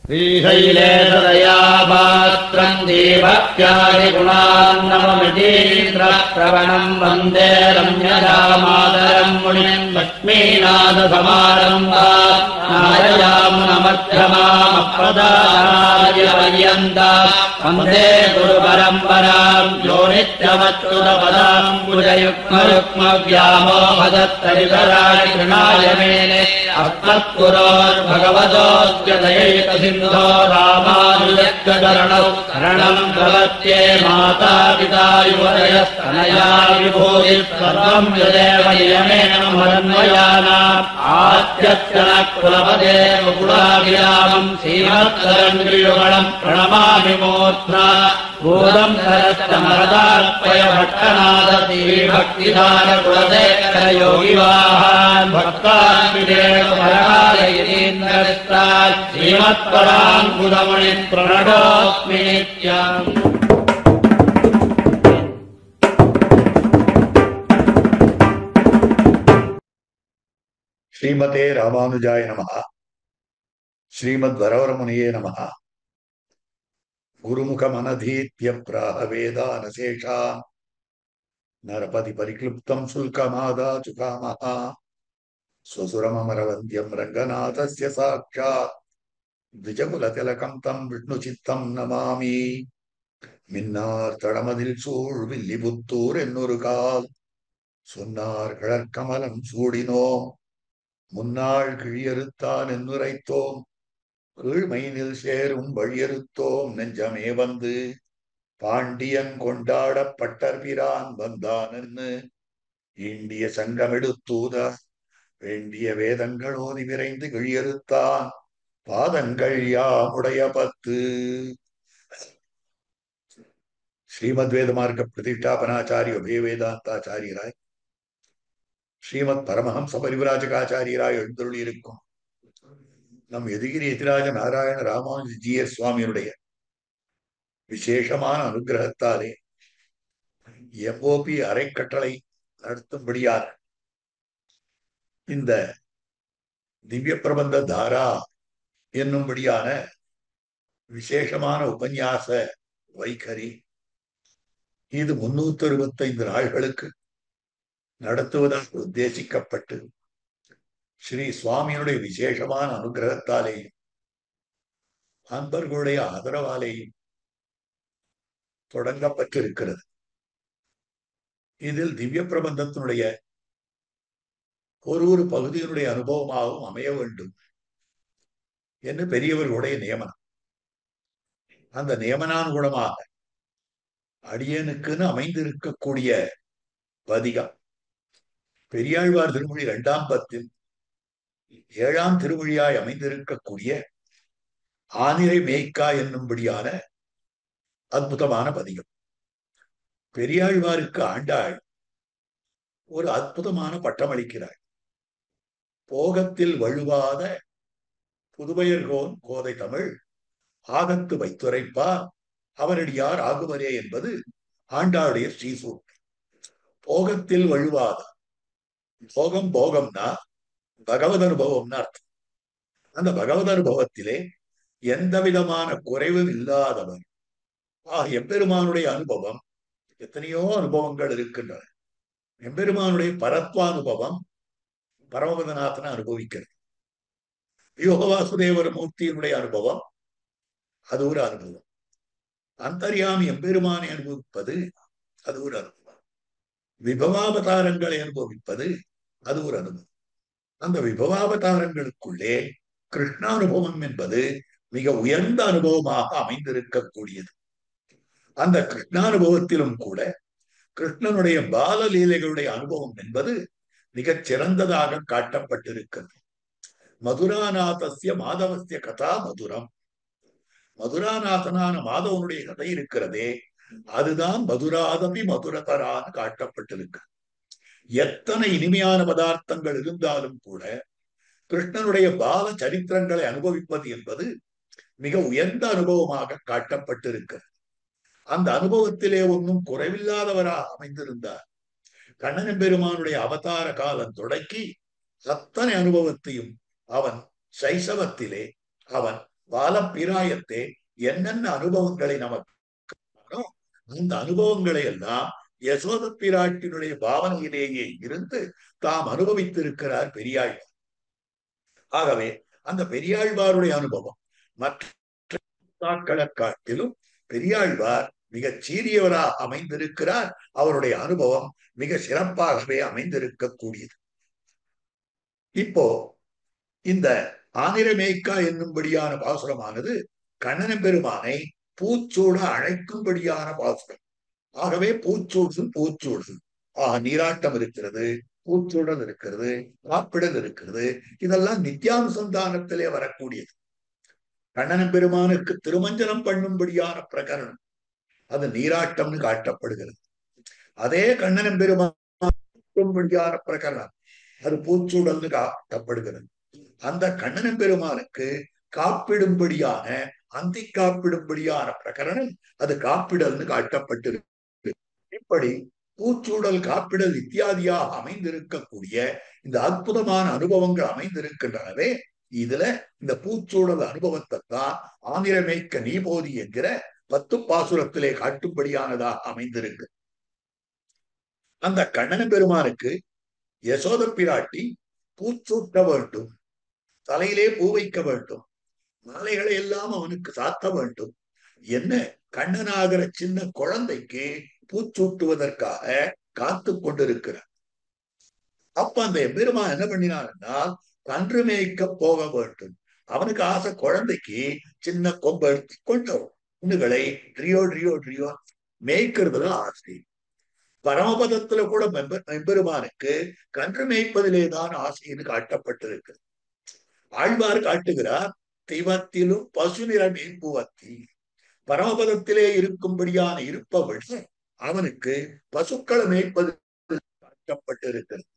श्रीशैले सदया पात्रम् दीभक्त्यादि गुणान्नममितीन्द्रप्रवणम् वन्दे रम्यजामातरम् मुनिम् लक्ष्मीनाथसमारम्भाम् नारयामुनमध्यमामप्रदानार्यपर्यन्ताम् वन्दे गुरुपरम्पराम् यो नित्यमच्युतपदाम् कुजयुग्मयुग्मव्यामोहदत्तरितराणि कृणाय मेने अस्मत्पुरोर्भगवतोऽस्य दयैकसिन्धो रामानुजस्य शरणम् प्रपद्ये माता पिता युवतयस्तनया विभूतिः सर्वम् यदेव नियमेन मदन्वयानाम् आद्यस्य नः कुलपते कुलाभिरामम् श्रीमत्सरण्युगणम् प्रणमामि मूर्ध्ना भूतम् सरस्तमरदार्पय भट्टनाथ श्रीभक्तिधारकुलशेखरयोगिवाहान् भक्तान्विदेवपरायतीन्द्रस्तात् श्रीमत्पराङ्कुलमुनिम् प्रणतोऽस्मि नित्यम्। श्रीमते रामानुजाय नमः। श्रीमद्वरवरमुनिये नमः। गुरुमुखमनधीत्य प्राह वेदानशेषान् नरपति परिक्लुप्तं शुल्कमादाचुकामः स्वसुरममरवन्द्यं रङ्गनाथस्य साक्षात् द्विजकुलतिलकं तं विष्णुचित्तं नमामि। மின்னார் தடமதில் சூழ் வில்லிபுத்தூர் என்னொரு கால் சொன்னார் கிழற்கமலம் சூடினோம் முன்னாள் கிழியறுத்தான் என்னுரைத்தோம் கீழ்மையினில் சேரும் வழியறுத்தோம் நெஞ்சமே வந்து பாண்டியன் கொண்டாடப்பட்டர் பிரான் வந்தான் என்று ஈண்டிய சங்கமெடுத்தூத வேண்டிய வேதங்களோதி விரைந்து கிழியறுத்தான் பாதங்கள் யாமுடைய 10. श्रीमद वेदमार्ग प्रतिष्ठापनाचार्य उभय वेदांताचार्यराय श्रीमद परमहंस परिव्राजकाचार्यराय எழுந்தருளியிருக்கும் நம் எதிகிரி எதிராஜ நாராயண ராமானுஜ ஜீயர் சுவாமியுடைய விசேஷமான அனுகிரகத்தாலே எம்ஓபி அரைக்கட்டளை நடத்தும்படியாக இந்த திவ்ய பிரபந்த தாரா என்னும்படியான விசேஷமான உபன்யாச வைகரி இது 365 நாள்களுக்கு நடத்துவதாக உத்தேசிக்கப்பட்டு ஸ்ரீ சுவாமியினுடைய விசேஷமான அனுகிரகத்தாலேயும் அன்பர்களுடைய ஆதரவாலேயும் தொடங்கப்பட்டிருக்கிறது. இதில் திவ்ய பிரபந்தத்தினுடைய ஒரு பகுதியினுடைய அனுபவமாகவும் அமைய வேண்டும் என்று பெரியவர்களுடைய நியமனம். அந்த நியமனானுகுணமாக அடியனுக்குன்னு அமைந்திருக்கக்கூடிய பதிகம் பெரியாழ்வார் திருமொழி 2ஆம் பத்தில் 7ஆம் திருமொழியாய் அமைந்திருக்கக்கூடிய ஆனிரை மேய்க்கா என்னும்படியான அற்புதமான பதிகம். பெரியாழ்வாருக்கு ஆண்டாள் ஒரு அற்புதமான பட்டமளிக்கிறாள். போகத்தில் வழுவாத புதுவையர்கோன் கோதை தமிழ் ஆகத்து வைத்துரைப்பா அவரடியார் ஆகுவரே என்பது ஆண்டாளுடைய ஸ்ரீசூக்தி. போகத்தில் வழுவாத, போகம் போகம்னா பகவத் அனுபவம்னு அர்த்தம். அந்த பகவத் அனுபவத்திலே எந்த விதமான குறைவும் இல்லாதவர் எம்பெருமானுடைய அனுபவம். எத்தனையோ அனுபவங்கள் இருக்கின்றன. எம்பெருமானுடைய பரத்வானுபவம் பரமபதநாதனை அனுபவிக்கிறது. யோகவாசுதேவர மூர்த்தியினுடைய அனுபவம் அது ஒரு அனுபவம். அந்தர்யாமி எம்பெருமானை அனுபவிப்பது அது ஒரு அனுபவம். விபவாவதாரங்களை அனுபவிப்பது அது ஒரு அனுபவம். அந்த விபவாவதாரங்களுக்குள்ளே கிருஷ்ணானுபவம் என்பது மிக உயர்ந்த அனுபவமாக அமைந்திருக்கக்கூடியது. அந்த கிருஷ்ணானுபவத்திலும் கூட கிருஷ்ணனுடைய பாலலீலைகளுடைய அனுபவம் என்பது மிகச் சிறந்ததாக காட்டப்பட்டிருக்கிறது. மதுராநாதஸ்ய மாதவஸ்ய கதா மதுரம். மதுராநாதனான மாதவனுடைய கதை இருக்கிறதே அதுதான் மதுராதபி மதுரதரான்னு காட்டப்பட்டிருக்கு. எத்தனை இனிமையான பதார்த்தங்கள் இருந்தாலும் கூட கிருஷ்ணனுடைய பால சரித்திரங்களை அனுபவிப்பது என்பது மிக உயர்ந்த அனுபவமாக காட்டப்பட்டிருக்கிறது. அந்த அனுபவத்திலே ஒன்றும் குறைவில்லாதவராக அமைந்திருந்தார். கண்ணன் பெருமானுடைய அவதார காலம் தொடக்கி அத்தனை அனுபவத்தையும் அவன் சைசவத்திலே அவன் பாலம் பிராயத்தே என்னென்ன அனுபவங்களை நமக்கு அந்த அனுபவங்களை எல்லாம் யசோத பிராட்டினுடைய பாவனையிலேயே இருந்து தாம் அனுபவித்திருக்கிறார் பெரியாழ்வார். ஆகவே அந்த பெரியாழ்வாருடைய அனுபவம் மற்ற காட்டிலும் பெரியாழ்வார் மிகச் சீரியவராக அமைந்திருக்கிறார். அவருடைய அனுபவம் மிக சிறப்பாகவே அமைந்திருக்கக்கூடியது. இப்போ இந்த ஆனிரமேய்க்கா என்னும்படியான பாசுரமானது கண்ணன பெருமானை பூச்சூட அழைக்கும்படியான பாசுரம். ஆகவே பூச்சூடு நீராட்டம் இருக்கிறது, பூச்சூடல் இருக்கிறது, காப்பிடல் இருக்கிறது. இதெல்லாம் நித்தியானுசந்தானத்திலே வரக்கூடியது. கண்ணன பெருமானுக்கு திருமஞ்சனம் பண்ணும்படியான பிரகரணம் அது நீராட்டம்னு காட்டப்படுகிறது. அதே கண்ணன பெருமானும்படியான பிரகரணம் அது பூச்சூடல்னு காட்டப்படுகிறது. அந்த கண்ணன பெருமானுக்கு காப்பிடும்படியான அந்தி காப்பிடும்படியான பிரகரணம் அது காப்பிடல்னு காட்டப்பட்டிருக்கு. இப்படி பூச்சூடல் காப்பிடல் இத்தியாதியாக அமைந்திருக்கக்கூடிய இந்த அற்புதமான அனுபவங்கள் அமைந்திருக்கின்றனவே. இதுல இந்த பூச்சூடல் அனுபவத்தை தான் ஆனிரமேய்க்க நீபோதி என்கிற 10 பாசுரத்திலே காட்டும்படியானதாக அமைந்திருக்கு. அந்த கண்ணன பெருமானுக்கு யசோத பிராட்டி பூச்சூட்ட வேண்டும், தலையிலே பூ வைக்க வேண்டும், மாலைகளை எல்லாம் அவனுக்கு சாத்த வேண்டும். என்ன கண்ணனாகிற சின்ன குழந்தைக்கு பூச்சூட்டுவதற்காக காத்து கொண்டிருக்கிறார். அப்ப அந்த எம்பெருமான் என்ன பண்ணினான்னா கன்று மேய்க்க போக வேண்டும். அவனுக்கு ஆசை குழந்தைக்கு சின்ன கொம்பு எடுத்து கொண்டு கண்ணுகளை ட்ரியோ ட்ரியோ ட்ரியோ மேய்க்கிறதுல ஆசை. பரமபதத்துல கூட எம்பெருமானுக்கு கன்று மேய்ப்பதிலேதான் ஆசைன்னு காட்டப்பட்டிருக்கு. ஆழ்வார் காட்டுகிறார், தெய்வத்திலும் பசு நிற மேய்ப்புவத்தி. பரமபதத்திலே இருக்கும்படியான இருப்பவள் அவனுக்கு பசுக்களை மேய்ப்பது காட்டப்பட்டிருக்கிறது.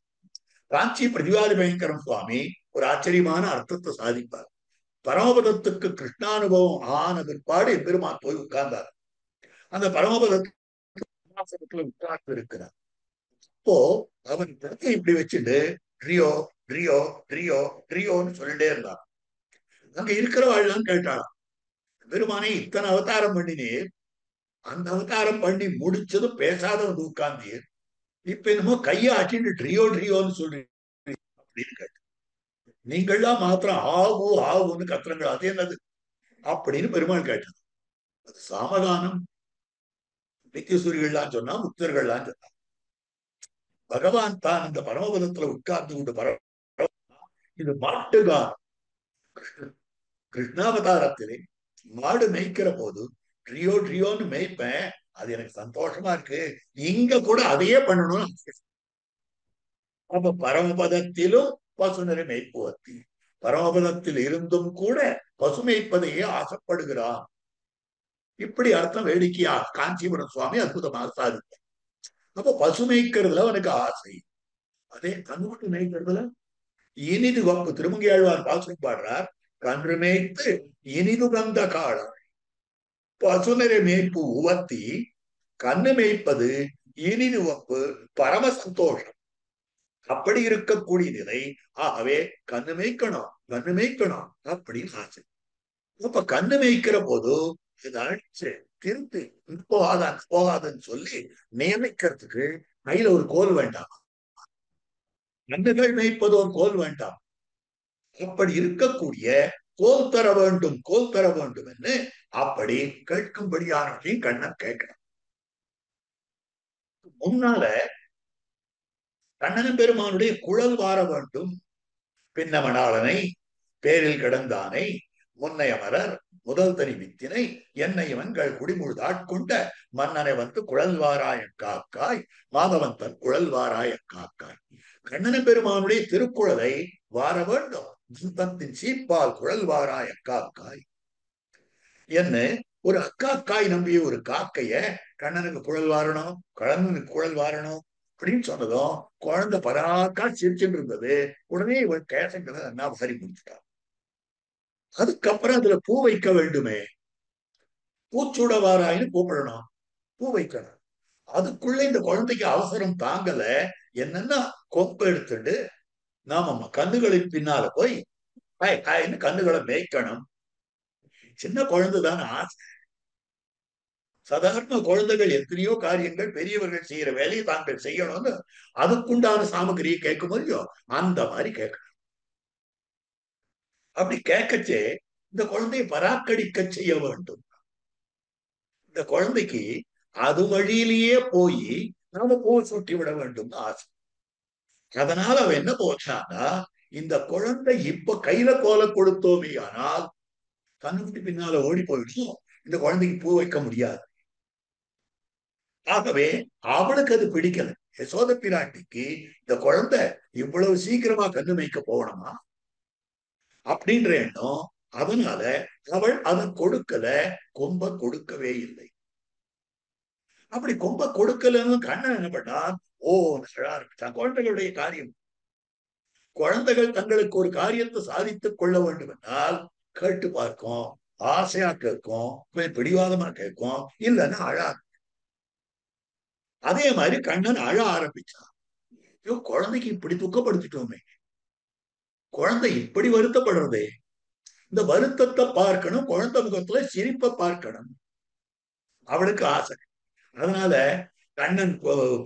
காஞ்சி பிரதிவாதி பயங்கரம் சுவாமி ஒரு ஆச்சரியமான அர்த்தத்தை சாதிப்பார். பரமபதத்துக்கு கிருஷ்ணானுபவம் ஆன பிற்பாடு எம்பெருமான் போய் உட்கார்ந்தார். அந்த பரமபதத்துல உட்கார்ந்து இருக்கிறார். இப்போ அவன் தனத்தை இப்படி வச்சுட்டு ட்ரியோ ட்ரியோ ட்ரியோ ட்ரியோன்னு சொல்லிட்டே இருந்தான். அங்க இருக்கிறவாள்லாம் கேட்டாளாம், பெருமானை இத்தனை அவதாரம் பண்ணினீர், அந்த அவதாரம் பண்ணி முடிச்சதும் பேசாதவன் உட்கார்ந்தீர், இப்ப என்னமோ கையை ஆட்டிட்டு ட்ரியோ ட்ரியோன்னு சொல்லி அப்படின்னு கேட்டு, நீங்கள்லாம் மாத்திரம் ஆவு ஆவுன்னு கத்துறங்கள், அது என்னது அப்படின்னு பெருமாள் கேட்டான். அது சாமகானம். நித்தியசூரிகள்லாம் சொன்னா, முக்தர்கள்லாம் சொன்னா, பகவான் தான் இந்த பரமபதத்துல உட்கார்ந்து கொண்டு இது மாட்டுகானம். கிருஷ்ணாவதாரத்திலே மாடு மேய்க்கிற போது ட்ரியோ ட்ரியோன்னு மேய்ப்பேன், அது எனக்கு சந்தோஷமா இருக்கு, இங்க கூட அதையே பண்ணணும். அப்ப பரமபதத்திலும் பசுநரை மேய்ப்புவத்தி, பரமபதத்தில் இருந்தும் கூட பசு மேய்ப்பதையே ஆசைப்படுகிறான். இப்படி அர்த்தம் வேடிக்கையா காஞ்சிபுரம் சுவாமி அற்புதமாக சாதித்தார். அப்ப பசு மேய்க்கிறதுல அவனுக்கு ஆசை. அதே கண்ணுட்டு மேய்க்கிறதுல இனிது வம்பு. திருமங்கையாழ்வார் பாசுரம் பாடுறார், கன்று மேய்த்து இனிது வந்த காலம் பசுநரை மேய்ப்பு உவத்தி, கண்ணு மேய்ப்பது இனிது வம்பு பரம சந்தோஷம். அப்படி இருக்கக்கூடிய நிலை. ஆகவே கண்ணு மேய்க்கணும் அப்படின்னு ஆசை. அப்ப கண்ணு மேய்க்கிற போது ஏதாச்சும் திருப்பி போகாதன்னு சொல்லி நியமிக்கிறதுக்கு கையில ஒரு கோல் வேண்டாம், கண்ணுகள் மேய்ப்பது ஒரு கோல் வேண்டாம். அப்படி இருக்கக்கூடிய கோல் தர வேண்டும் என்று அப்படி கேட்கும்படியானவற்றையும் கண்ணன் கேட்கணும். முன்னால கண்ணன் பெருமானுடைய குழல் வார வேண்டும். பின்னமணாளனை பேரில் கிடந்தானை முன்னையமரர் முதல் தனி வித்தினை என்னை இவன்கள் குடிமுழுதாட்கொண்ட மன்னனை வந்து குழல் வாராய காக்காய் மாதவன் தன் குழல் வாராய காக்காய். கண்ணன பெருமானுடைய திருக்குழலை வார வேண்டும். தத்தின் சீப்பால் குழல் வாராய காக்காய் என்ன ஒரு அக்காக்காய் நம்பிய ஒரு காக்கைய கண்ணனுக்கு குழல் வாரணும், கண்ணனுக்கு குழல் வாரணும் அப்படின்னு சொன்னதும் குழந்தை பராக்கா சிரிச்சுட்டு இருந்தது. உடனே இவன் கேசங்களை என்ன வாரி முடிச்சுட்டான். அதுக்கப்புறம் அதுல பூ வைக்க வேண்டுமே, பூச்சூட வாராயின்னு கூப்பிடணும், பூ வைக்கணும். அதுக்குள்ள இந்த குழந்தைக்கு அவசரம் தாங்கல. என்னன்னா கொம்பு எடுத்துட்டு நாம கண்ணுகளின் பின்னால போய் கண்ணுகளை மேய்க்கணும். சின்ன குழந்தைதான ஆசை. சாதாரண குழந்தைகள் எத்தனையோ காரியங்கள் பெரியவர்கள் செய்யற வேலையை தாங்கள் செய்யணும்னு அதுக்குண்டான சாமகிரியை கேட்க முடியும். அந்த மாதிரி கேட்கணும். அப்படி கேட்கச்சே இந்த குழந்தையை பராக்கடிக்க செய்ய வேண்டும். இந்த குழந்தைக்கு அது வழியிலேயே போய் நாம பூ சுட்டி விட வேண்டும் ஆசை. அதனால அவ என்ன போச்சான்னா, இந்த குழந்தை இப்ப கையில கோல கொடுத்தோமே ஆனால் கண்ணுக்குட்டி பின்னால ஓடி போயிடும். இந்த குழந்தைக்கு பூ வைக்க முடியாது. ஆகவே அவளுக்கு அது பிடிக்கல. யசோத பிராட்டிக்கு இந்த குழந்தை இவ்வளவு சீக்கிரமா கண்ணு வைக்க போகணுமா அப்படின்ற எண்ணம். அதனால அவள் அதை கொடுக்கல, கொம்ப கொடுக்கவே இல்லை. அப்படி கொம்ப கொடுக்கலன்னு கண்ணன் என்ன பண்ணான், ஓ அழ ஆரம்பிச்சான். குழந்தைகளுடைய காரியம், குழந்தைகள் தங்களுக்கு ஒரு காரியத்தை சாதித்துக் கொள்ள வேண்டும் என்றால் கேட்டு பார்க்கும், ஆசையா கேட்கும், கொஞ்சம் பிடிவாதமா கேட்கும், இல்லைன்னா அழாது. அதே மாதிரி கண்ணன் அழ ஆரம்பிச்சான். ஐயோ குழந்தைக்கு இப்படி துக்கப்படுத்திட்டோமே, குழந்தை இப்படி வருத்தப்படுறதே, இந்த வருத்தத்தை பார்க்கணும், குழந்தை முகத்துல சிரிப்பை பார்க்கணும், அவளுக்கு ஆசை. அதனால கண்ணன்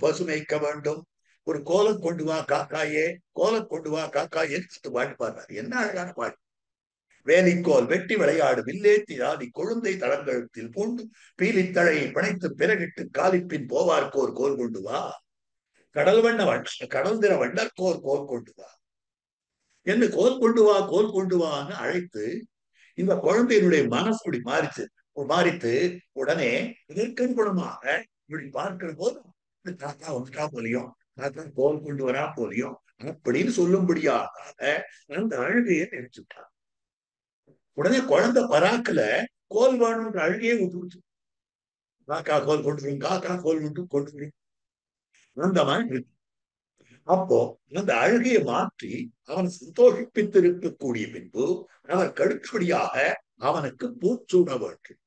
பசுமைக்க வேண்டும், ஒரு கோலம் கொண்டு வா காக்காயே, கோலம் கொண்டு வா காக்காயே பாட்டு பாடுறாரு. என்ன அழகான பாட்டு. வேலிக்கோல் வெட்டி விளையாடு வில்லேத்தி ஆதி கொழுந்தை தளங்கழுத்தில் பூண்டு பீலித்தழையை பிணைத்து பிறகிட்டு காலிப்பின் போவார்க்கோர் கோல் கொண்டு வா, கடல் வண்ண கடல் திற வண்டற்கோர் கோல் கொண்டு வா என்று கோல் கொண்டு வா கோல் கொண்டு வான்னு அழைத்து இந்த குழந்தையினுடைய மனசுடி மாறித்து உடனே இதற்கன் குணமாக இப்படி பார்க்கிற போது தாத்தா வந்துட்டா போலியும், தாத்தா கோல் கொண்டு வரா போலியும் அப்படின்னு சொல்லும்படியாக அந்த அழுகையை நினைச்சுட்டான். உடனே குழந்தை பராக்குல கோல் வேணும்ன்ற அழுகையை விட்டுருச்சு. காக்கா கோல் கொண்டு வரும், காக்கா கோல் கொண்டு வரும் அந்த மாதிரி. அப்போ அந்த அழுகையை மாற்றி அவன் சந்தோஷிப்பித்திருக்கக்கூடிய பின்பு அவர் கடுப்படியாக அவனுக்கு பூச்சூட வேண்டும்.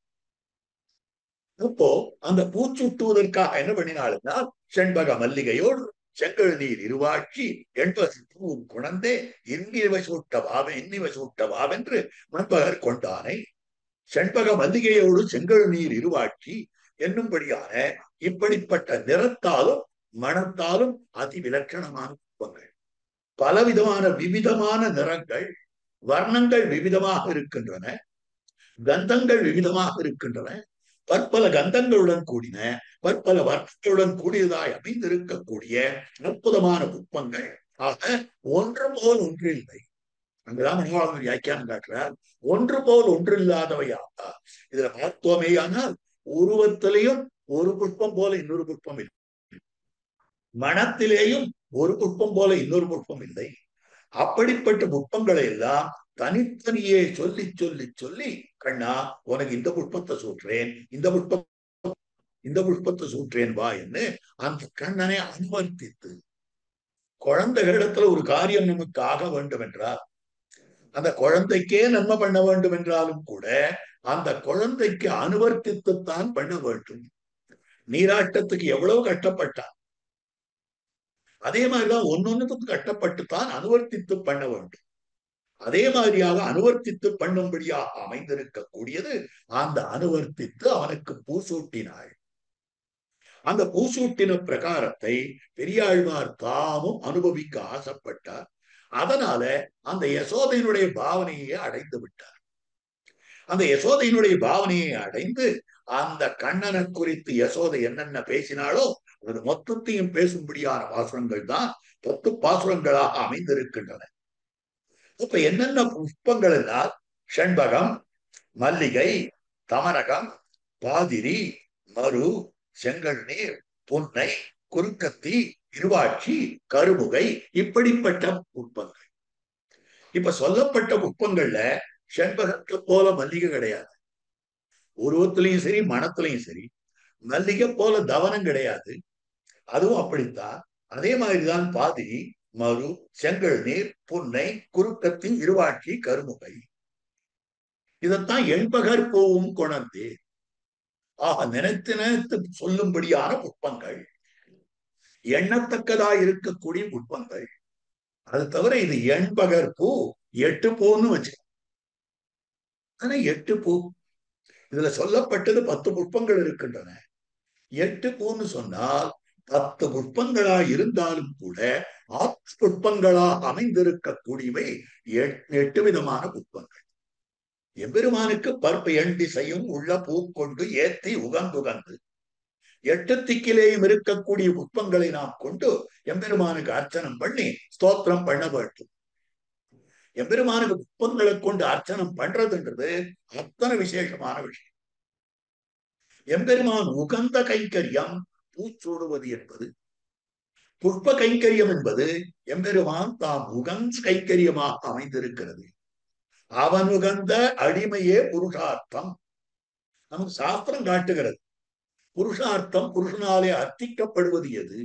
அப்போ அந்த பூச்சூட்டுவதற்காக என்ன பண்ணினாலுன்னா, செண்பக மல்லிகையோடு செங்கல் நீர் இருவாட்சி என்பது பூவும் குணந்தே இன்னிவ சூட்ட வாவென்று மண்பகர் கொண்டானை. செண்பக மல்லிகையோடு செங்கல் நீர் இருவாட்சி என்னும்படியான இப்படிப்பட்ட நிறத்தாலும் மனத்தாலும் அதி விலட்சணமான புஷ்பங்கள், பலவிதமான விவிதமான நிறங்கள், வர்ணங்கள் விவிதமாக இருக்கின்றன, கந்தங்கள் விவிதமாக இருக்கின்றன, பற்பல கந்தங்களுடன் கூடின பற்பல வர்ணங்களுடன் கூடியதாய் அமைந்திருக்கக்கூடிய அற்புதமான புஷ்பங்கள். ஆக ஒன்று போல் ஒன்று இல்லை. அங்கதான் மனோகரன் வியாக்கியானம் காட்டுறார், ஒன்று போல் ஒன்று இல்லாதவையாக. இதுல பார்த்தோமேயானால் உருவத்திலையும் ஒரு புஷ்பம் போல இன்னொரு புஷ்பம் இல்லை, மனத்திலேயும் ஒரு புஷ்பம் போல இன்னொரு புஷ்பம் இல்லை. அப்படிப்பட்ட புஷ்பங்களை எல்லாம் தனித்தனியே சொல்லி சொல்லி சொல்லி, கண்ணா உனக்கு இந்த புஷ்பத்தை சூட்டுறேன், இந்த புஷ்பத்தை சூட்டுறேன் வா என்று அந்த கண்ணனை அனுவர்த்தித்து, குழந்தைகளிடத்துல ஒரு காரியம் நமக்கு ஆக வேண்டும் என்றால், அந்த குழந்தைக்கே நன்மை பண்ண வேண்டும் என்றாலும் கூட அந்த குழந்தைக்கு அனுவர்த்தித்துத்தான் பண்ண வேண்டும். நீராட்டத்துக்கு எவ்வளவு கஷ்டப்பட்டான், அதே மாதிரிதான் ஒன்னொன்னுக்கு கஷ்டப்பட்டுத்தான் அனுவர்த்தித்து பண்ண வேண்டும். அதே மாதிரியாக அனுவர்த்தித்து பண்ணும்படியாக அமைந்திருக்கக்கூடியது அந்த அனுவர்த்தித்து அவனுக்கு பூசூட்டினாள். அந்த பூசூட்டின பிரகாரத்தை பெரியாழ்வார் தாமும் அனுபவிக்க ஆசைப்பட்டார். அதனால அந்த யசோதையினுடைய பாவனையை அடைந்து விட்டார். அந்த யசோதையினுடைய பாவனையை அடைந்து அந்த கண்ணனை குறித்து யசோதை என்னென்ன பேசினாலோ அது மொத்தத்தையும் பேசும்படியான பாசுரங்கள் தான் 10 பாசுரங்களாக அமைந்திருக்கின்றன. இப்ப என்னென்ன புஷ்பங்கள் எல்லாம், செண்பகம், மல்லிகை, தமரகம், பாதிரி, மரு, செங்கல் நீர், புன்னை, குறுக்கத்தி, இருவாட்சி, கருமுகை, இப்படிப்பட்ட புஷ்பங்கள். இப்ப சொல்லப்பட்ட புஷ்பங்கள்ல செண்பகத்தை போல மல்லிகை கிடையாது, உருவத்திலையும் சரி மனத்திலையும் சரி. மல்லிகை போல தவனம் கிடையாது, அதுவும் அப்படித்தான். அதே மாதிரிதான் பாதிரி, மரு, செங்கல் நீர், புன்னை, குறுக்கத்தி, இருவாட்சி, கருமுகை. இதத்தான் எண்பகர் பூவும் கொணர்ந்தே. ஆக நினைத்து நினைத்து சொல்லும்படியான புஷ்பங்கள், எண்ணத்தக்கதா இருக்கக்கூடிய புஷ்பங்கள். அது தவிர இது எண்பகர் பூ 8 பூன்னு வச்சு ஆனா 8 பூ. இதுல சொல்லப்பட்டது 10 புஷ்பங்கள் இருக்கின்றன. 8 பூன்னு சொன்னால் 10 புஷ்பங்களா இருந்தாலும் கூட 8 புஷ்பங்களா அமைந்திருக்கக்கூடியவை 8 விதமான புஷ்பங்கள். எம்பெருமானுக்கு பற்ப எண் திசையும் உள்ள பூக்கொண்டு ஏத்தி உகந்துகந்து 8 திக்கிலேயும் இருக்கக்கூடிய புஷ்பங்களை நாம் கொண்டு எம்பெருமானுக்கு அர்ச்சனம் பண்ணி ஸ்தோத்திரம் பண்ண வேண்டும். எம்பெருமானுக்கு புஷ்பங்களை கொண்டு அர்ச்சனம் பண்றதுன்றது அத்தனை விசேஷமான விஷயம். எம்பெருமான் உகந்த கைங்கரியம் பூச்சூடுவது என்பது. புஷ்ப கைங்கரியம் என்பது எம்பெருமான் தாம் உகந்த கைங்கரியமாக அமைந்திருக்கிறது. அவன் உகந்த அடிமையே புருஷார்த்தம். நமக்கு சாஸ்திரம் காட்டுகிறது. புருஷார்த்தம் புருஷனாலே அர்த்திக்கப்படுவது எது,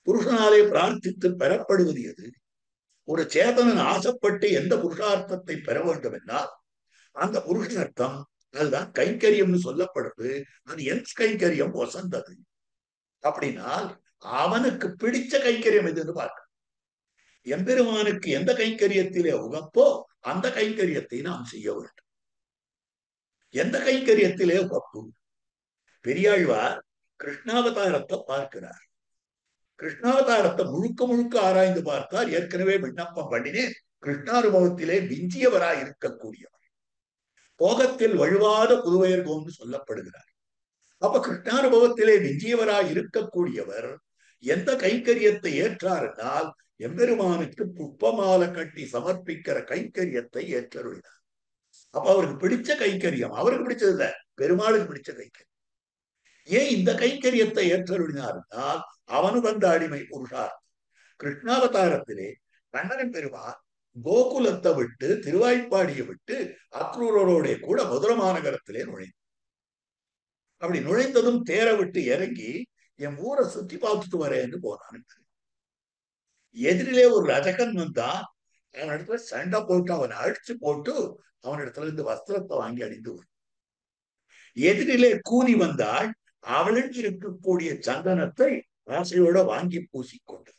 புருஷனாலே பிரார்த்தித்து பெறப்படுவது எது. ஒரு சேதனன் ஆசைப்பட்டு எந்த புருஷார்த்தத்தை பெற வேண்டும் என்றால் அந்த புருஷார்த்தம் அதுதான் கைங்கரியம்னு சொல்லப்படுது. அது என் கைங்கரியம் வசந்தது. அப்படின்னால் அவனுக்கு பிடிச்ச கைங்கரியம் எதுன்னு பார்க்க. எம்பெருமானுக்கு எந்த கைங்கரியத்திலே உகப்போ அந்த கைங்கரியத்தை நாம் செய்ய வேண்டும். எந்த கைங்கரியத்திலே உகப்பு? பெரியாழ்வார் கிருஷ்ணாவதாரத்தை பார்க்கிறார். கிருஷ்ணாவதாரத்தை முழுக்க முழுக்க ஆராய்ந்து பார்த்தார். ஏற்கனவே விண்ணப்பம் பண்ணினேன். கிருஷ்ணானுபவத்திலே விஞ்சியவராய் இருக்கக்கூடியவர், போகத்தில் வழுவாத புதுவயர்கோன்னு சொல்லப்படுகிறார். அப்ப கிருஷ்ணானுபவத்திலே விஞ்சியவராய் இருக்கக்கூடியவர் எந்த கைங்கரியத்தை ஏற்றார் என்றால் எம்பெருமானுக்கு புஷ்பமாலை கட்டி சமர்ப்பிக்கிற கைங்கரியத்தை ஏற்றருளினார். அப்ப அவருக்கு பிடிச்ச கைங்கரியம், அவருக்கு பிடிச்சது இல்ல, பெருமாளுக்கு பிடிச்ச கைங்கரியம். ஏன் இந்த கைங்கரியத்தை ஏற்றருளினார் என்றால் அவனு வந்த அடிமை புருஷார். கிருஷ்ணாவதாரத்திலே கண்ணனின் பெருமான் கோகுலத்தை விட்டு திருவாய்ப்பாடியை விட்டு அக்ரூரோட கூட மதுரை மாநகரத்திலே நுழைந்தார். அப்படி நுழைந்ததும் தேரை விட்டு இறங்கி என் ஊரை சுத்தி பார்த்துட்டு வரேன்னு போனான். எதிரிலே ஒரு ரஜகன் வந்தான். அவன் இடத்துல சண்டை போட்டு அவனை அடிச்சு போட்டு அவனிடத்துல இருந்து வஸ்திரத்தை வாங்கி அணிந்து வரும். எதிரிலே கூனி வந்தால் அவளுக்கு இருக்கக்கூடிய சந்தனத்தை ஆசையோட வாங்கி பூசிக்கொண்டு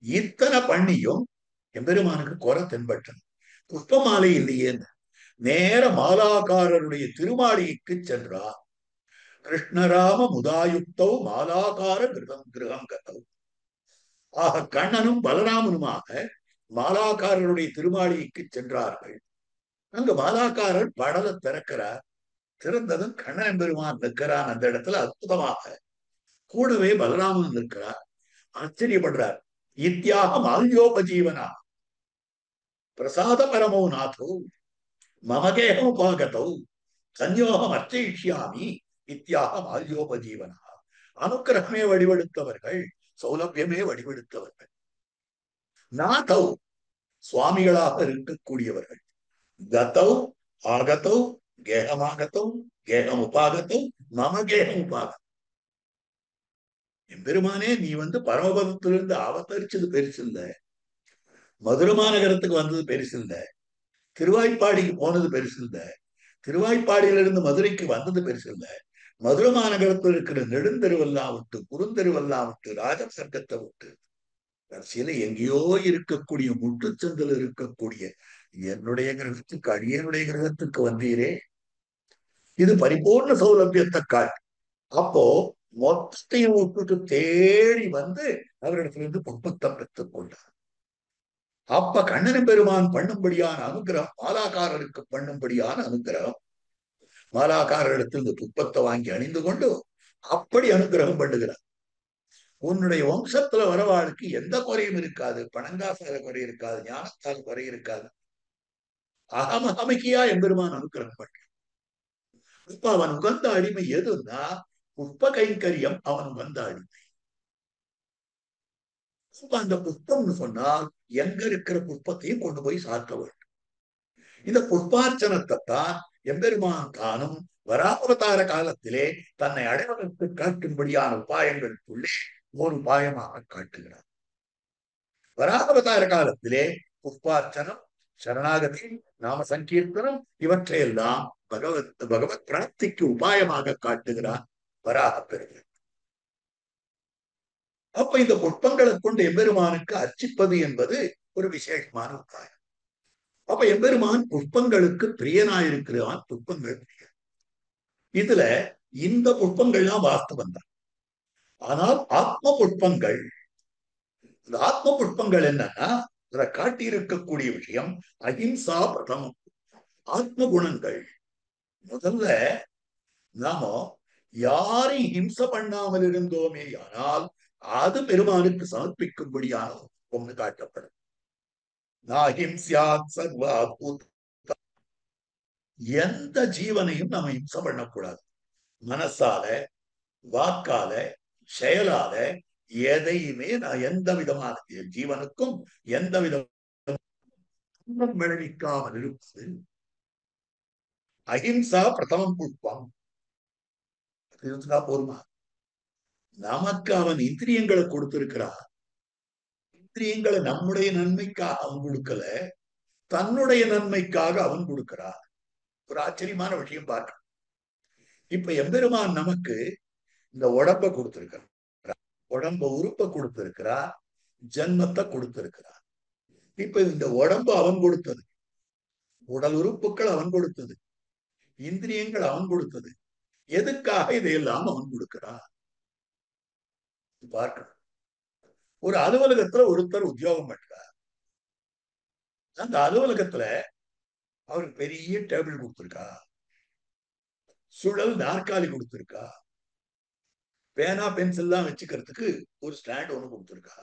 இத்தனை பண்ணியும் எம்பெருமானுக்கு குறை தென்பட்டது. புஷ்ப மாலை இல்லையே. நேர மாலாக்காரருடைய திருமாளிகைக்கு சென்றார். கிருஷ்ணராம முதாயுக்தௌ மாலாக்கார கிரகம் கதௌ. ஆக கண்ணனும் பலராமனுமாக மாலாக்காரருடைய திருமாளிகைக்கு சென்றார்கள். அங்கு மாலாக்காரர் படலை திறக்கிறார். திறந்ததும் கண்ணன் பெருமான் நிற்கிறான் அந்த இடத்துல. அற்புதமாக கூடவே பலராமன் நிற்கிறார். ஆச்சரியப்படுறார். இத்தியாக மால்யோபஜீவனா பிரசாத பரமோ நாதோ மமகேகம் உபாகதௌ சன்யோகம் அர்ச்சயிஷ்யாமி இத்தியாக மால்யோபஜீவனா. அனுக்கிரகமே வடிவெடுத்தவர்கள், சௌலபியமே வடிவெடுத்தவர்கள், நாதௌ சுவாமிகளாக இருக்கக்கூடியவர்கள், கதௌ ஆகதௌ கேகமாகதௌ கேகம் உபாகதௌ மம கேகம் உபாகதௌ. எம்பெருமானே நீ பரமபதத்திலிருந்து அவதரிச்சது பெருசு இல்ல, மதுரை மாநகரத்துக்கு வந்தது பெருசு இல்ல, திருவாய்ப்பாடிக்கு போனது பெருசு இல்ல, திருவாய்ப்பாடியிலிருந்து மதுரைக்கு வந்தது பெருசு இல்ல, மதுரை மாநகரத்தில் இருக்கிற நெடுந்தெருவெல்லாம் விட்டு குறுந்தெருவெல்லாம் விட்டு ராஜசர்க்கத்தை விட்டு கடைசியில எங்கேயோ இருக்கக்கூடிய முட்டுச்சந்தில் இருக்கக்கூடிய என்னுடைய கிரகத்துக்கு அடியனுடைய கிரகத்துக்கு வந்தீரே. இது பரிபூர்ண சௌலபியத்தை காட்டு. அப்போ மொத்தத்தையும் விட்டுட்டு தேடி வந்து அவரிடத்திலிருந்து புஷ்பத்தம் பெற்றுக் கொண்டார். அப்ப கண்ணன் பெருமான் பண்ணும்படியான அனுகிரகம், மாலாக்காரருக்கு பண்ணும்படியான அனுகிரகம். மாலாக்காரரிடத்திலிருந்து புஷ்பத்தை வாங்கி அணிந்து கொண்டு அப்படி அனுகிரகம் பண்ணுகிறார். உன்னுடைய வம்சத்துல வரவாளுக்கு எந்த குறையும் இருக்காது, பணங்காசால குறை இருக்காது, ஞானத்தால் குறை இருக்காது. அகமகியா எம்பெருமான் அனுகிரகம் பண்ற. இப்ப அவன் உகந்த அடிமை எதுன்னா புஷ்ப கைங்கரியம். அவன் உகந்த அடிமை. அந்த புஷ்பம்னு சொன்னால் எங்க இருக்கிற புஷ்பத்தையும் கொண்டு போய் சாத்த வேண்டும். இந்த புஷ்பார்ச்சனத்தை தான் எம்பெருமான் தானும் வராவதார காலத்திலே தன்னை அடைவதற்கு காட்டும்படியான உபாயங்களுக்குள்ளே ஒரு உபாயமாக காட்டுகிறார். வராவதார காலத்திலே புஷ்பார்ச்சனம், சரணாகதி, நாம சங்கீர்த்தனம் இவற்றையெல்லாம் பகவத் பிராப்திக்கு உபாயமாக காட்டுகிறார் வராக பெருமாள். அப்ப இந்த புஷ்பங்களை கொண்டு எம்பெருமானுக்கு அர்ச்சிப்பது என்பது ஒரு விசேஷமான உபாயம். அப்ப எம்பெருமான் புஷ்பங்களுக்கு பிரியனாயிருக்கிறான். புஷ்பங்கள் இதுல இந்த புஷ்பங்கள்லாம் வாஸ்தவம் தான். ஆனால் ஆத்ம புஷ்பங்கள், இந்த ஆத்ம புஷ்பங்கள் என்னன்னா இதுல காட்டியிருக்கக்கூடிய விஷயம் அஹிம்சா பிரதமம். ஆத்ம குணங்கள் முதல்ல நாம யாரையும் ஹிம்ச பண்ணாமல் இருந்தோமே ஆனால் அது பெருமானுக்கு சமர்ப்பிக்கும்படியான ஒன்று காட்டப்படும். எந்த ஜீவனையும் நம்ம ஹிம்ச பண்ணக்கூடாது. மனசால, வாக்கால, செயலால எதையுமே நான் எந்த விதமான ஜீவனுக்கும் எந்த விதம் விளைவிக்காமல் இருப்பது அஹிம்சா பிரதமம் புஷ்பம். போருமா? நமக்கு அவன் இந்திரியங்களை கொடுத்திருக்கிறான். இந்திரியங்களை நம்முடைய நன்மைக்காக அவன் கொடுக்கல, தன்னுடைய நன்மைக்காக அவன் கொடுக்கிறான். ஒரு ஆச்சரியமான விஷயம் பார்க்க. இப்ப எம்பெருமான் நமக்கு இந்த உடம்ப கொடுத்திருக்கிறார், உடம்ப உறுப்பை கொடுத்திருக்கிறார், ஜன்மத்தை கொடுத்திருக்கிறார். இப்ப இந்த உடம்பு அவன் கொடுத்தது, உடல் உறுப்புகள் அவன் கொடுத்தது, இந்திரியங்கள் அவன் கொடுத்தது. எதுக்காக இதையெல்லாம் அவன் கொடுக்கிறான் பார்க்கணும். ஒரு அலுவலகத்துல ஒருத்தர் உத்தியோகம் பண்றார். அந்த அலுவலகத்துல அவருக்கு பெரிய டேபிள் கொடுத்திருக்கா, சுழல் நாற்காலி கொடுத்திருக்கா, பேனா பென்சில் எல்லாம் வச்சுக்கிறதுக்கு ஒரு ஸ்டாண்ட் ஒண்ணு கொடுத்திருக்கா,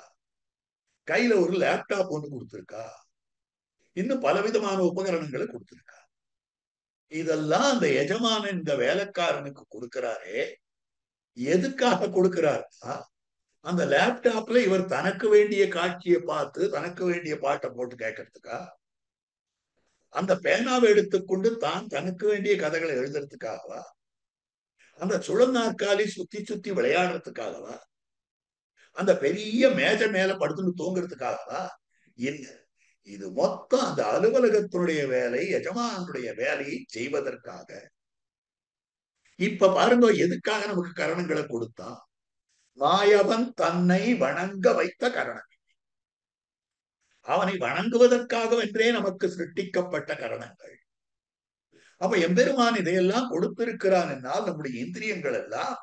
கையில ஒரு லேப்டாப் ஒண்ணு கொடுத்திருக்கா, இன்னும் பலவிதமான உபகரணங்களை கொடுத்திருக்கா. இதெல்லாம் அந்த எஜமானன் இந்த வேலைக்காரனுக்கு கொடுக்கிறாரே, எதுக்காக கொடுக்கிறாருன்னா அந்த லேப்டாப்ல இவர் தனக்கு வேண்டிய காட்சியை பார்த்து தனக்கு வேண்டிய பாட்டை போட்டு கேட்கறதுக்கா, அந்த பேனாவை எடுத்துக்கொண்டு தான் தனக்கு வேண்டிய கதைகளை எழுதுறதுக்காகவா, அந்த சுழல் நாற்காலி சுத்தி சுத்தி விளையாடுறதுக்காகவா, அந்த பெரிய மேஜை மேல படுத்துன்னு தூங்குறதுக்காகவா? இல்ல, இது மொத்தம் அந்த அலுவலகத்தினுடைய வேலை, எஜமானுடைய வேலையை செய்வதற்காக. இப்ப பாருங்க, எதுக்காக நமக்கு கரணங்களை கொடுத்தான்? மாயவன் தன்னை வணங்க வைத்த கரணம். அவனை வணங்குவதற்காக என்றே நமக்கு சிருஷ்டிக்கப்பட்ட கரணங்கள். அப்ப எம்பெருமான் இதையெல்லாம் கொடுத்திருக்கிறான் என்னால் நம்முடைய இந்திரியங்கள் எல்லாம்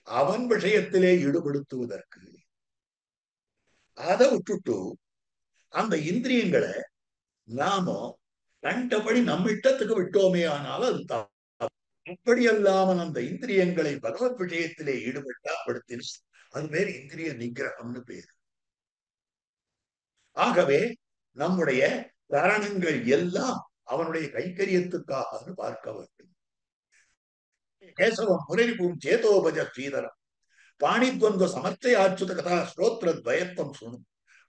அவன் விஷயத்திலே ஈடுபடுத்துவதற்கு. அதை விட்டுட்டு அந்த இந்திரியங்களை நாம கண்டபடி நம்ம இஷ்டத்துக்கு விட்டோமே ஆனால் அது அப்படி அல்லாமல் அந்த இந்திரியங்களை பகவத் விஷயத்திலே ஈடுபட்டா படுத்தின அது பேர் இந்திரிய நிகிரகம்னு பேர். ஆகவே நம்முடைய கரணங்கள் எல்லாம் அவனுடைய கைக்கரியத்துக்காக பார்க்க வேண்டும். கேசவம் முரளிபூம் சேதோபஜ ஸ்ரீதரம் பாணித்வந்த சமர்த்தையாச்சுத கதா ஸ்ரோத்ர துவயத்தம் சுணு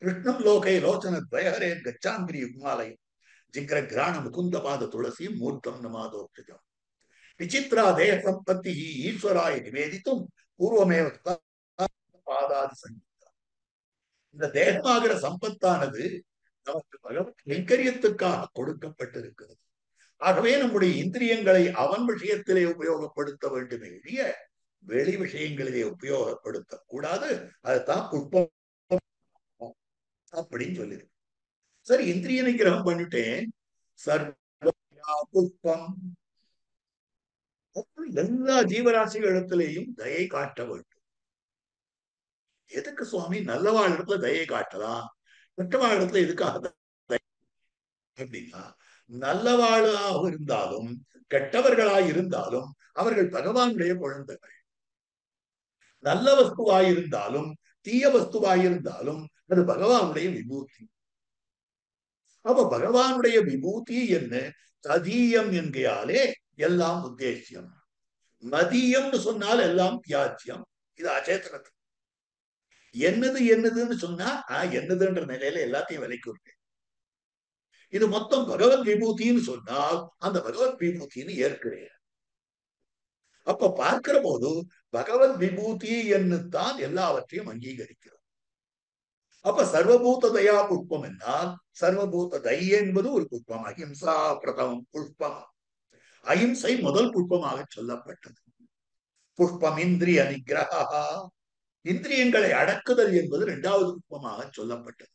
கிருஷ்ணம் லோகை லோச்சன துவயஹரே கச்சாங்கிரி யுக்மாலயம் ஜிக்ர கிராண முகுந்த பாத துளசி மூர்த்தம் நமாதோக்ஷஜம் விசித்ரா தேக சம்பத்தி ஈஸ்வராய நிவேதித்தும் பூர்வமேவ பாதாதி சங்கீதம். இந்த தேகமாகிற சம்பத்தானது நமக்கு பகவத் கைங்கரியத்துக்காக கொடுக்கப்பட்டிருக்கிறது. ஆகவே நம்முடைய இந்திரியங்களை அவன் விஷயத்திலே உபயோகப்படுத்த வேண்டுமே ஒழிய வெளி விஷயங்களிலே உபயோகப்படுத்த கூடாது. அதுதான் புஷ்பம் அப்படின்னு சொல்லிருக்கு. சரி, இந்திரிய நிகிரகம் பண்ணிட்டேன், சர்வ புஷ்பம். எல்லா ஜீவராசிகளிடத்திலேயும் தயை காட்ட வேண்டும். எதுக்கு சுவாமி நல்லவாழ் இடத்துல தயை காட்டலாம், கெட்டவாழ் இடத்துல எதுக்காக அப்படின்னா, நல்லவாழாக இருந்தாலும் கெட்டவர்களாய் இருந்தாலும் அவர்கள் பகவானுடைய குழந்தைகள். நல்ல வஸ்துவாயிருந்தாலும் தீய வஸ்துவாயிருந்தாலும் அது பகவானுடைய விபூதி. அப்ப பகவானுடைய விபூதி என்ன? ததீயம் என்கையாலே எல்லாம் உத்தேசியம். மதியம்னு சொன்னால் எல்லாம் தியாஜ்யம். இது அச்சேதனத்து. என்னது என்னதுன்னு சொன்னா என்னதுன்ற நிலையில எல்லாத்தையும் விலைக்கு இருக்கு. இது மொத்தம் பகவத் விபூதின்னு சொன்னால் அந்த பகவத் விபூதின்னு ஏற்கிறேன். அப்ப பார்க்கிற போது பகவத் விபூதி என்னுத்தான் எல்லாவற்றையும் அங்கீகரிக்கிறோம். அப்ப சர்வபூத தயா புஷ்பம் என்னால் சர்வபூத தை என்பது ஒரு புஷ்பம். அஹிம்சா பிரதமம் புஷ்பம். அஹிம்சை முதல் புஷ்பமாக சொல்லப்பட்டது. புஷ்பம் இந்திரிய நிகிரகா, இந்திரியங்களை அடக்குதல் என்பது இரண்டாவது புஷ்பமாக சொல்லப்பட்டது.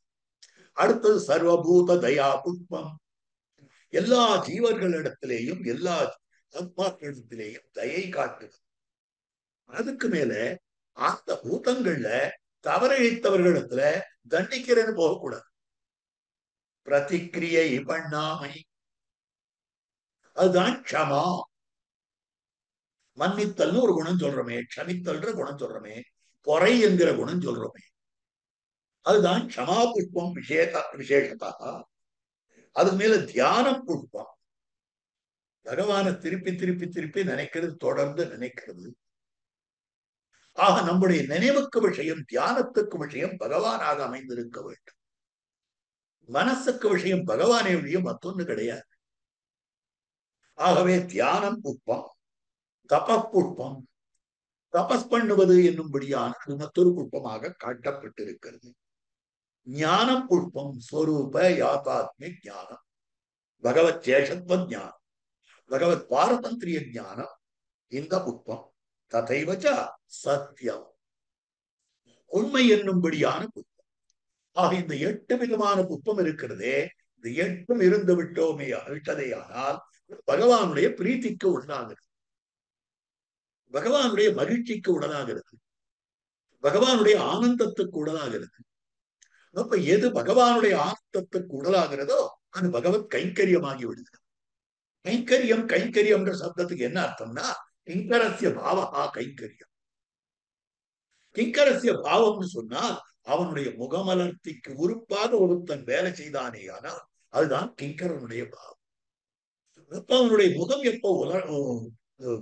அடுத்தது சர்வபூத தயா புஷ்பம். எல்லா ஜீவர்களிடத்திலேயும் எல்லா ஆத்மாக்களிடத்திலேயும் தயை காட்டுது. அதுக்கு மேல அந்த பூதங்கள்ல தவறிழைத்தவர்களிடத்துல தண்டிக்கிறேன்னு போகக்கூடாது. பிரதிக்கிரியை பண்ணாமை, அதுதான் க்ஷமா. மன்னித்தல்னு ஒரு குணம் சொல்றோமே, க்ஷமித்தல்ன்ற குணம் சொல்றோமே, பொறை என்கிற குணம் சொல்றோமே, அதுதான் க்ஷமா புஷ்பம் விசேஷதா. அதுக்கு மேல தியானம் புஷ்பம். பகவானை திருப்பி திருப்பி திருப்பி நினைக்கிறது, தொடர்ந்து நினைக்கிறது. ஆக நம்முடைய நினைவுக்கு விஷயம், தியானத்துக்கு விஷயம் பகவானாக அமைந்திருக்க வேண்டும். மனசுக்கு விஷயம் பகவானை வழிய மற்றொன்னு கிடையாது. ஆகவே தியானம் புஷ்பம், தப புஷ்பம், தபஸ் பண்ணுவது என்னும்படியான மற்றொரு புஷ்பமாக காட்டப்பட்டிருக்கிறது. ஞானம் புஷ்பம், ஸ்வரூப யாதாத்மிக் ஞானம், பகவத் சேஷத்வ ஞானம், பகவத் பாரதந்திரிய ஞானம், இந்த புஷ்பம். ததைவச்ச சத்தியம், உண்மை என்னும்படியான புஷ்பம். ஆக இந்த 8 விதமான புஷ்பம் இருக்கிறதே, இந்த 8 இருந்து விட்டதேயானால் பகவானுடைய பிரீத்திக்கு உள்ளாகிறது, பகவானுடைய மகிழ்ச்சிக்கு உடனாகிறது, பகவானுடைய ஆனந்தத்துக்கு உடனாகிறது. அப்ப எது பகவானுடைய ஆனந்தத்துக்கு உடலாகிறதோ அது பகவத் கைங்கரியமாகி விடுகிறது. கைங்கரியம், கைங்கரியம் சப்தத்துக்கு என்ன அர்த்தம்னா, கிங்கரஸ்ய பாவகா கைங்கரியம். கிங்கரஸ்ய பாவம்னு சொன்னால் அவனுடைய முகமலர்த்திக்கு உறுப்பாக ஒருத்தன் வேலை செய்தானே, ஆனால் அதுதான் கிங்கரனுடைய பாவம். அப்ப அவனுடைய முகம் எப்போ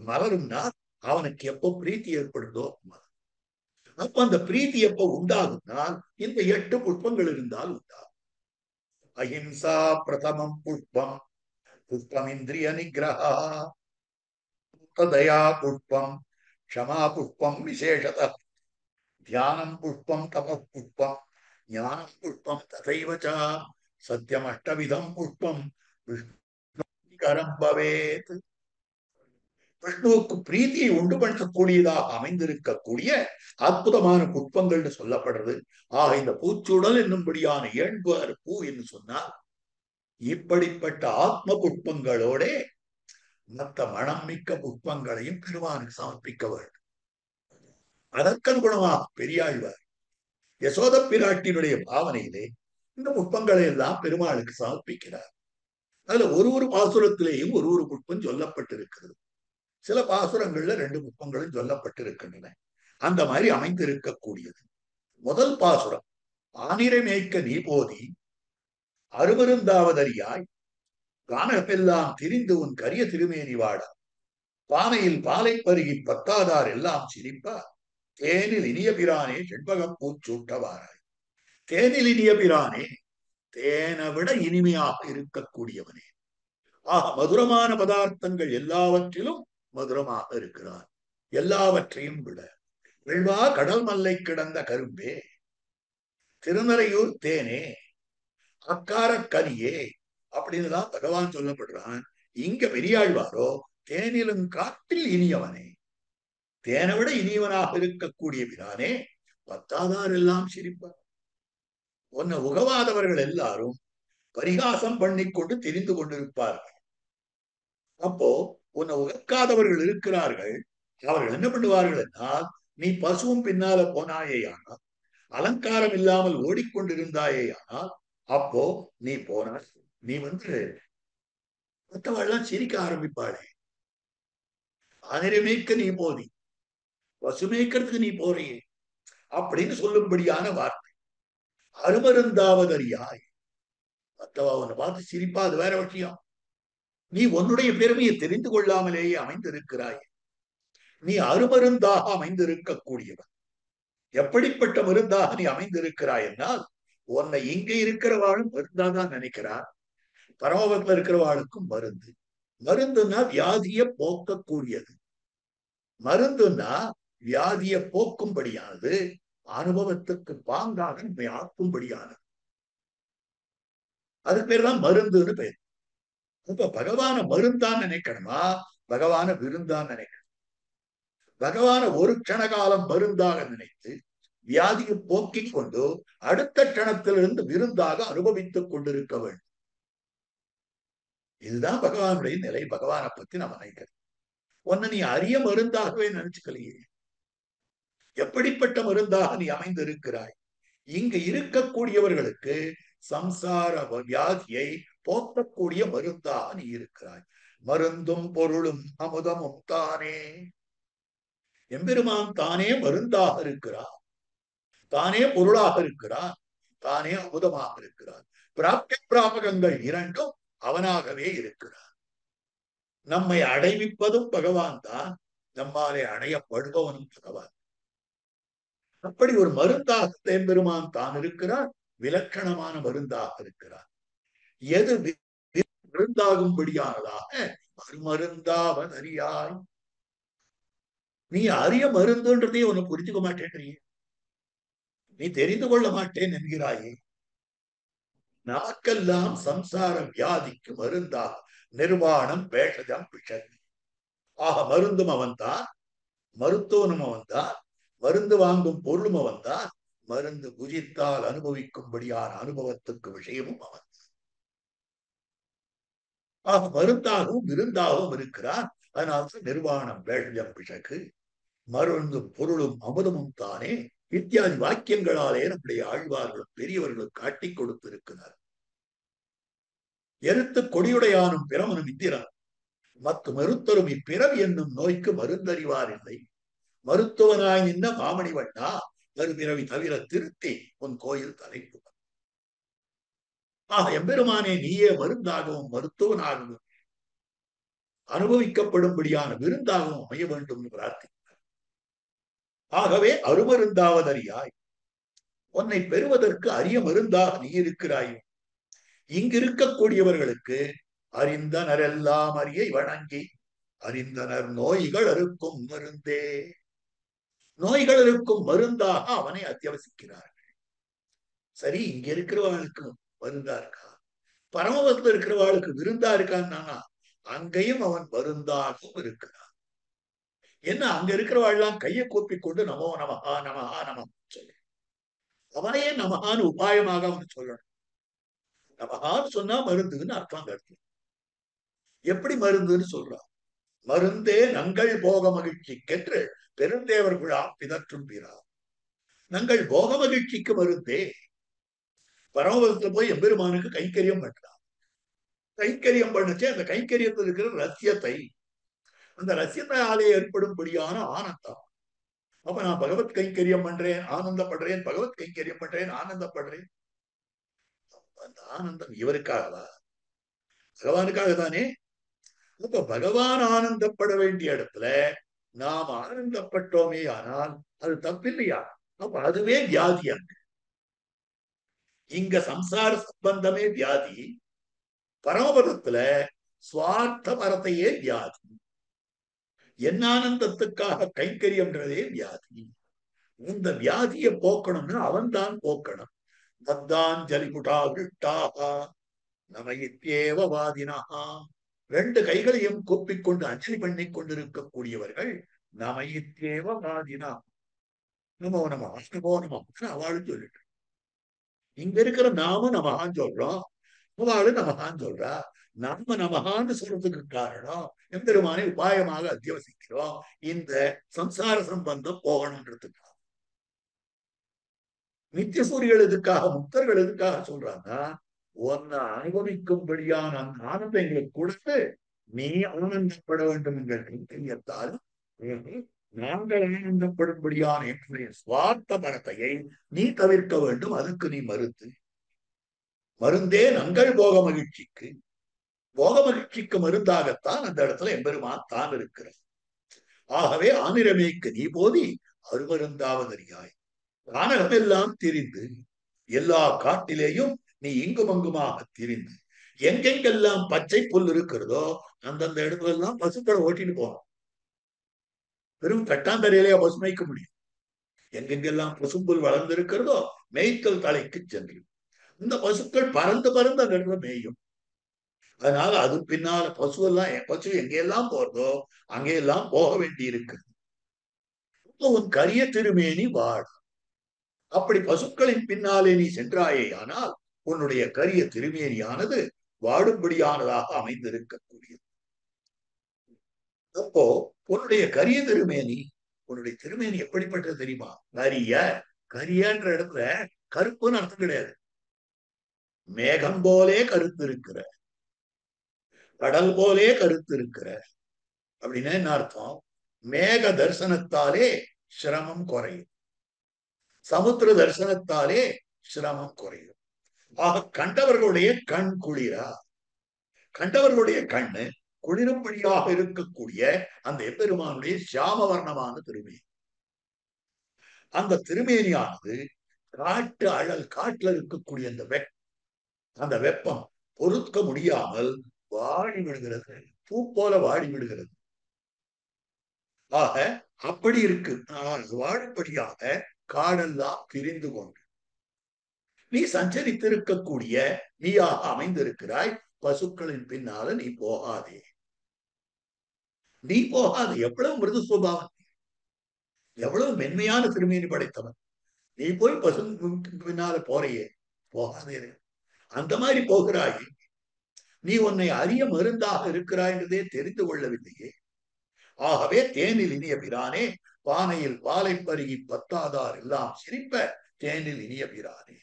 மலரும்னா அவனுக்கு எப்போ பிரீத்தி ஏற்படுதோ. அப்ப அந்த பிரீத்தி எப்போ உண்டாகும்னால் இந்த 8 புஷ்பங்கள் இருந்தால் உண்டாகும். அஹிம்சா பிரதமம் புஷ்பம், புஷ்பம் இந்திரிய நிகிரஹா, தயா புஷ்பம், க்ஷமா புஷ்பம் விசேஷத, தியானம் புஷ்பம், தப புஷ்பம், ஞானம் புஷ்பம், ததைவச்ச சத்தியம் அஷ்டவிதம் புஷ்பம் விஷ்ணுகரம் பவேத். விஷ்ணுவுக்கு பிரீத்தியை உண்டு பண்ணக்கூடியதாக அமைந்திருக்கக்கூடிய அற்புதமான புஷ்பங்கள்னு சொல்லப்படுறது. ஆக இந்த பூச்சூடல் என்னும்படியான 7 பூ என்று சொன்னால் இப்படிப்பட்ட ஆத்ம புஷ்பங்களோட மற்ற மனம் மிக்க புஷ்பங்களையும் பெருமானுக்கு சமர்ப்பிக்க வேண்டும். அதற்கனுகுணமாக பெரியாழ்வார் யசோத பிராட்டினுடைய பாவனையிலே இந்த புஷ்பங்களை எல்லாம் பெருமாளுக்கு சமர்ப்பிக்கிறார். அதுல ஒரு பாசுரத்திலேயும் ஒரு புஷ்பம் சொல்லப்பட்டிருக்கிறது. சில பாசுரங்கள்ல 2 புஷ்பங்களும் சொல்லப்பட்டிருக்கின்றன. அந்த மாதிரி அமைந்திருக்கக்கூடியது. முதல் பாசுரம், ஆனிரை மேய்க்க நீ போதி அருமருந்தாவதறியாய் கானகமெல்லாம் திரிந்து உன் கரிய திருமேனி வாடா, பானையில் பாலை பருகி பத்தாதார் எல்லாம் சிரிப்பா, தேனில் இனிய பிரானே செண்பகம் பூச்சூட்டவாராய். தேனில் இனிய பிரானே, தேனை விட இனிமையாக இருக்கக்கூடியவனே. ஆக மதுரமான பதார்த்தங்கள் எல்லாவற்றிலும் மதுரமாக இருக்கிறார். எல்லாவற்றையும் விட வெள்வா கடல் மல்லை கிடந்த கரும்பே, திருநறையூர் தேனே, அக்கார கனியே அப்படின்னுதான் பகவான் சொல்லப்படுறான். இங்க பெரியாழ்வாரோ தேனிலும் காற்றில் இனியவனே, தேனை விட இனியவனாக இருக்கக்கூடிய பிரானே, பத்தாதார் எல்லாம் சிரிப்பார். உன்னை உகவாதவர்கள் எல்லாரும் பரிகாசம் பண்ணிக்கொண்டு தெரிந்து கொண்டிருப்பார்கள். அப்போ உன்னை உகக்காதவர்கள் இருக்கிறார்கள். அவர்கள் என்ன பண்ணுவார்கள் என்றால், நீ பசுவும் பின்னால போனாயேயானால், அலங்காரம் இல்லாமல் ஓடிக்கொண்டிருந்தாயேயானால், அப்போ நீ போனாய், நீ மற்றவெல்லாம் சிரிக்க ஆரம்பிப்பாளே. ஆனிரமேய்க்க நீ போதி, பசுமேய்க்கிறதுக்கு நீ போறியே அப்படின்னு சொல்லும்படியான வார்த்தை. அருமருந்தாவதறியாய், மற்றவா உன்னை பார்த்து சிரிப்பா, அது வேற விஷயம். நீ உன்னுடைய பெருமையை தெரிந்து கொள்ளாமலேயே அமைந்திருக்கிறாய். நீ அருமருந்தாக அமைந்திருக்கக்கூடியவன். எப்படிப்பட்ட மருந்தாக நீ அமைந்திருக்கிறாய் என்றால், உன்னை இங்கே இருக்கிறவாளும் மருந்தாதான் நினைக்கிறார், பரமபத்தில் இருக்கிறவாளுக்கும் மருந்து. மருந்துன்னா வியாதியை போக்கக்கூடியது. மருந்துன்னா வியாதியை போக்கும்படியானது, அனுபவத்துக்கு பாங்காக நம்மை ஆக்கும்படியானது. அதுக்கு பேர் தான் மருந்துன்னு பேர். இப்ப பகவான மருந்தான் நினைக்கணுமா, பகவான விருந்தான் நினைக்கணும். பகவான ஒரு க்ஷண காலம் மருந்தாக நினைத்து வியாதியை போக்கிக் கொண்டு அடுத்த க்ஷணத்திலிருந்து விருந்தாக அனுபவித்துக் கொண்டிருக்க வேண்டும். இதுதான் பகவானுடைய நிலை. பகவானை பத்தி நம்ம நினைக்கிறோம். உன்னை நீ அரிய மருந்தாகவே நினைச்சுக்கலையே. எப்படிப்பட்ட மருந்தாக நீ அமைந்திருக்கிறாய்? இங்கு இருக்கக்கூடியவர்களுக்கு சம்சார வியாதியை போக்கக்கூடிய மருந்தாக நீ இருக்கிறாய். மருந்தும் பொருளும் அமுதமும் தானே. எம்பெருமான் தானே மருந்தாக இருக்கிறார், தானே பொருளாக இருக்கிறார், தானே அமுதமாக இருக்கிறார். பிராப்தி பிராபகங்கள் இரண்டும் அவனாகவே இருக்கிறார். நம்மை அடைவிப்பதும் பகவான் தான், நம்மாலே அடையப்படுபவனும் பகவான். அப்படி ஒரு மருந்தாக எம்பெருமான் தான் இருக்கிறார், விலட்சணமான மருந்தாக இருக்கிறார். எது மருந்தாகும்படியானதாக மருந்தாவன் அறியாய். நீ அரிய மருந்துன்றதே உன்னை புரிஞ்சுக்க மாட்டேன்றீ, நீ தெரிந்து கொள்ள மாட்டேன் என்கிறாயே. நமக்கெல்லாம் சம்சார வியாதிக்கு மருந்தாக நிர்வாணம் பேஷஜம் பிஷன். ஆக மருந்தும் அவன்தான், மருத்துவனும் அவன்தான், மருந்து வாங்கும் பொருளும் அவன்தான், மருந்து புஜித்தால் அனுபவிக்கும்படியான அனுபவத்துக்கு விஷயமும் அவன். ஆக மருந்தாகவும் விருந்தாகவும் இருக்கிறார். அதனால்தான் நிர்வாணம் பேஷஜம் பிஷக்கு, மருந்தும் பொருளும் அமுதமும் தானே இத்தியாதி வாக்கியங்களாலே நம்முடைய ஆழ்வார்களும் பெரியவர்களும் காட்டி கொடுத்திருக்கிறார். எருத்து கொடியுடையானும் பிறமனும் இத்திரன் மத்து மருத்தரும் இப்பிறவி என்னும் நோய்க்கு மருந்தறிவார் இல்லை. மருத்துவனாய் நின்ற மாமணி வண்ணா மறுபிறவி தவிர திருத்தி உன் கோயில் தலைப்பு. ஆக எம்பெருமானே நீயே மருந்தாகவும் மருத்துவனாகவும் அனுபவிக்கப்படும்படியான விருந்தாகவும் அமைய வேண்டும் என்று பிரார்த்தித்தார். ஆகவே அருமருந்தாவதறியாய். உன்னை பெறுவதற்கு அரிய மருந்தாக நீ இருக்கிறாய். இங்கிருக்கக்கூடியவர்களுக்கு அறிந்தனரெல்லாம் அறியை வணங்கி அறிந்தனர் நோய்கள் இருக்கும் மருந்தே. நோய்கள் இருக்கும் மருந்தாக அவனை அத்தியாவசிக்கிறார்கள். சரி, இங்க இருக்கிறவர்களுக்கு மருந்தா இருக்கா? பரமபதத்தில் இருக்கிறவர்களுக்கு விருந்தா இருக்கான்னா அங்கேயும் அவன் மருந்தாகவும் இருக்கிறான். என்ன, அங்க இருக்கிறவாள்லாம் கையை கூப்பி கொண்டு நமோ நமஹா நமஹா நம சொல்லு. அவனையே நமஹான்னு உபாயமாக அவன் சொல்லணும். நமஹான்னு சொன்னா மருந்துன்னு அர்த்தம். கருத்து எப்படி மருந்துன்னு சொல்றான்? மருந்தே நங்கள் போக மகிழ்ச்சிக்கென்று பெருந்தேவர் விழா பிதற்றும் பீரா. நங்கள் போக மகிழ்ச்சிக்கு மருந்தே. பரமபதத்துல போய் எம்பெருமானுக்கு கைங்கரியம் பண்றான். கைங்கரியம் பண்ணுச்சு அந்த கைங்கரியத்தில் இருக்கிற ரசியத்தை, அந்த ரசியத்தாலே ஏற்படும்படியான ஆனந்தம். அப்ப நான் பகவத் கைங்கரியம் பண்றேன் ஆனந்தப்படுறேன், பகவத் கைங்கரியம் பண்றேன் ஆனந்தப்படுறேன். அந்த ஆனந்தம் இவருக்காகவா? பகவானுக்காக தானே. அப்ப பகவான் ஆனந்தப்பட வேண்டிய இடத்துல நாம் ஆனந்தப்பட்டோமே ஆனால் அது தப்பில்லையா? அப்ப அதுவே வியாதி. அங்க இங்க சம்சார சம்பந்தமே வியாதி, பரமபதத்துல சுவார்த்த பரத்தையே வியாதி. என் ஆனந்தத்துக்காக கைங்கரியம்ன்றதே வியாதி. இந்த வியாதியை போக்கணும்னா அவன் தான் போக்கணும். பத்தாஞ்சலி குட்டாக நமயித்தேவ வாதினா. ரெண்டு கைகளையும் கூப்பிக்கொண்டு அஞ்சலி பண்ணி கொண்டிருக்கக்கூடியவர்கள் நமயித்தேவ வாதினா. நமோ நம நமோ நம அவளும் சொல்லிட்டு, இங்க இருக்கிற நாம நமகான்னு சொல்றோம், அவளும் நமகான்னு சொல்றா. நம்ம நமகான்னு சொல்றதுக்கு காரணம் எம்பெருமானை உபாயமாக அத்தியவசிக்கிறோம். இந்த சம்சார சம்பந்தம் போகணும்ன்றதுக்காக. நித்திய சூரியர்கள் எதுக்காக, முக்தர்கள் எதுக்காக சொல்றாங்க? உன்னை அனுபவிக்கும்படியான அந்த ஆனந்தங்களை கொடுத்து நீ ஆனந்தப்பட வேண்டும் என்கிற கைங்கரியத்தால் நாங்கள் ஆனந்தப்படும்படியான என்னுடைய சுவார்த்த பரத்தையை நீ தவிர்க்க வேண்டும். அதுக்கு நீ மருந்து. மருந்தே நங்கள் போக மகிழ்ச்சிக்கு. போக மகிழ்ச்சிக்கு மருந்தாகத்தான் அந்த இடத்துல எம்பெருமான் தான் இருக்கிறார். ஆகவே ஆனிரமேக்கு நீ போதி அருமருந்தாவதறியாய். கானகம் எல்லாம் திரிந்து எல்லா காட்டிலேயும் நீ இங்கும் அங்குமாக திரிந்து எங்கெங்கெல்லாம் பச்சை புல் இருக்கிறதோ அந்தந்த இடத்துல எல்லாம் பசுக்களை ஓட்டிட்டு போனோம். வெறும் கட்டாந்தரையிலேயே பசு மேய்க்க முடியும். எங்கெங்கெல்லாம் பசும்புல் வளர்ந்து இருக்கிறதோ மேய்த்தல் தலைக்கு சென்று இந்த பசுக்கள் பறந்து பறந்து அந்த இடத்துல மேயும். அதனால அது பின்னால பசு எங்கெல்லாம் போறதோ அங்கெல்லாம் போக வேண்டி இருக்கு. உன் கரிய திருமேனி வாடும். அப்படி பசுக்களின் பின்னாலே நீ சென்றாயே ஆனால் உன்னுடைய கரிய திருமேனியானது வாடும்படியானதாக அமைந்திருக்கக்கூடியது. அப்போ உன்னுடைய கரிய திருமேனி, உன்னுடைய திருமேனி எப்படிப்பட்டது தெரியுமா? கரிய, கரியன்ற இடத்துல கருப்புன்னு அர்த்தம் கிடையாது. மேகம் போலே கருத்து இருக்கிற, கடல் போலே கருத்து இருக்கிற அப்படின்னா என்ன அர்த்தம்? மேக தரிசனத்தாலே சிரமம் குறையும், சமுத்திர தரிசனத்தாலே சிரமம் குறையும். ஆக கண்டவர்களுடைய கண் குளிரா, கண்டவர்களுடைய கண்ணு குளிரும்படியாக இருக்கக்கூடிய அந்த எம்பெருமானுடைய சியாமவர்ணமான திருமேனி. அந்த திருமேனியானது காட்டு அழல், காட்டுல இருக்கக்கூடிய அந்த வெப்பம் பொறுக்க முடியாமல் வாடி விடுகிறது, பூ போல வாடி விடுகிறது. ஆக அப்படி இருக்கு. வாடும்படியாக காடெல்லாம் பிரிந்து கொண்டு நீ சஞ்சரித்திருக்கக்கூடிய நீயாக அமைந்திருக்கிறாய். பசுக்களின் பின்னால நீ போகாதே, நீ போகாது. எவ்வளவு மிருது சுபாவம், எவ்வளவு மென்மையான திருமேனி படைத்தவன். நீ போய் பசு பின்னால போறையே, போகாதே. அந்த மாதிரி போகிறாய். நீ உன்னை அரிய மருந்தாக இருக்கிறாய் என்றதே தெரிந்து கொள்ளவில்லையே. ஆகவே தேனில் இனிய பிரானே, பானையில் பாலை பருகி பத்தாதார் எல்லாம் சிரிப்ப தேனில் இனிய பிரானே.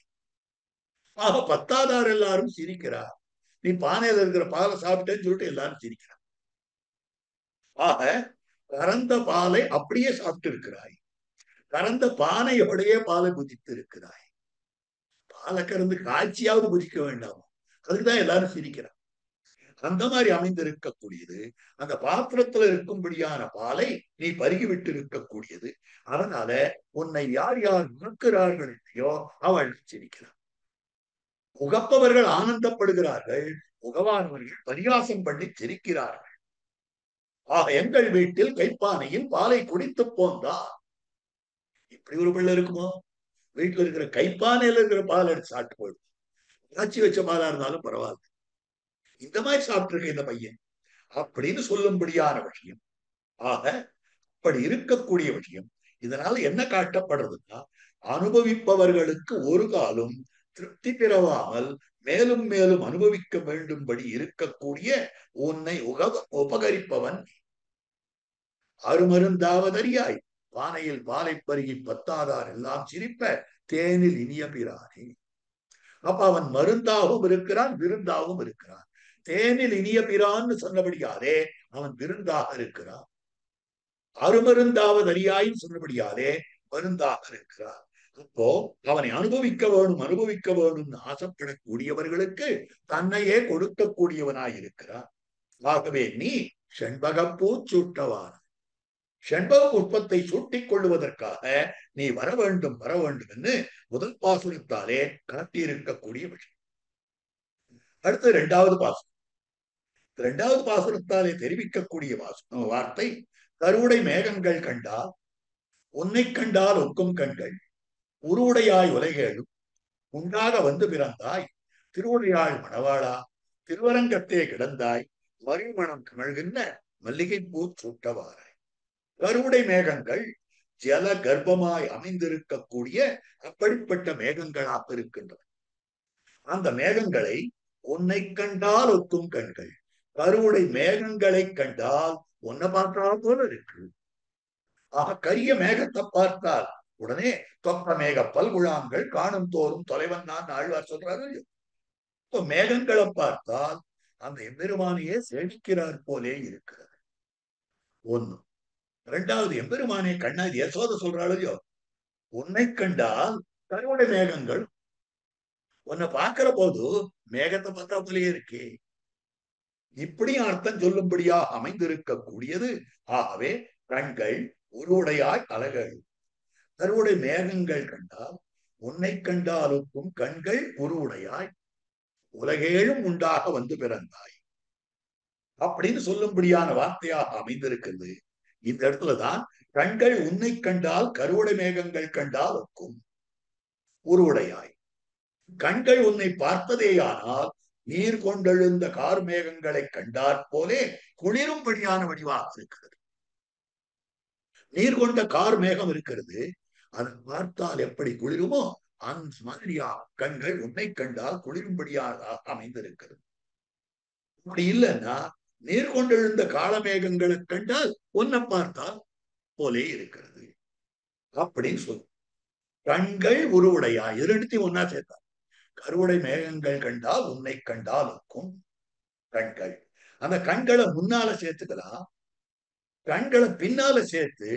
ஆக பத்தாதார் எல்லாரும் சிரிக்கிறார். நீ பானையில இருக்கிற பாலை சாப்பிட்டேன்னு சொல்லிட்டு எல்லாரும் சிரிக்கிறார். ஆக கறந்த பாலை அப்படியே சாப்பிட்டு இருக்கிறாய், கறந்த பானையோடையே பாலை புதித்து இருக்கிறாய். பாலை கறந்து காய்ச்சியாவது புதிக்க வேண்டாம், அதுக்குதான் எல்லாரும் சிரிக்கிறார். அந்த மாதிரி அமைந்திருக்கக்கூடியது அந்த பாத்திரத்துல இருக்கும்படியான பாலை நீ பருகிவிட்டு இருக்கக்கூடியது. அதனால உன்னை யார் யார் உணர்க்கிறார்கள் இல்லையோ அவள் சிரிக்கிறார். உகப்பவர்கள் ஆனந்தப்படுகிறார்கள், உகவானவர்கள் பரிகாசம் பண்ணி சிரிக்கிறார்கள். ஆக எங்கள் வீட்டில் கைப்பானையில் பாலை குடித்து போந்தார். இப்படி ஒரு பிள்ளை இருக்குமோ? வீட்டுல இருக்கிற கைப்பானையில இருக்கிற பால் எடுத்து சாப்பிட்டு போயிடும். காய்ச்சி வச்ச பாலா இருந்தாலும் பரவாயில்ல, இந்த மாதிரி சாப்பிட்டிருக்க இந்த பையன் அப்படின்னு சொல்லும்படியான விஷயம். ஆக அப்படி இருக்கக்கூடிய விஷயம். இதனால என்ன காட்டப்படுறதுன்னா, அனுபவிப்பவர்களுக்கு ஒரு காலம் திருப்தி பெறவாமல் மேலும் மேலும் அனுபவிக்க வேண்டும்படி இருக்கக்கூடிய உன்னை உபகரிப்பவன். அருமருந்தாவதறியாய் பானையில் பாலை பருகி பத்தாதார் எல்லாம் சிரிப்ப தேனில் இனிய பிரானே. அப்ப அவன் மருந்தாகவும் இருக்கிறான், விருந்தாகவும் இருக்கிறான். தேனில் இனிய பிரான்னு சொன்னபடியாலே அவன் விருந்தாக இருக்கிறான். அருமருந்தாவதறியாயின்னு சொன்னபடியாலே மருந்தாக இருக்கிறான். அப்போ அவனை அனுபவிக்க வேணும், அனுபவிக்க வேணும்னு ஆசைப்படக்கூடியவர்களுக்கு தன்னையே கொடுக்கக்கூடியவனாய் இருக்கிறான். ஆகவே நீ செண்பகப்பூ சூட்டவான, செண்பக புஷ்பத்தை சூட்டிக் கொள்வதற்காக நீ வர வேண்டும், வர வேண்டும் என்று முதல் பாசுரத்தாலே காட்டியிருக்கக்கூடிய விஷயம். அடுத்து இரண்டாவது பாசுரம். இரண்டாவது பாசுரத்தாலே தெரிவிக்கக்கூடிய வார்த்தை, கருவுடை மேகங்கள் கண்டால் உன்னை கண்டால் ஒக்கும் கண்கள் உருவுடையாய் உலகேழும் உண்டாக வந்து பிறந்தாய் திருவுடையாள் மணவாளா திருவரங்கத்தே கிடந்தாய் மறிமணம் கமழ்கின்ற மல்லிகை பூ சூட்டவாராய். கருவுடை மேகங்கள் ஜல கர்ப்பமாய் அமைந்திருக்கக்கூடிய அப்படிப்பட்ட மேகங்களாக இருக்கின்றன. அந்த மேகங்களை உன்னை கண்டால் ஒக்கும் கண்கள், கருவுடை மேகங்களை கண்டால் உன்னை பார்த்தால் போல இருக்கு. ஆக கரிய மேகத்தை பார்த்தால் உடனே தொக்க மேக பல்குழாங்கள் காணும் தோறும் தொலைவன் நான் ஆழ்வார் சொல்றாரு. இப்போ மேகங்களை பார்த்தால் அந்த எம்பெருமானையே சேவிக்கிறார் போலே இருக்கிறது. ஒண்ணு. இரண்டாவது, எம்பெருமானே கண்ணா யசோத சொல்றாளோ, உன்னை கண்டால் கருவுடை மேகங்கள் உன்னை பார்க்கிற போது மேகத்தை பார்த்தா போலயே இருக்கே. இப்படியும் அர்த்தம் சொல்லும்படியா அமைந்திருக்கக்கூடியது. ஆகவே கண்கள் உருவுடையாய் அழகள். கருவுடை மேகங்கள் கண்டால் உன்னை கண்டாலுக்கும் கண்கள் உருவுடையாய் உலகேழும் உண்டாக வந்து பிறந்தாய் அப்படின்னு சொல்லும்படியான வார்த்தையாக அமைந்திருக்கிறது. இந்த இடத்துலதான் கண்கள் உன்னை கண்டால் கருவுடை மேகங்கள் கண்டால் ஒக்கும் உருவுடையாய். கண்கள் உன்னை பார்த்ததேயானால் நீர் கொண்டெழுந்த கார் மேகங்களை கண்டாற் போலே குளிரும்படியான வடிவாக இருக்கிறது. நீர் கொண்ட கார் மேகம் இருக்கிறது, அதை பார்த்தால் எப்படி குளிருமோ அந்த மாதிரியா கண்கள் உன்னை கண்டால் குளிரும்படியாக அமைந்திருக்கிறது. அப்படி இல்லைன்னா நீர் கொண்டெழுந்த காலமேகங்களை கண்டால் ஒன்ன பார்த்தால் போலே இருக்கிறது அப்படின்னு சொல்லு. கண்கள் உருவுடையா இது ரெண்டுத்தையும் ஒன்னா சேர்த்தா கருவுடை மேகங்கள் கண்டால் உன்னை கண்டால் இருக்கும் கண்கள். அந்த கண்களை முன்னால சேர்த்துக்கலாம், கண்களை பின்னால சேர்த்து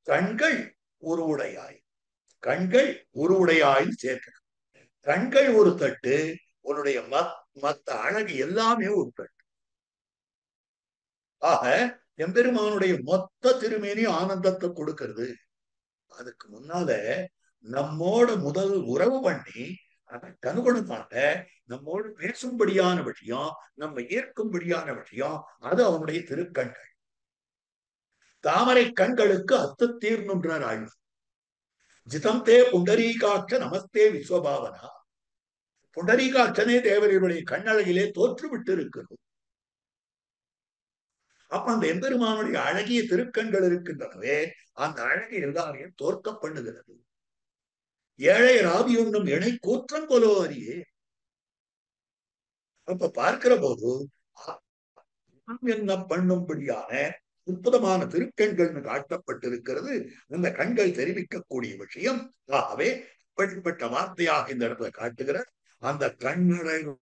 கண்கள் உருவுடையாய், கண்கள் உருவுடையாய்ன்னு சேர்க்கணும். கண்கள் ஒரு தட்டு, உன்னுடைய மத்த அழகு எல்லாமே ஒரு தட்டு. ஆக எம்பெருமானுடைய மொத்த திருமேனி ஆனந்தத்தை கொடுக்கிறது. அதுக்கு முன்னால நம்மோட முதல் உறவு பண்ணி அதற்கு அனுகுணமாக நம்மோடு பேசும்படியான விஷயம், நம்ம ஏற்கும்படியான விஷயம், அது அவனுடைய திருக்கண்கள். தாமரை கண்களுக்கு அத்து தீர்ன்றார் ஆழ்வார். ஜிதந்தே புண்டரீகாட்ச நமஸ்தே விஸ்வபாவனா. புண்டரீகாட்சனே தேவர்களுடைய கண்ணழகிலே தோற்றுவிட்டு இருக்கிறது. அப்ப அந்த எம்பெருமானுடைய அழகிய திருக்கண்கள் இருக்கின்றனவே, அந்த அழகை எல்லாரையும் தோற்க பண்ணுகிறது. ஏழை ராவியுண்ணும் இணை கூற்றம் கொலோ அறியே. அப்ப பார்க்கிற போது என்ன பண்ணும்படியான அற்புதமான திருக்கண்கள் காட்டப்பட்டிருக்கிறது. அந்த கண்கள் தெரிவிக்கக்கூடிய விஷயம். ஆகவே இப்படிப்பட்ட வார்த்தையாக இந்த இடத்துல காட்டுகிற அந்த கண்ணழகு,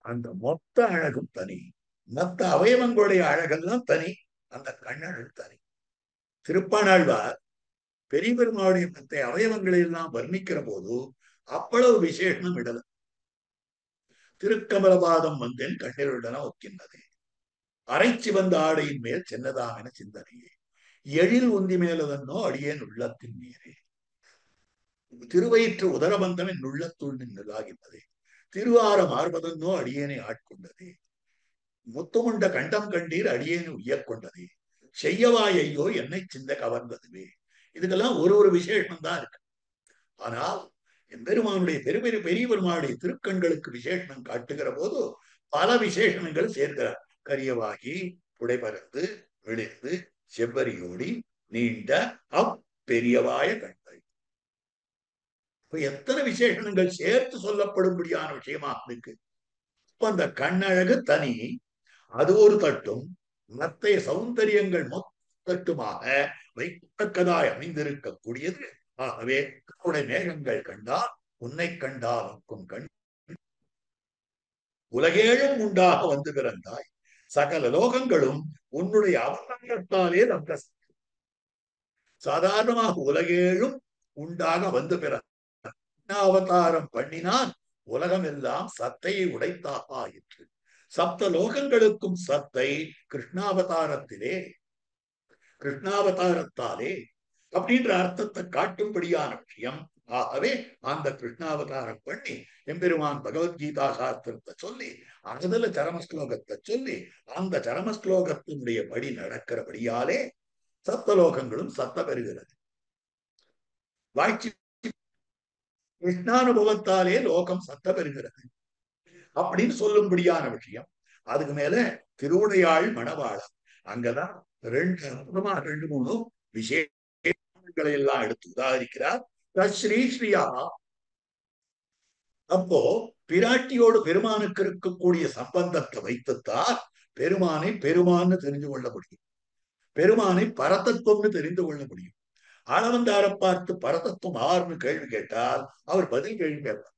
அந்த மொத்த அழகும் தனி, மொத்த அவயவங்களுடைய அழகெல்லாம் தனி, அந்த கண்ணழகு தனி. திருப்பாணாழ்வார் பெரிய பெருமாளுடைய மற்ற அவயவங்களை எல்லாம் வர்ணிக்கிற போது அவ்வளவு விசேஷம் இடல. திருக்கமலபாதம் வந்தேன் கண்ணீருடன ஒக்கின்றது, அரைச்சி வந்த ஆடையின் மேல் சின்னதாம் என சிந்தனையே, எழில் உந்தி மேலதன்னோ அடியேன் உள்ளத்தின் நீரே, திருவயிற்று உதரபந்தம் என் உள்ளத்துள் நின்றதாகின்றதே, திருவாரம் ஆர்வதன்னோ அடியேனை ஆட்கொண்டதே, முத்துமுண்ட கண்டம் கண்டீர் அடியேனை உய்யக்கொண்டதே, செய்யவாய் ஐயோ என்னை சிந்த கவர்ந்ததுவே. இதுக்கெல்லாம் ஒரு ஒரு விசேஷம் தான் இருக்கு. ஆனால் எம்பெருமானுடைய பெரிய பெருமானுடைய திருக்கண்களுக்கு விசேஷம் காட்டுகிற போது பல விசேஷணங்கள் சேர்க்கிறார். கரியவாகி புடைபரந்து விழித்து செவ்வரியோடி நீண்ட அப்பெரியவாய கண்கள். இப்ப எத்தனை விசேஷணங்கள் சேர்த்து சொல்லப்படும்படியான விஷயமா இருக்கு. இப்ப அந்த கண்ணழகு தனி, அது ஒரு தட்டும், மற்ற சௌந்தரியங்கள் மொத்தட்டுமாக வைக்கத்தக்கதாய் அமைந்திருக்கக்கூடியது. ஆகவே கருணை மேகங்கள் கண்டால் உன்னை கண்டால் உன் கண் உலகேழும் உண்டாக வந்து பிறந்தாய், சகல லோகங்களும் உன்னுடைய அவதாரத்தாலே நம்ப. சாதாரணமாக உலகேழும் உண்டாக வந்து பிறந்த அவதாரம் பண்ணினான் உலகம் எல்லாம் சத்தையை உடைத்தாக ஆயிற்று. சப்த லோகங்களுக்கும் சத்தை கிருஷ்ணாவதாரத்திலே, கிருஷ்ணாவதாரத்தாலே அப்படின்ற அர்த்தத்தை காட்டும்படியான விஷயம். ஆகவே அந்த கிருஷ்ணாவதாரம் பண்ணி எம்பெருமான் பகவத்கீதா சாஸ்திரத்தை சொல்லி அதுல சரமஸ்லோகத்தை சொல்லி அந்த சரமஸ்லோகத்தினுடைய படி நடக்கிறபடியாலே சப்தலோகங்களும் சத்த பெறுகிறது. வாய்ச்சி கிருஷ்ணானுபவத்தாலே லோகம் சத்த பெறுகிறது அப்படின்னு சொல்லும்படியான விஷயம். அதுக்கு மேல திருவுடையாள் மணவாளம், அங்கதான் ரெண்டு மூணு விசேஷங்களை எல்லாம் எடுத்து உதாரிக்கிறார். ஸ்ரீஸ்ரீயா. அப்போ பிராட்டியோடு பெருமானுக்கு இருக்கக்கூடிய சம்பந்தத்தை வைத்துத்தான் பெருமானை பெருமான்னு தெரிந்து கொள்ள முடியும், பெருமானை பரதத்துவம்னு தெரிந்து கொள்ள முடியும். ஆளவந்தார பார்த்து பரதத்துவம் ஆறுன்னு கேள்வி கேட்டால் அவர் பதில் கேள்வி கேட்பார்.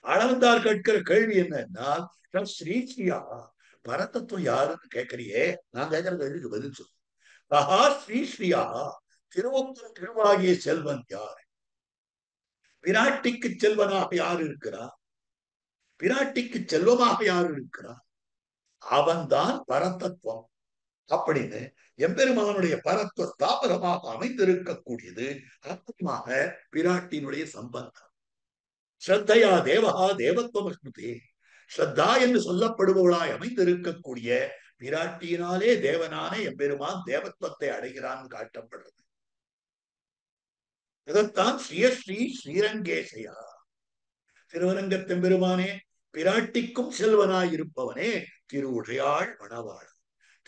ஆளவந்தார் கேட்கிற கேள்வி என்னன்னா, ஸ்ரீஸ்ரீயா பரதத்துவம் யாருன்னு கேட்கறியே, நான் கேட்கிற கேள்விக்கு பதில் சொல்லு. ஆஹா ஸ்ரீஸ்ரீயா, திருவொப்பன் திருவாகிய செல்வன் யார்? பிராட்டிக்கு செல்வனாக யார் இருக்கிறார்? பிராட்டிக்கு செல்வமாக யார் இருக்கிறார்? அவன்தான் பரதத்துவம் அப்படின்னு எம்பெருமானுடைய பரத்துவ ஸ்தாபனமாக அமைந்திருக்கக்கூடியது அற்புதமாக பிராட்டினுடைய சம்பந்தம். ஸ்ரத்தையா தேவஹா தேவத்துவம் ஸ்மிருதி. ஸ்ரத்தா என்று சொல்லப்படுபவளாய் அமைந்திருக்கக்கூடிய பிராட்டியினாலே தேவனான எம்பெருமான் தேவத்துவத்தை அடைகிறான் காட்டப்படுறது. இதைத்தான் ஸ்ரீயஸ்ரீ ஸ்ரீரங்கேசையா, திருவரங்கத்தெம்பெருமானே பிராட்டிக்கும் செல்வனாய் இருப்பவனே திருவுடையாள் மணவாளன்.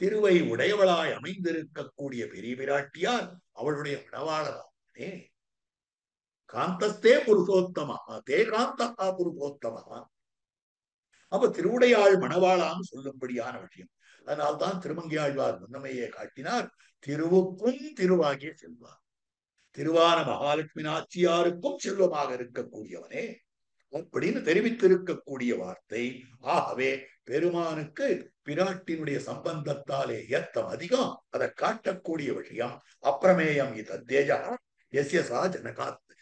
திருவை உடையவளாய் அமைந்திருக்கக்கூடிய பெரிய பிராட்டியார் அவளுடைய மணவாளரானே. காந்தஸ்தே புருஷோத்தமா தே காந்தா புருஷோத்தமா. அப்ப திருவுடையாள் மணவாளான்னு சொல்லும்படியான விஷயம். அதனால்தான் திருமங்கையாழ்வார் முன்னமையே காட்டினார், திருவுக்கும் திருவாகிய செல்வார். திருவான மகாலட்சுமி நாச்சியாருக்கும் செல்வமாக இருக்கக்கூடியவனே அப்படின்னு தெரிவித்திருக்கக்கூடிய வார்த்தை. ஆகவே பெருமானுக்கு பிராட்டினுடைய சம்பந்தத்தாலே ஏத்தம் அதிகம். அதை காட்டக்கூடிய விஷயம் அப்பிரமேயம் இதேஜா எஸ்ய சா ஜனகாத்மஜ.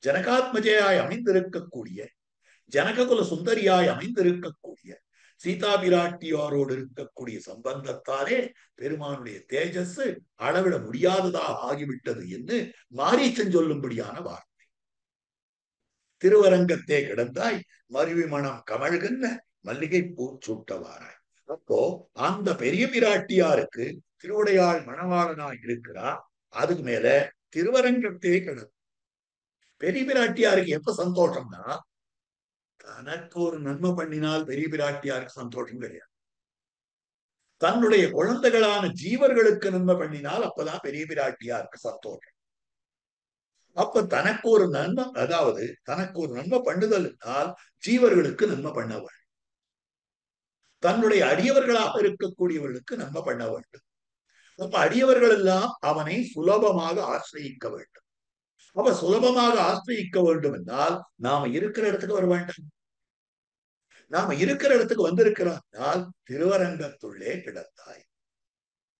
ஜனகாத்மஜையாய் அமைந்திருக்கக்கூடிய, ஜனககுல சுந்தரியாய் அமைந்திருக்கக்கூடிய சீதா பிராட்டியாரோடு இருக்கக்கூடிய சம்பந்தத்தாலே பெருமானுடைய தேஜஸ் அளவிட முடியாததாக ஆகிவிட்டது என்று மாரீச்சன் சொல்லும்படியான வார்த்தை. திருவரங்கத்தே கிடந்தாய் மருவி மனம் கமழ்கின்ற மல்லிகை பூ சூட்டவாராய். அப்போ அந்த பெரிய பிராட்டியாருக்கு திருவுடையாள் மணவாளனாய் இருக்கிறார். அதுக்கு மேல திருவரங்கத்தே கிடந்து பெரிய பிராட்டியாருக்கு எப்ப சந்தோஷம்னா, தனக்கு ஒரு நன்மை பண்ணினால் பெரிய பிராட்டியாருக்கு சந்தோஷம் கிடையாது. தன்னுடைய குழந்தைகளான ஜீவர்களுக்கு நன்மை பண்ணினால் அப்பதான் பெரிய பிராட்டியாருக்கு சந்தோஷம். அப்ப தனக்கு ஒரு நன்மை, அதாவது தனக்கு ஒரு நன்மை பண்ணுதல்னால் ஜீவர்களுக்கு நன்மை பண்ண வேண்டும். தன்னுடைய அடியவர்களாக இருக்கக்கூடியவர்களுக்கு நன்மை பண்ண வேண்டும். அப்ப அடியவர்கள் எல்லாம் அவனை சுலபமாக ஆசிரியிக்க வேண்டும். அப்ப சுலபமாக ஆசிரியிக்க வேண்டும் என்றால் நாம இருக்கிற இடத்துக்கு வர வேண்டாம். நாம இருக்கிற இடத்துக்கு வந்திருக்கிறால் திருவரங்கத்துள்ளே கிடந்தாய்.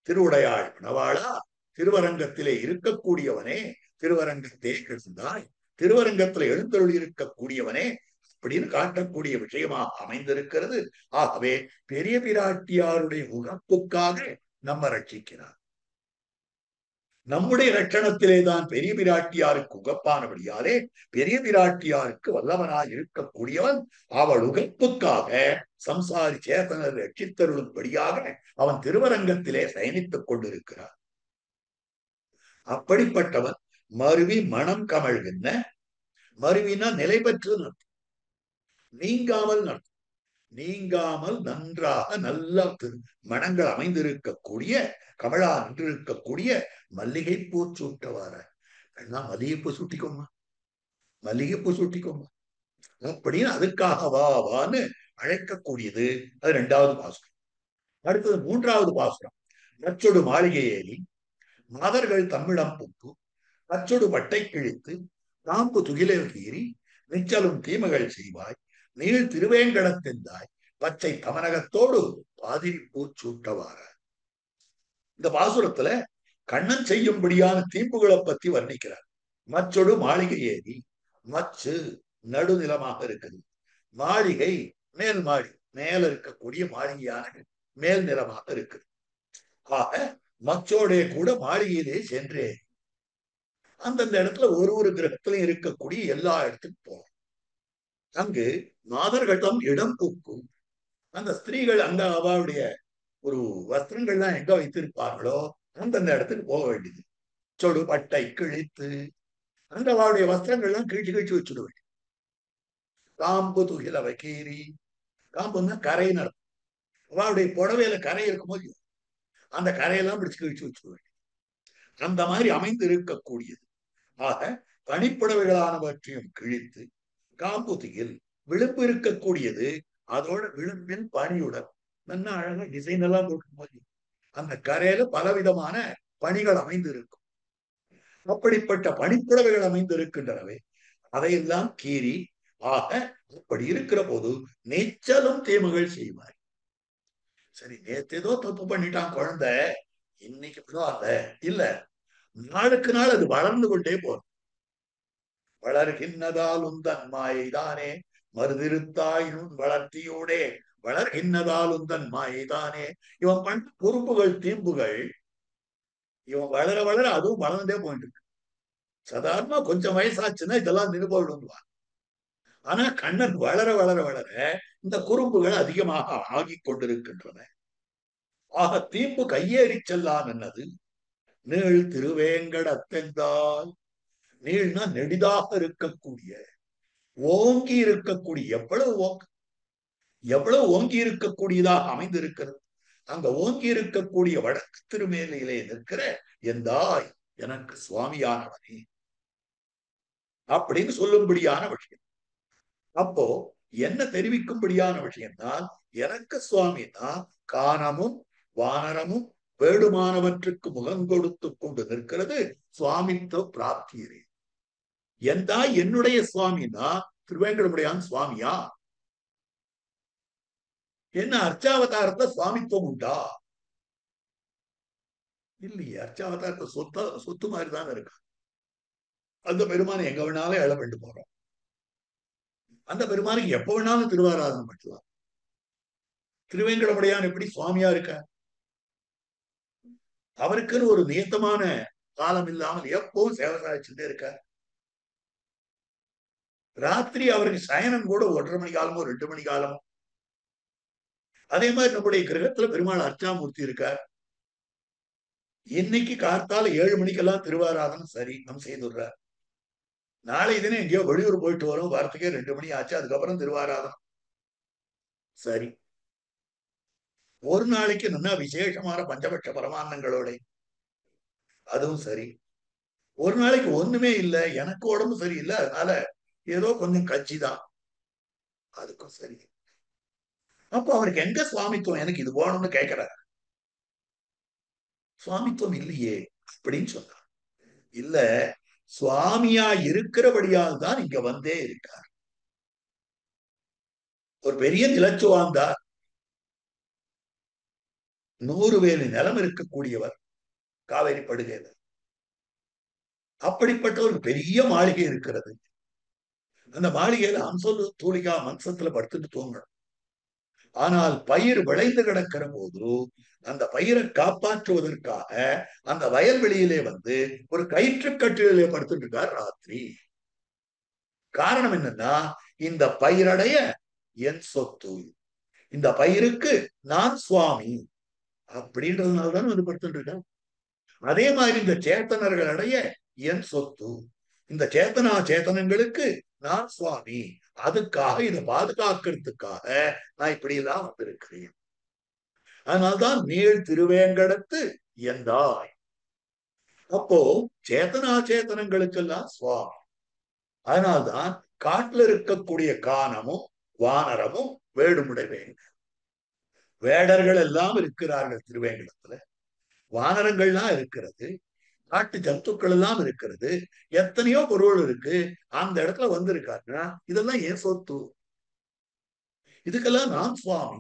திருவுடையாள் மணவாளா, திருவரங்கத்திலே இருக்கக்கூடியவனே, திருவரங்கத்தே கிடந்தாய், திருவரங்கத்திலே எழுந்தருளி இருக்கக்கூடியவனே அப்படின்னு காட்டக்கூடிய விஷயமாக அமைந்திருக்கிறது. ஆகவே பெரிய பிராட்டியாருடைய உகப்புக்காக நம்ம ரட்சிக்கிறார். நம்முடைய ரட்சணத்திலே தான் பெரிய பிராட்டியாருக்கு உகப்பானபடியாலே பெரிய பிராட்டியாருக்கு வல்லவனாய் இருக்கக்கூடியவன் அவள் உகப்புக்காக சம்சாரி சேதனர் ரட்சித்தருளும்படியாக அவன் திருவரங்கத்திலே சயனித்துக் கொண்டிருக்கிறார். அப்படிப்பட்டவன் மருவி மனம் கமழ்கின்ற, மருவினா நிலை பெற்று நடத்தும், நீங்காமல் நடத்தும், நீங்காமல் நன்றாக நல்ல மனங்கள் அமைந்திருக்கக்கூடிய, கமலா நின்றிருக்கக்கூடிய மல்லிகை பூ சூட்டவார. மல்லிகைப்பூ சுட்டிக்கோமா, மல்லிகைப்பூ சுட்டிக்கோமா அப்படின்னு அதுக்காக வா வான்னு அழைக்கக்கூடியது. அது 2வது பாசுரம். அடுத்தது 3வது பாசுரம். நச்சொடு மாளிகை ஏறி மாதர்கள் தம்மிடம் புக்கு நச்சொடு பட்டை கிழித்து காம்பு துகிலே கீறி நிச்சலும் தீமைகள் செய்வாய் நீள் திருவேங்கடத்தெந்தாய் பச்சை தமனகத்தோடு பாதிரி பூ சூட்டவார. இந்த பாசுரத்துல கண்ணன் செய்யும்படியான தீம்புகளை பத்தி வர்ணிக்கிறார். மச்சொடு மாளிகை ஏறி, மச்சு நடுநிலமாக இருக்குது, மாளிகை மேல் மாடி, மேல இருக்கக்கூடிய மாளிகையான மேல் நிலமாக இருக்குது. ஆக மச்சோடே கூட மாளிகையிலே சென்றே அந்தந்த இடத்துல ஒரு கிரகத்திலும் இருக்கக்கூடிய எல்லா இடத்துக்கும் போறோம். அங்கு மாதர்களிடம் இடம் பூக்கும். அந்த ஸ்திரீகள் அங்க அவளுடைய ஒரு வஸ்திரங்கள்லாம் எங்க வைத்திருப்பார்களோ அந்தந்த இடத்துக்கு போக வேண்டியது. சொடு பட்டை கிழித்து அங்க அவளுடைய வஸ்திரங்கள்லாம் கிழிச்சு கிழிச்சு வச்சுட வேண்டியது. காம்பு துகிலவை கீறி, காம்புன்னா கரை நடக்கும். அவளுடைய புடவையில கரை இருக்கும்போது அந்த கரையெல்லாம் பிடிச்சு கிழிச்சு வச்சுட வேண்டியது. அந்த மாதிரி அமைந்து இருக்கக்கூடியது. ஆக பனிப்புடவைகளானவற்றையும் கிழித்து காம்பு துகில் விளிம்பு இருக்கக்கூடியது, அதோட விளிம்பின் பனியுடன் நல்ல அழகா டிசைன் எல்லாம் போடும் போது அந்த கரையில பலவிதமான பணிகள் அமைந்து இருக்கும். அப்படிப்பட்ட பனிப்புடவைகள் அமைந்து இருக்கின்றனவே அதையெல்லாம் கீறி, ஆக அப்படி இருக்கிற போது நெச்சலும் தீமைகள் செய்வாய். சரி, நேத்து ஏதோ தப்பு பண்ணிட்டான் குழந்தை, இன்னைக்கு அல்ல இல்ல, நாளுக்கு நாள் அது வளர்ந்து கொண்டே போறோம். வளர்கின்றதால் உந்தன் மாயைதானே மறுதிருத்தாயினும் வளர்த்தியோடே வளர்கின்றதால் உந்தன் மாயைதானே. இவன் பண்ண பொறுப்புகள் தீம்புகள் இவன் வளர வளர அதுவும் வளர்ந்தே போயிட்டு இருக்கு. சாதாரணமா கொஞ்சம் வயசாச்சுன்னா இதெல்லாம் நிருபவிடுவான். ஆனா கண்ணன் வளர வளர வளர இந்த குறும்புகள் அதிகமாக ஆகி கொண்டிருக்கின்றன. ஆக தீம்பு கையேறி செல்லான் என்னது நீள் திருவேங்கடத்தெந்தால். நீள்னா நெடிதாக இருக்கக்கூடிய, ஓங்கி இருக்கக்கூடிய, எவ்வளவு ஓங்கி இருக்கக்கூடியதாக அமைந்திருக்கிறது. அங்க ஓங்கி இருக்கக்கூடிய வடக்கு திருமேலையிலே நிற்கிற எந்தாய் எனக்கு சுவாமியானவனே. அப்படின்னு சொல்லும்படியான விஷயம். அப்போ என்ன தெரிவிக்கும்படியான விஷயம்தான், எனக்கு சுவாமினா காணமும் வானரமும் வேடுமானவற்றுக்கு முகம் கொடுத்து கொண்டு நிற்கிறது சுவாமித்துவ பிராப்தியரே. எந்தா என்னுடைய சுவாமினா திருவேங்கடமுடையான் சுவாமியா? என்ன அர்ச்சாவதாரத்தை சுவாமித்துவம் உண்டா? இல்லையே. அர்ச்சாவதாரத்தை சொத்து மாதிரி தான் இருக்கு. அந்த பெருமானை எங்க வேணாலும் எழ வேண்டு போறோம். அந்த பெருமானுக்கு எப்ப வேணாலும் திருவாராதனம் பண்ணலாம். திருவேங்கடமுடையான் எப்படி சுவாமியா இருக்க? அவருக்குன்னு ஒரு நியத்தமான காலம் இல்லாமல் எப்பவும் சேவை சாதிச்சுட்டே இருக்க. ராத்திரி அவருக்கு சயனம் கூட 1:30 மணி காலமோ 2 மணி காலமோ. அதே மாதிரி நம்முடைய கிரகத்துல பெருமாள் அர்ச்சாமூர்த்தி இருக்கார். இன்னைக்கு கார்த்தால 7 மணிக்கெல்லாம் திருவாராதனம் சரி நம்ம செய்துடுறார். நாளை தினம் எங்கேயோ வெளியூர் போயிட்டு வரோம், வரத்துக்கே 2 மணி ஆச்சு, அதுக்கப்புறம் திருவாராதனம் சரி. ஒரு நாளைக்கு நல்லா விசேஷமான பஞ்சபட்ச பரமான்னங்களோட அதுவும் சரி. ஒரு நாளைக்கு ஒண்ணுமே இல்லை, எனக்கு உடம்பு சரியில்லை, அதனால ஏதோ கொஞ்சம் கட்சி தான், அதுக்கும் சரி. அப்போ அவருக்கு எங்க சுவாமித்துவம்? எனக்கு இது போகணும்னு கேட்கிறார். சுவாமித்துவம் இல்லையே அப்படின்னு சொன்னார். இல்ல, சுவாமியா இருக்கிறபடியால் தான் இங்க வந்தே இருக்கார். ஒரு பெரிய நிலச்சுவாந்தார், 100 வேலி நிலம் இருக்கக்கூடியவர் காவேரி படுகையில. அப்படிப்பட்ட ஒரு பெரிய மாளிகை இருக்கிறது. அந்த மாளிகையில அம்சலு தூளிகா மன்சத்துல படுத்துட்டு தூங்கணும். ஆனால் பயிர் விளைந்து கிடக்கிற போது அந்த பயிரை காப்பாற்றுவதற்காக அந்த வயல்வெளியிலே வந்து ஒரு கயிற்றுக்கட்டிலே படுத்துட்டு இருக்கார் ராத்திரி. காரணம் என்னன்னா, இந்த பயிரடைய என் சொத்து, இந்த பயிருக்கு நான் சுவாமி அப்படின்றதுனாலதான் வந்து படுத்துட்டு இருக்கேன். அதே மாதிரி இந்த சேத்தனர்கள் அடைய என் சொத்து, இந்த சேத்தனா சேத்தனங்களுக்கு நான் சுவாமி, அதுக்காக இதை பாதுகாக்கிறதுக்காக நான் இப்படி எல்லாம் வந்திருக்கிறேன். அதனால்தான் நீள் திருவேங்கடத்து எந்தாய். அப்போ சேத்தனா சேத்தனங்களுக்கெல்லாம் சுவாமி. அதனால்தான் காட்டுல இருக்கக்கூடிய கானமும் வானரமும் வேடுமுடைவேங்க. வேடர்கள் எல்லாம் இருக்கிறார்கள் திருவேங்கடத்துல, வானரங்கள்லாம் இருக்கிறது, காட்டு ஜந்துக்கள் எல்லாம் இருக்கிறது, எத்தனையோ பொருள் இருக்கு. அந்த இடத்துல வந்திருக்காருன்னா இதெல்லாம் ஏன் சொத்து, இதுக்கெல்லாம் நான் சுவாமி.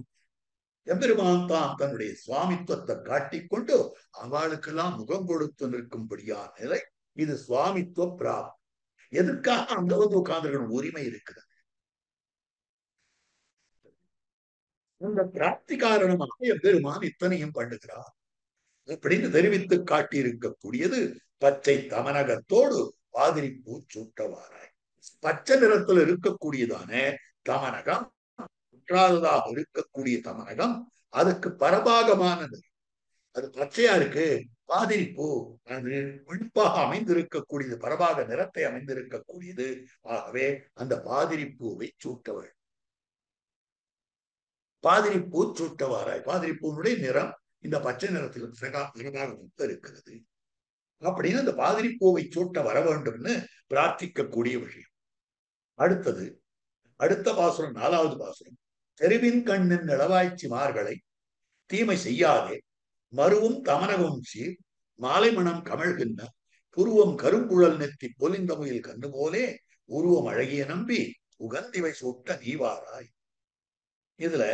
எம்பெருமான் தான் தன்னுடைய சுவாமித்துவத்தை காட்டிக்கொண்டு அவளுக்கெல்லாம் முகம் கொடுத்து நிற்கும்படியான நிலை இது சுவாமித்துவ பிராப்தி. எதுக்காக அங்க வந்து உட்கார்ந்துருக்கணும்? உரிமை இருக்கிறது. அந்த பிராப்தி காரணமாக எம்பெருமான் இத்தனையும் பண்ணுகிறார் அப்படின்னு தெரிவித்து காட்டியிருக்கக்கூடியது பச்சை தமனகத்தோடு பாதிரி பூ சூட்டவாராய். பச்சை நிறத்தில் இருக்கக்கூடியதான தமனகம், குற்றாததாக இருக்கக்கூடிய தமனகம், அதுக்கு பரபாகமானது. அது பச்சையா இருக்கு, பாதிரி பூ அது வெளுப்பாக அமைந்திருக்கக்கூடியது, பரபாக நிறத்தை அமைந்திருக்கக்கூடியது. ஆகவே அந்த பாதிரி பூவை சூட்டவள். பாதிரி பூ சூட்டவாராய். பாதிரி பூனுடைய நிறம் இந்த பச்சை நிறத்தில் இருக்கிறது. அப்படின்னு அந்த பாதிரி பூவை சூட்ட வர வேண்டும்னு பிரார்த்திக்கக்கூடிய விஷயம். அடுத்தது அடுத்த பாசுரம், 4வது பாசுரம். தெருவின் கண்ணின் நிலவாய்ச்சி மார்களை தீமை செய்யாதே, மருவும் தமனகும் சீர் மாலை மனம் கமழ்கின்ற புருவம் கருங்குழல் நெத்தி பொலிந்த முயில் கண்ணு போலே உருவம் அழகிய நம்பி உகந்திவை சூட்ட நீவாராய். இதுல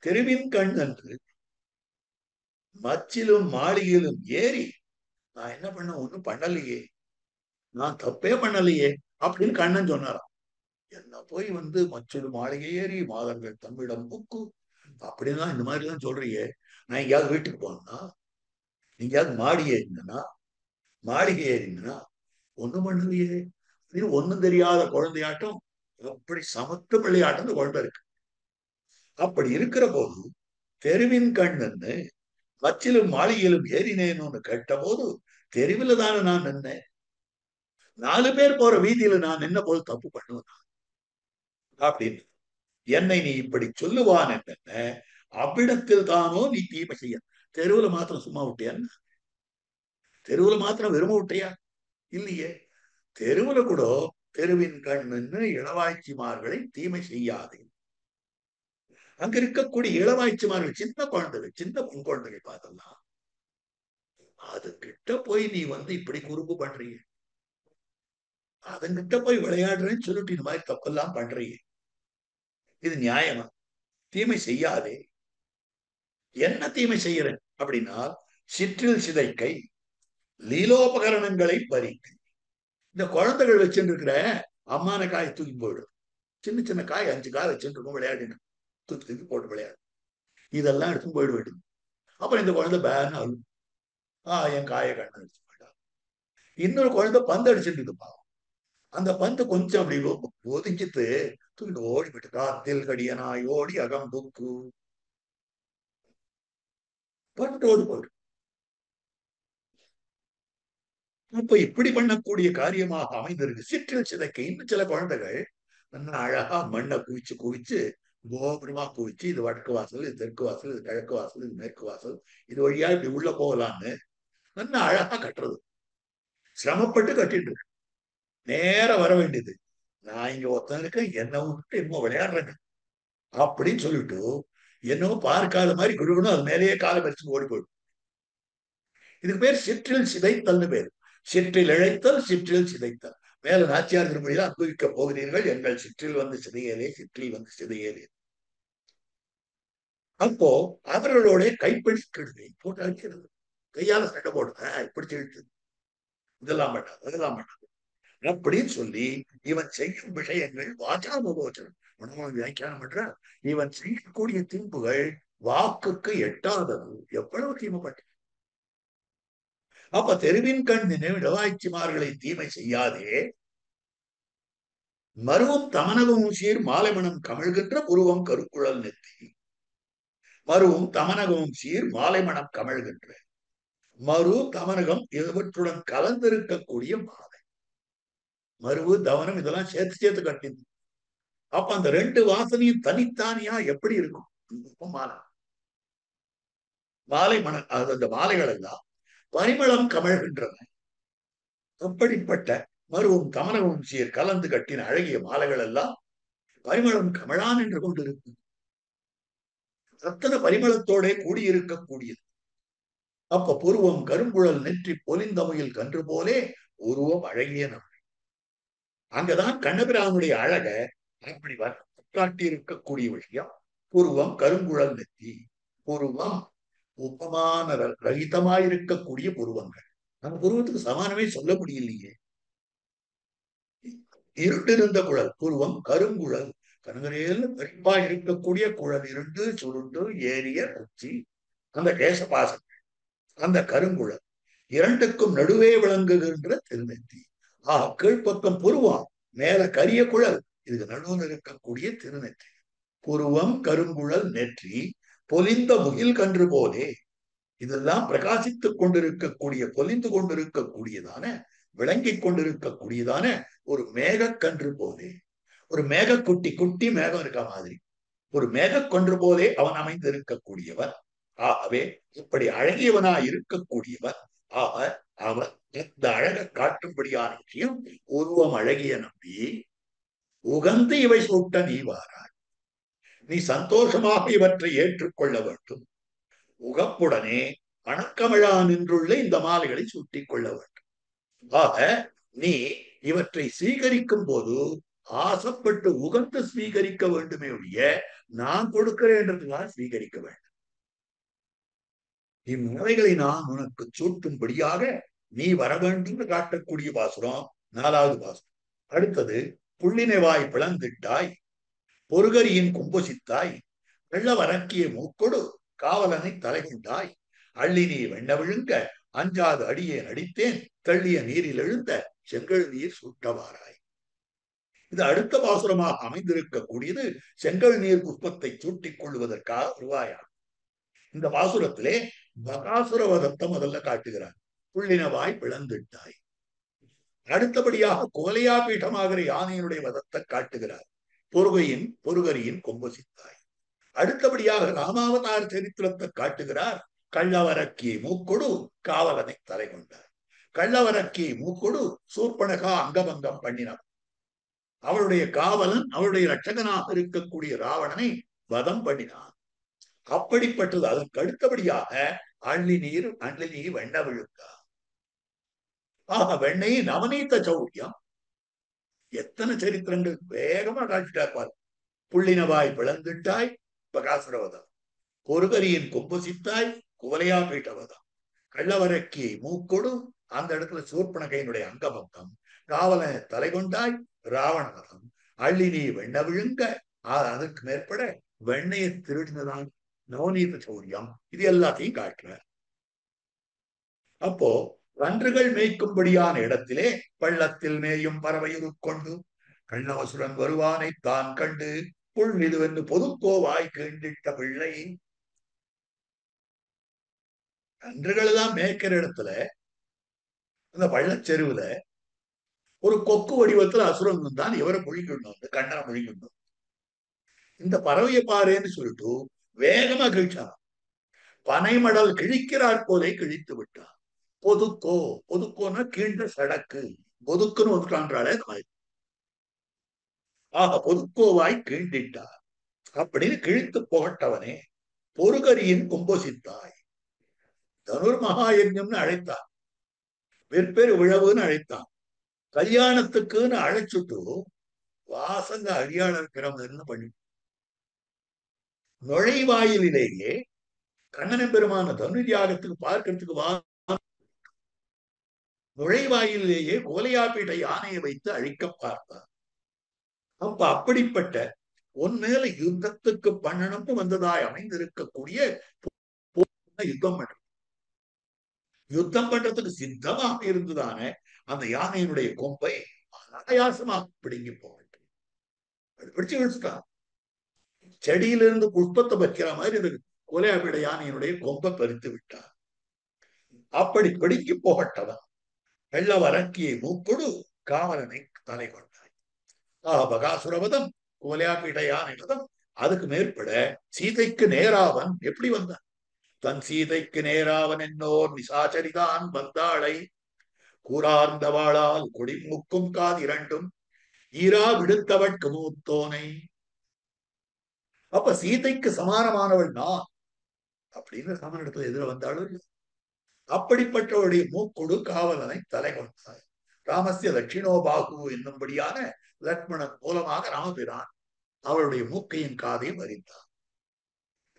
தெருவின் கண் என்று மச்சிலும் மாளிகையிலும் ஏறி நான் என்ன பண்ண, ஒண்ணும் பண்ணலையே, நான் தப்பே பண்ணலையே அப்படின்னு கண்ணன் சொன்னாராம். என்ன போய் வந்து மச்சிலும் மாளிகை ஏறி மாதங்கள் தம்மிடம் புக்கு அப்படின்னா இந்த மாதிரி எல்லாம் சொல்றியே, நான் எங்கேயாவது வீட்டுக்கு போனா, எங்கேயாவது மாடி ஏறினா, மாளிகை ஏறினா ஒண்ணும் பண்ணலையே அப்படின்னு ஒண்ணும் தெரியாத குழந்தையாட்டம், அப்படி சமத்து பிள்ளையாட்டம் குழந்தை இருக்கு. அப்படி இருக்கிற போது தெருவின் கண்ணன்னு மச்சிலும் மாளிகையிலும் ஏறினேன்னு கேட்ட போது தெருவில் தானே நான் நின்னேன். 4 பேர் போற வீதியில நான் நின்ன போது தப்பு பண்ணுவேன் அப்படின்னு என்னை நீ இப்படி சொல்லுவான் என்ன, அவ்விடத்தில் தானோ நீ தீமை செய்ய. தெருவுல மாத்திரம் சும்மா விட்டியா? தெருவுல மாத்திரம் வெறும விட்டியா? இல்லையே. தெருவுல கூட தெருவின் கண் நின்று இளவாய்ச்சிமார்களை தீமை செய்யாதே. அங்க இருக்கக்கூடிய இளவாய்ச்சிமார்கள் சின்ன குழந்தைகள், சின்ன பெண் குழந்தைகள் பார்த்தோம்னா அது கிட்ட போய் நீ இப்படி குறும்பு பண்றீங்க, அதன்கிட்ட போய் விளையாடுறேன்னு சொல்லிட்டு இந்த மாதிரி தப்பெல்லாம் பண்றீங்க, இது நியாயமா? தீமை செய்யாதே. என்ன தீமை செய்யறேன் அப்படின்னா, சிற்றில் சிதைக்கை லீலோபகரணங்களை பறித்து. இந்த குழந்தைகள் வச்சுட்டு இருக்கிற அம்மான காய் தூக்கி போயிடும். சின்ன சின்ன காய் 5 காய் வச்சுட்டு இருக்கும், விளையாடின தூக்கி தூக்கி போட்டு விளையாடு. இதெல்லாம் எடுத்து போயிட வேண்டும். அப்புறம் இந்த குழந்தை பேன் ஆகும். என் காயை கண்ணு அடிச்சு போயிட்டா. இன்னொரு குழந்தை பந்து அடிச்சுட்டு இருப்பா. அந்த பந்து கொஞ்சம் அப்படி ஒதுங்கிட்டு தூக்கிட்டு ஓடி போயிட்டு, காத்தில் கடியனாய் ஓடி அகம் புக்கு பட்டு ஓடி போயிடும். அப்ப இப்படி பண்ணக்கூடிய காரியமாக அமைந்திருக்கு சிற்றில் சிதைக்க. இன்னும் சில குழந்தைகள் நல்லா அழகா மண்ணை குவிச்சு குவிச்சு கோபுரமா குவிச்சு, இது வடக்கு வாசல், இது தெற்கு வாசல், இது கிழக்கு வாசல், இது மேற்கு வாசல், இது வழியா இப்படி உள்ள போகலான்னு நல்லா அழகா கட்டுறது. சிரமப்பட்டு கட்டிட்டு இருக்கு. நேர வர வேண்டியது, நான் இங்க ஒருத்தன் இருக்கேன், என்னை விட்டு இன்னும் விளையாடுறேங்க அப்படின்னு சொல்லிட்டு என்னவோ பார்க்காத மாதிரி குருகணும் அது மேலேயே காலை பறிச்சு ஓடி போயிடும். இதுக்கு பேர் சிற்றில் சிதைத்தல்னு பேர். சிற்றில் இழைத்தல், சிற்றில் சிதைத்தல். மேல நாச்சியார் திருப்பதியில அனுபவிக்க போகிறீர்கள், எங்கள் சிற்றில் வந்து சிதையலே, சிற்றில் வந்து சிதையலே. அப்போ அவர்களோட கைப்பிடிக்கிறது, போட்டு அடிக்கிறது, கையால சண்டை போடுங்க, இப்படி இழுத்து, இதெல்லாம் பண்ணாது, அதெல்லாம் பண்ணாது அப்படின்னு சொல்லி இவன் செய்யும் விஷயங்கள் வாச்சாமகோச்சரம். உணவன் வியாக்கியானம் பண்ற, இவன் செய்யக்கூடிய தீம்புகள் வாக்குக்கு எட்டாதது. எவ்வளவு தீமைப்பட்ட. அப்ப தெருவின் கண் நினைவு இடவாய்ச்சிமார்களை தீமை செய்யாதே. மருவும் தமனகமும் சீர் மாலைமணம் கமழ்கின்ற புருவம் கருக்குழல் நெத்தி. மருவும் தமனகமும் சீர் மாலைமணம் கமழ்கின்ற. மரு தமனகம் இவற்றுடன் கலந்திருக்கக்கூடிய மாலை. மருவு தவனம் இதெல்லாம் சேர்த்து சேர்த்து கட்டிது. அப்ப அந்த 2 வாசனையும் தனித்தானியா எப்படி இருக்கும்? மாலை மாலை மண அந்த மாலைகள் எல்லாம் பரிமளம் கமழ்கின்றன. அப்படிப்பட்ட மருவும் கமலமும் சீர் கலந்து கட்டின அழகிய மாலைகள் எல்லாம் பரிமளம் கமழான் என்று கொண்டிருக்கு. ரத்தன பரிமளத்தோட கூடியிருக்கக்கூடியது. அப்ப புருவம் கருங்குழல் நெற்றி பொலிந்தமையில் கன்று போலே உருவம் அழகிய நம்ம. அங்கதான் கண்ணபிரானுடைய அழக அப்படி காட்டியிருக்கக்கூடிய விஷயம். புருவம் கருங்குழல் நெற்றி. புருவம் உபமான ரகிதமாயிருக்கக்கூடிய புருவங்கள். அந்த புருவத்துக்கு சமானமே சொல்ல முடியலையே. இருண்டிருந்த குழல், புருவம் கருங்குழல், கண்கரையில் வெறுப்பா இருக்கக்கூடிய குழல், இருண்டு சுருண்டு ஏறிய உச்சி, அந்த கேசபாசம், அந்த கருங்குழல், இரண்டுக்கும் நடுவே விளங்குகின்ற திருநெத்தி. கீழ்ப்பக்கம் புருவம், மேல கரிய குழல், இதுக்கு நடுவில் இருக்கக்கூடிய திருநெற்றி. புருவம் கருங்குழல் நெற்றி பொலிந்த முகில் கன்று போலே. இதெல்லாம் பிரகாசித்துக் கொண்டிருக்கக்கூடிய, பொலிந்து கொண்டிருக்கக்கூடியதான, விளங்கிக் கொண்டிருக்கக்கூடியதான ஒரு மேகக்கன்று போலே. ஒரு மேகக்குட்டி, குட்டி மேகம் இருக்க மாதிரி ஒரு மேகக்கன்று போலே அவன் அமைந்து இருக்கக்கூடியவன். ஆகவே இப்படி அழகியவனா இருக்கக்கூடியவன். ஆக அவன் இந்த அழகை காட்டும்படியான விஷயம் உருவம் அழகிய நம்பி உகந்து இவை சூட்ட நீ வாராய். நீ சந்தோஷமாக இவற்றை ஏற்றுக்கொள்ள வேண்டும். உகப்புடனே மணக்கமிழா நின்றுள்ள இந்த மாலைகளை சூட்டிக் கொள்ள வேண்டும். ஆக நீ இவற்றை ஸ்வீகரிக்கும் போது ஆசைப்பட்டு உகந்து ஸ்வீகரிக்க வேண்டுமே ஒழிய நான் கொடுக்கிறேன்றதுதான் ஸ்வீகரிக்க வேண்டும். இம்முறைகளை நான் உனக்கு சூட்டும்படியாக நீ வர வேண்டும் காட்டக்கூடிய பாசுரம் 4வது பாசுரம். அடுத்தது புள்ளினைவாய் பிளந்திட்டாய், பொறுகரியின் கும்பசித்தாய், வெள்ள வரக்கிய மூக்கொடு காவலனை தலைகுண்டாய், அள்ளி நீ வெண்ண விழுங்க அஞ்சாது அடியே நடித்தேன், தள்ளிய நீரில் எழுந்த செங்கல் நீர் சூட்டவாராய். இது அடுத்த பாசுரமாக அமைந்திருக்கக்கூடியது செங்கல் நீர் புஷ்பத்தை சூட்டிக் கொள்வதற்காக உருவாயா. இந்த பாசுரத்திலே பகாசுரவதத்தை முதல்ல காட்டுகிறார். புள்ளினவாய் பிளந்திட்டாய். அடுத்தபடியாக கோலையா பீட்டமாகிற யானையினுடைய வதத்தை காட்டுகிறார். பொறுகரியின் கொம்பசித்தாய். அடுத்தபடியாக ராமாவதார சரித்திரத்தை காட்டுகிறார். கள்ளவரக்கியை மூக்கொடு காவலனை தலை கொண்டார். கள்ளவரக்கியை மூக்கொடு சூர்பனகா அங்கபங்கம் பண்ணினார். அவளுடைய காவலன் அவளுடைய ரட்சகனாக இருக்கக்கூடிய ராவணனை வதம் பண்ணினான். அப்படிப்பட்டது அதற்கு அடுத்தபடியாக அள்ளி நீர் வெண்ண விழுங்கா. ஆக வெண்ணெய் நவநீத சௌரியம். எத்தனை சரித்திரங்கள் வேகமா காட்சிட்டார். புள்ளினவாய் பிளந்துட்டாய் பகாசுரவதம், பொறுகரியின் கொம்புசித்தாய் குவலையா பீட்டவதம், கள்ளவரக்கியை மூக்கொடு அந்த இடத்துல சூர்பனகையினுடைய அங்கபங்கம், காவலனை தலை கொண்டாய் ராவணவதம், அள்ளி நீ வெண்ண விழுங்க, அதுக்கு மேற்பட வெண்ணையை திருடினதான் நவநீத சௌரியம். இது எல்லாத்தையும் காட்டுற. அப்போ கன்றுகள் மேய்க்கும்படியான இடத்திலே பள்ளத்தில் மேயும் பறவையுருக்கொண்டு கண்ணவசுரன் வருவானை தான் கண்டு புல் இதுவென்று பொதுக்கோவாய் கேண்டிட்ட பிள்ளை. கன்றுகள் எல்லாம் மேய்க்கிற இடத்துல அந்த பள்ளச்செருவுல ஒரு கொக்கு வடிவத்துல அசுரன் தான் இவரை முழுங்கிடணும், கண்ணனை முழுங்கிடணும். இந்த பறவையை பாருன்னு சொல்லிட்டு வேகமா கிழிச்சான். பனைமடல் கிழிக்கிறார் போலே கிழித்து விட்டான். பொதுக்கோ, பொதுக்கோன்னா கீழ்ந்த சடக்கு, பொதுக்குன்னு வந்துட்டான்றாலே அந்த மாதிரி. ஆக பொதுக்கோவாய் கீழ்த்திட்டார் அப்படின்னு கிழித்து புகட்டவனே பொறுகரியின் கும்பசித்தாய். தனுர் மகாயஜம்னு அழைத்தான், வெற்பேறு விழவுன்னு அழைத்தான், கல்யாணத்துக்குன்னு அழைச்சுட்டு வாசங்க அடியாளர் கிரமன்னு பண்ணி நுழைவாயிலேயே கண்ணன பெருமான தனுர்யாகத்துக்கு பார்க்கறதுக்கு நுழைவாயிலேயே கோலையாப்பீட யானையை வைத்து அழிக்க பார்த்தார். அப்ப அப்படிப்பட்ட உன் மேல யுத்தத்துக்கு பண்ணணும்னு வந்ததாய் அமைந்திருக்கக்கூடிய யுத்தம் பண்ற யுத்தம் பண்றதுக்கு சித்தமாக இருந்துதானே அந்த யானையினுடைய கொம்பை அனாயாசமாக பிடுங்கி போகட்டும் பிடிச்சு விழுச்சுட்டான். செடியிலிருந்து புஷ்பத்தை பறிக்கிற மாதிரி இந்த கோலையாப்பீட யானையினுடைய கொம்பை பறித்து விட்டார். அப்படி பிடிக்கி போகட்டவன் வெள்ள வரக்கியை மூக்கொடு காவலனை தலை கொண்டாய். பகாசுரவதம் கோலையாப்பீட யானை வதம். அதுக்கு மேற்பட சீதைக்கு நேராவன் எப்படி வந்தான்? தன் சீதைக்கு நேராவன் என்னோர் நிசாச்சரிதான் வந்தாளை கூறார்ந்தவாளால் கொடிமுக்கும் காது இரண்டும் ஈரா விடுத்தவட்கு மூத்தோனை. அப்ப சீதைக்கு சமானமானவள் நான் அப்படின்னு சமனிடத்துல எதிர வந்தாலும் அப்படிப்பட்டவருடைய மூக்கொடு காவலனை தலை கொண்டாய். ராமசிய தட்சிணோபாகு என்னும்படியான லக்ஷ்மணன் மூலமாக ராமபிரான் அவளுடைய மூக்கையின் காதையும் அறிந்தார்.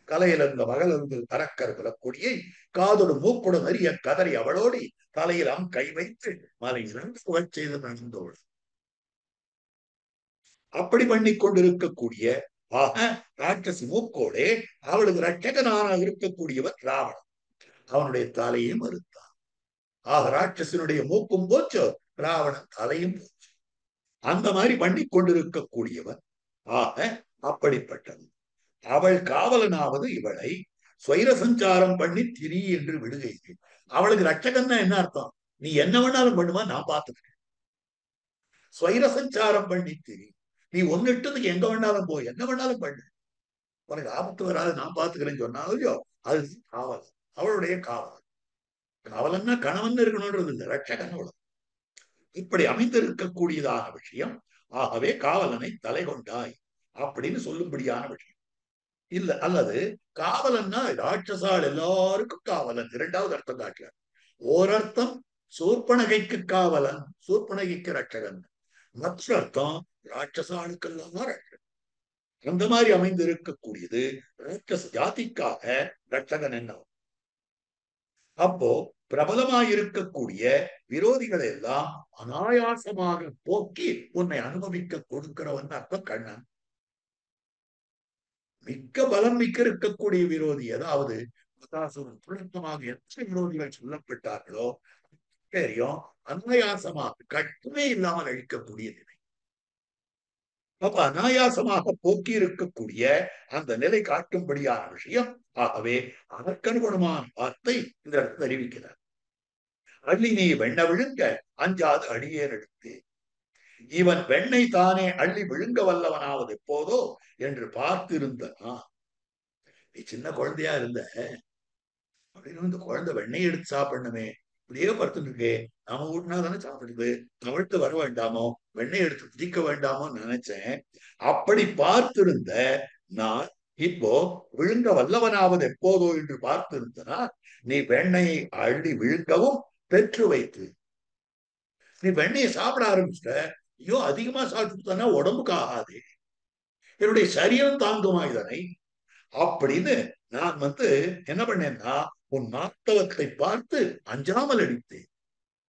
கலையிலிருந்த மகளிருந்து தரக்கர் குலக்கொடியை காதோடு மூக்குடன் அறிய கதறி அவளோடி தலையிலாம் கை வைத்து மலையிலிருந்து புகழ் செய்து நடந்தோள். அப்படி பண்ணி கொண்டிருக்கக்கூடிய ராட்சசி மூக்கோடே அவளுக்கு ரட்சகனாக இருக்கக்கூடியவர் ராவணன். அவனுடைய தலையை மறுத்தான். ராட்சசனுடைய மூக்கும் போச்சோ, ராவணன் தலையும் போச்சு. அந்த மாதிரி பண்ணி கொண்டிருக்கக்கூடியவன். அப்படிப்பட்டவன் அவள் காவலனாவது இவளை ஸ்வைர சஞ்சாரம் பண்ணி திரி என்று விடுகை. அவளுக்கு ரட்சகன்னா என்ன அர்த்தம்? நீ என்ன வேணாலும் பண்ணுமா, நான் பார்த்துக்கிறேன். ஸ்வைர சஞ்சாரம் பண்ணி திரி, நீ ஒன்னுட்டதுக்கு எங்க வேணாலும் போய் என்ன வேணாலும் பண்ணு, உனக்கு ஆபத்து வராது, நான் பார்த்துக்கிறேன்னு சொன்னாலும் அது காவலன். அவளுடைய காவலன். காவலன்னா கணவன் இருக்கணும்ன்றது இல்லை, ரட்சகன். இப்படி அமைந்திருக்கக்கூடியதான விஷயம். ஆகவே காவலனை தலை கொண்டாய் அப்படின்னு சொல்லும்படியான விஷயம் இல்ல. அல்லது காவலன்னா ராட்சசால் எல்லாருக்கும் காவலன். இரண்டாவது அர்த்தம் காட்டுறார். ஓரர்த்தம் சூர்பனகைக்கு காவலன், சூர்பனகைக்கு ரட்சகன். மற்ற அர்த்தம் ராட்சசாளுக்கெல்லாம் ரட்சகன். அந்த மாதிரி அமைந்து இருக்கக்கூடியது ராட்சச ஜாதிக்காக ரட்சகன் என்ன. அப்போ பிரபலமாயிருக்கக்கூடிய விரோதிகளை எல்லாம் அனாயாசமாக போக்கி உன்னை அனுபவிக்க கொடுக்கிறவன் அர்த்தம் கண்ணன். மிக்க பலம் மிக்க இருக்கக்கூடிய விரோதி, அதாவது சுருக்கமாக எத்தனை விரோதிகள் சொல்லப்பட்டார்களோ தெரியும், அனாயாசமாக கட்டுமே இல்லாமல் அழிக்கக்கூடிய நிலை. அப்ப அனாயாசமாக போக்கி இருக்கக்கூடிய அந்த நிலை காட்டும்படியான விஷயம். ஆகவே அதற்கனுகுணமான வார்த்தை இந்த இடத்துல அறிவிக்கிறார். அள்ளி நீ வெண்ண விழுங்க அஞ்சாது அடியேன் எடுத்து. இவன் வெண்ணை தானே அள்ளி விழுங்க வல்லவனாவது எப்போதோ என்று பார்த்திருந்தனா. நீ சின்ன குழந்தையா இருந்த அப்படின்னு இந்த குழந்தை வெண்ணெய் எடுத்து சாப்பிடணுமே, இப்படியே படுத்துட்டு இருக்கே, நாம ஊட்டினா தானே சாப்பிடுது, தவிழ்த்து வர வேண்டாமோ, வெண்ணெய் எடுத்து குதிக்க வேண்டாமோன்னு நினைச்சேன். அப்படி பார்த்திருந்த நான் இப்போ விழுங்க வல்லவனாவது எப்போதோ என்று பார்த்திருந்தனா, நீ வெண்ணெயை அள்ளி விழுங்கவும் பெற்று வைத்து நீ வெண்ணெயை சாப்பிட ஆரம்பிச்சிட்ட. ஐயோ, அதிகமா சாப்பிட்டுட்டானா உடம்புக்கு ஆகாது, என்னுடைய சரீரம் தாங்குமா இதனை அப்படின்னு நான் என்ன பண்ணேன்னா, உன் மாத்தவத்தை பார்த்து அஞ்சாமல் அடித்தேன்.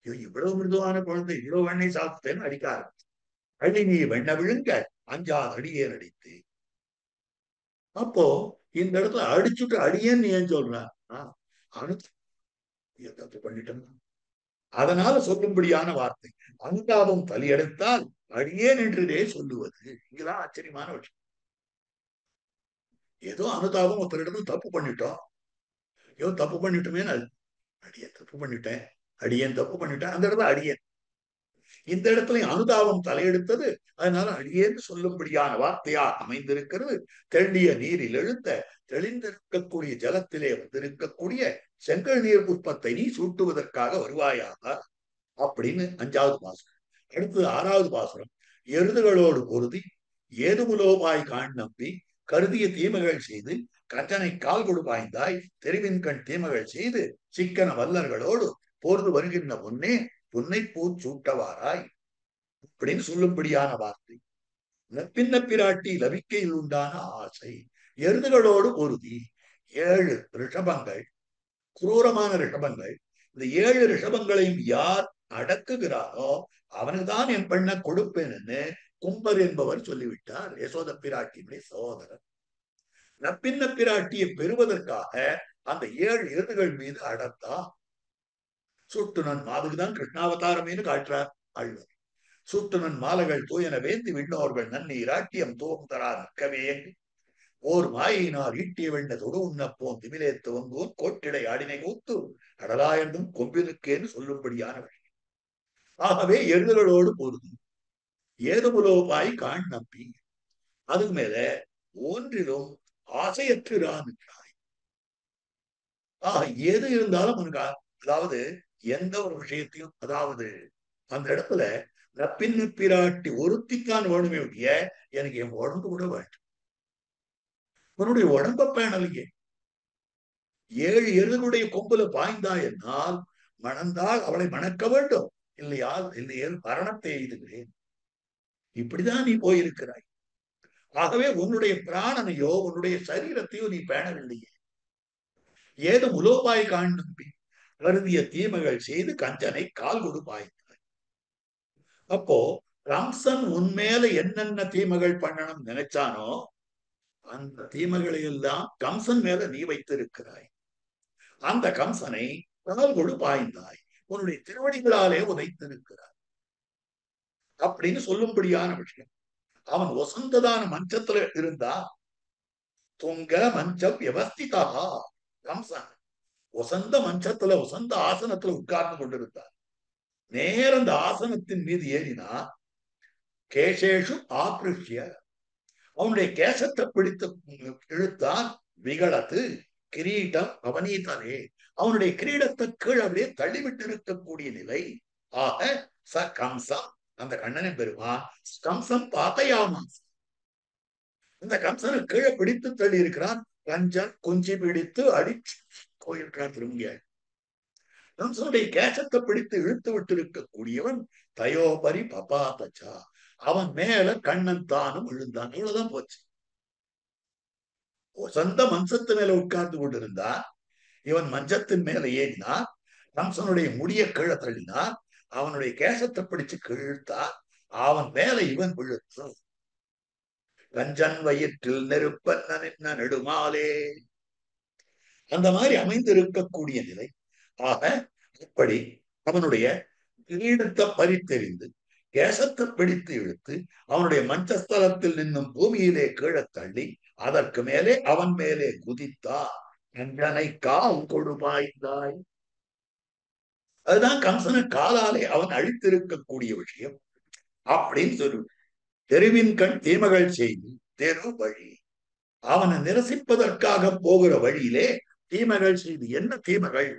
ஐயோ, இவ்வளவு மிருதுவான குழந்தை இவ்வளவு வெண்ணெய் சாப்பிட்டேன்னு அடிக்க ஆரம்பிச்சு. அடி நீ வெண்ண விழுங்க அஞ்சாவது அடியே அடித்தேன். அப்போ இந்த இடத்துல அடிச்சுட்டு அடியேன்னு நீ ஏன் சொல்ற? தப்பு பண்ணிட்டேன். அதனால சொல்லும்படியான வார்த்தை அனுதாபம் தலையெடுத்தால் அடியேன் என்றே சொல்லுவது. இங்கதான் ஆச்சரியமான விஷயம். ஏதோ அனுதாபம் ஒருத்தரிடத்துல தப்பு பண்ணிட்டோம், ஐயோ தப்பு பண்ணிட்டோமே, அடியேன் தப்பு பண்ணிட்டேன், அடியேன் தப்பு பண்ணிட்டேன், அந்த இடத்துல அடியேன். இந்த இடத்துல அனுதாபம் தலையெடுத்தது, அதனால அடியேன்னு சொல்லும்படியான வார்த்தையா அமைந்திருக்கிறது. தெள்ளிய நீரில் எழுந்த தெளிந்திருக்கக்கூடிய ஜலத்திலே வந்திருக்கக்கூடிய செங்கல் நீர் புஷ்பத்தை நீ சூட்டுவதற்காக வருவாயாக அப்படின்னு 5வது பாசுரம். அடுத்து 6வது பாசுரம். எருதுகளோடு பொருதி ஏதுமுலோபாய் காண் நம்பி கருதிய தீமைகள் செய்து கஞ்சனை கால் கொடு பாய்ந்தாய் தெரிவின் கண் தீமைகள் செய்து சிக்கன வல்லர்களோடு பொருது வருகின்ற முன்னே புன்னை பூ சூட்டவாராய் அப்படின்னு சொல்லும்படியான வார்த்தை. பின்ன பிராட்டி லபிக்கையில் உண்டான ஆசை. எருதுகளோடு பொருதி 7 ரிஷபங்கள், குரூரமான ரிஷபங்கள். இந்த 7 ரிஷபங்களையும் யார் அடக்குகிறாரோ அவனுக்குதான் என் பெண்ணை கொடுப்பேன்னு கும்பர் என்பவர் சொல்லிவிட்டார். யசோத பிராட்டியுடைய சகோதரர். நப்பின்ன பிராட்டியை பெறுவதற்காக அந்த 7 எருதுகள் மீது அடர்த்தா சுட்டுனன். அதுக்குதான் கிருஷ்ணாவதாரமேனு காட்டுறார் ஆழ்வார். சுட்டுனன் மாலைகள் தூயன வேந்தி விண்ணோர்கள் நன்னீராட்டியம் தோந்தரா நக்கவே ஓர் மாயினார் ஈட்டிய வெண்ண தொடு உண்ணப்போன் திமிலேத்து வங்கோன் கோட்டிடை ஆடினை ஊத்து அடலாயர்ந்தும் கொம்பினுக்கேன்னு சொல்லும்படியான வழி. ஆகவே எருதுகளோடு பொருது ஏதுமுலோபாய் காண் நம்பி, அதுக்கு மேல ஒன்றிலும் ஆசையற்றுறான் என்றாய். எது இருந்தாலும் உனக்கு, அதாவது எந்த ஒரு விஷயத்தையும், அதாவது அந்த இடத்துல நப்பின்னு பிராட்டி ஒருத்தித்தான் வேணுமே ஒழிய எனக்கு என் உடம்பு கூட வேண்டும். உன்னுடைய உடம்ப பேணலையே. 7 எருதுகளுடைய கொம்புல பாய்ந்தாய் என்னால் மணந்தால் அவளை மணக்க வேண்டும், இல்லையே மரணத்தை எய்துகிறேன். இப்படிதான் நீ போயிருக்கிறாய். ஆகவே உன்னுடைய பிராணனையோ உன்னுடைய சரீரத்தையோ நீ பேணவில்லையே. ஏது முலோபாய் காண் நம்பி கருதிய தீமைகள் செய்து கஞ்சனை கால் கொடு பாய்ந்தாய். அப்போ கம்சன் உன்மேல என்னென்ன தீமைகள் பண்ணணும் நினைச்சானோ அந்த தீமைகளை எல்லாம் கம்சன் மேல நீ வைத்திருக்கிறாய். அந்த கம்சனை கால் கொடு பாய்ந்தாய், உன்னுடைய திருவடிகளாலே உதைத்திருக்கிறாய் அப்படின்னு சொல்லும்படியான விஷயம். அவன் வசந்ததான மஞ்சத்துல இருந்தா, துங்க மஞ்ச வியவஸ்திதா. கம்சன் வசந்த மஞ்சத்துல வசந்த ஆசனத்துல உட்கார்ந்து கொண்டிருந்தார். நேர அந்த ஆசனத்தின் மீது ஏறினா கேசேஷு ஆக்ருஷ்ய, அவனுடைய கேசத்தை பிடித்து இழுத்தான். விகளத்து கிரீடம் அவனீதனே, அவனுடைய கிரீடத்தை கீழ் அப்படியே தள்ளிவிட்டு இருக்கக்கூடிய நிலை. ஆக ச கம்சம், அந்த கண்ணனை பெறுவான். கம்சம் பாத்தையாமா, இந்த கம்சனை கீழே பிடித்து தள்ளி இருக்கிறான். கஞ்சன் குஞ்சி பிடித்து அடிச்சு போயிருக்கிறான். திரும்பிய கம்சனுடைய கேசத்தை பிடித்து இழுத்து விட்டு இருக்கக்கூடியவன் தயோபரி பபாதச்சா, அவன் மேல கண்ணன் தானும் விழுந்தான். இவ்வளவுதான் போச்சு. சொந்த மஞ்சத்து மேல உட்கார்ந்து கொண்டிருந்தா, இவன் மஞ்சத்தின் மேல ஏறினான். கம்சனுடைய முடிய கீழே தள்ளினான். அவனுடைய கேசத்தை பிடிச்சு கிழித்தா, அவன் மேல இவன் விழுத்தான். கஞ்சன் வயிற்றில் நெருப்பன்ன நின்ன நெடுமாலே, அந்த மாதிரி அமைந்திருக்கக்கூடிய நிலை. ஆக இப்படி அவனுடைய கிரீடத்தை பறித்தெறிந்து கேசத்தை பிடித்து இழுத்து அவனுடைய மஞ்சஸ்தலத்தில் நின்னும் பூமியிலே கீழே தள்ளி அதற்கு மேலே அவன் மேலே குதித்தா. கஞ்சனை கால் கொடு பாய்ந்தாய். அதுதான் கம்சனை காலாலே அவன் அழித்திருக்கக்கூடிய விஷயம் அப்படின்னு சொல்லு. தெருவின் கண் தீமைகள் செய்து தெரு வழி, அவனை நிரசிப்பதற்காக போகிற வழியிலே தீமைகள் செய்து. என்ன தீமைகள்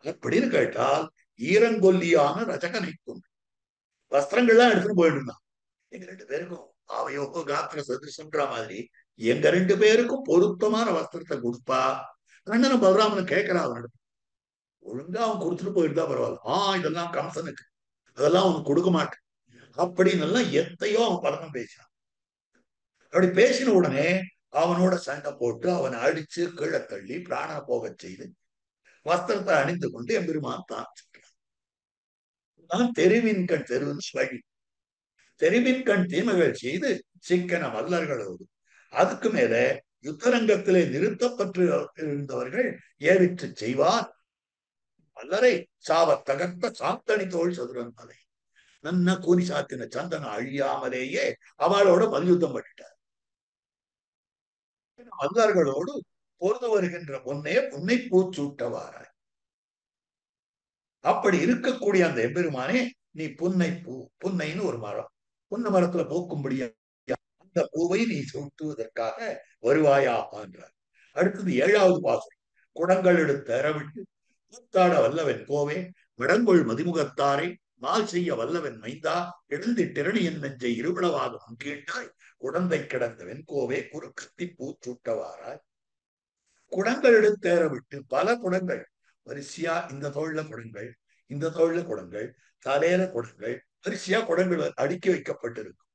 அப்படின்னு கேட்டால், ஈரங்கொல்லியான ரஜகனை கொண்டு வஸ்திரங்கள்லாம் எடுத்துட்டு போயிட்டு இருந்தான். எங்க ரெண்டு பேருக்கும் அவையோ காத்திர சதுசன்ற மாதிரி எங்க ரெண்டு பேருக்கும் பொருத்தமான வஸ்திரத்தை கொடுப்பா. கண்ணனும் பலராமனும் கேட்கிறா அவன் ஒழுங்கா அவன் கொடுத்துட்டு போயிருந்தா பரவாயில்ல. இதெல்லாம் கம்சனுக்கு, அதெல்லாம் அவனுக்கு கொடுக்க மாட்டேன் அப்படின்னு எல்லாம் எத்தையோ அவன் பலனும் பேசினான். அப்படி பேசின உடனே அவனோட சண்டை போட்டு அவனை அடிச்சு கீழே தள்ளி பிராணனை போக செய்து வஸ்திரத்தை அணிந்து கொண்டு எம்பெருமான் தான் தெருவின் கண் தெருவின் வழி தெருவின் கண் தீமைகள் செய்து சிக்கன மல்லர்களோடு அதுக்கு மேல யுத்தரங்கத்திலே நிறுத்தப்பட்டு இருந்தவர்கள் ஏவிற்று செய்வார் மல்லரை சாவ தகர்த்த சாத்தனி தோல் சதுரன் மலை நன்னா கூறி சாத்தின சந்தன அழியாமலேயே அவளோட மல்யுத்தம் பண்ணிட்டார். மல்லர்களோடு பொருது வருகின்ற பொன்னை பூச்சூட்டவாராய். அப்படி இருக்கக்கூடிய அந்த எம்பெருமானே நீ புன்னைன்னு ஒரு மரம், புன்ன மரத்துல பூக்கும்படியா அந்த பூவை நீ சூட்டுவதற்காக வருவாயா என்றார். அடுத்தது 7வது பாசுரம். குடங்கள் எடுத்து அறவிட்டு கூத்தாட வல்லவன் கோவே விடங்கொள் மதிமுகத்தாரை மால் செய்ய வல்லவன் மைந்தா எழுந்திட்டிரணியின் நெஞ்சை இருவிளவாக முன்கீண்டாய் குடந்தை கிடந்தவன் கோவே குறுக்கத்தி பூச்சூட்டவாராய். குடங்கள் எடுத்தேற விட்டு பல குடங்கள் வரிசையா இந்த தோல்ல குடங்கள், இந்த தோல்ல குடங்கள், தலையில குடங்கள், வரிசையா குடங்கள் அடுக்கி வைக்கப்பட்டிருக்கும்.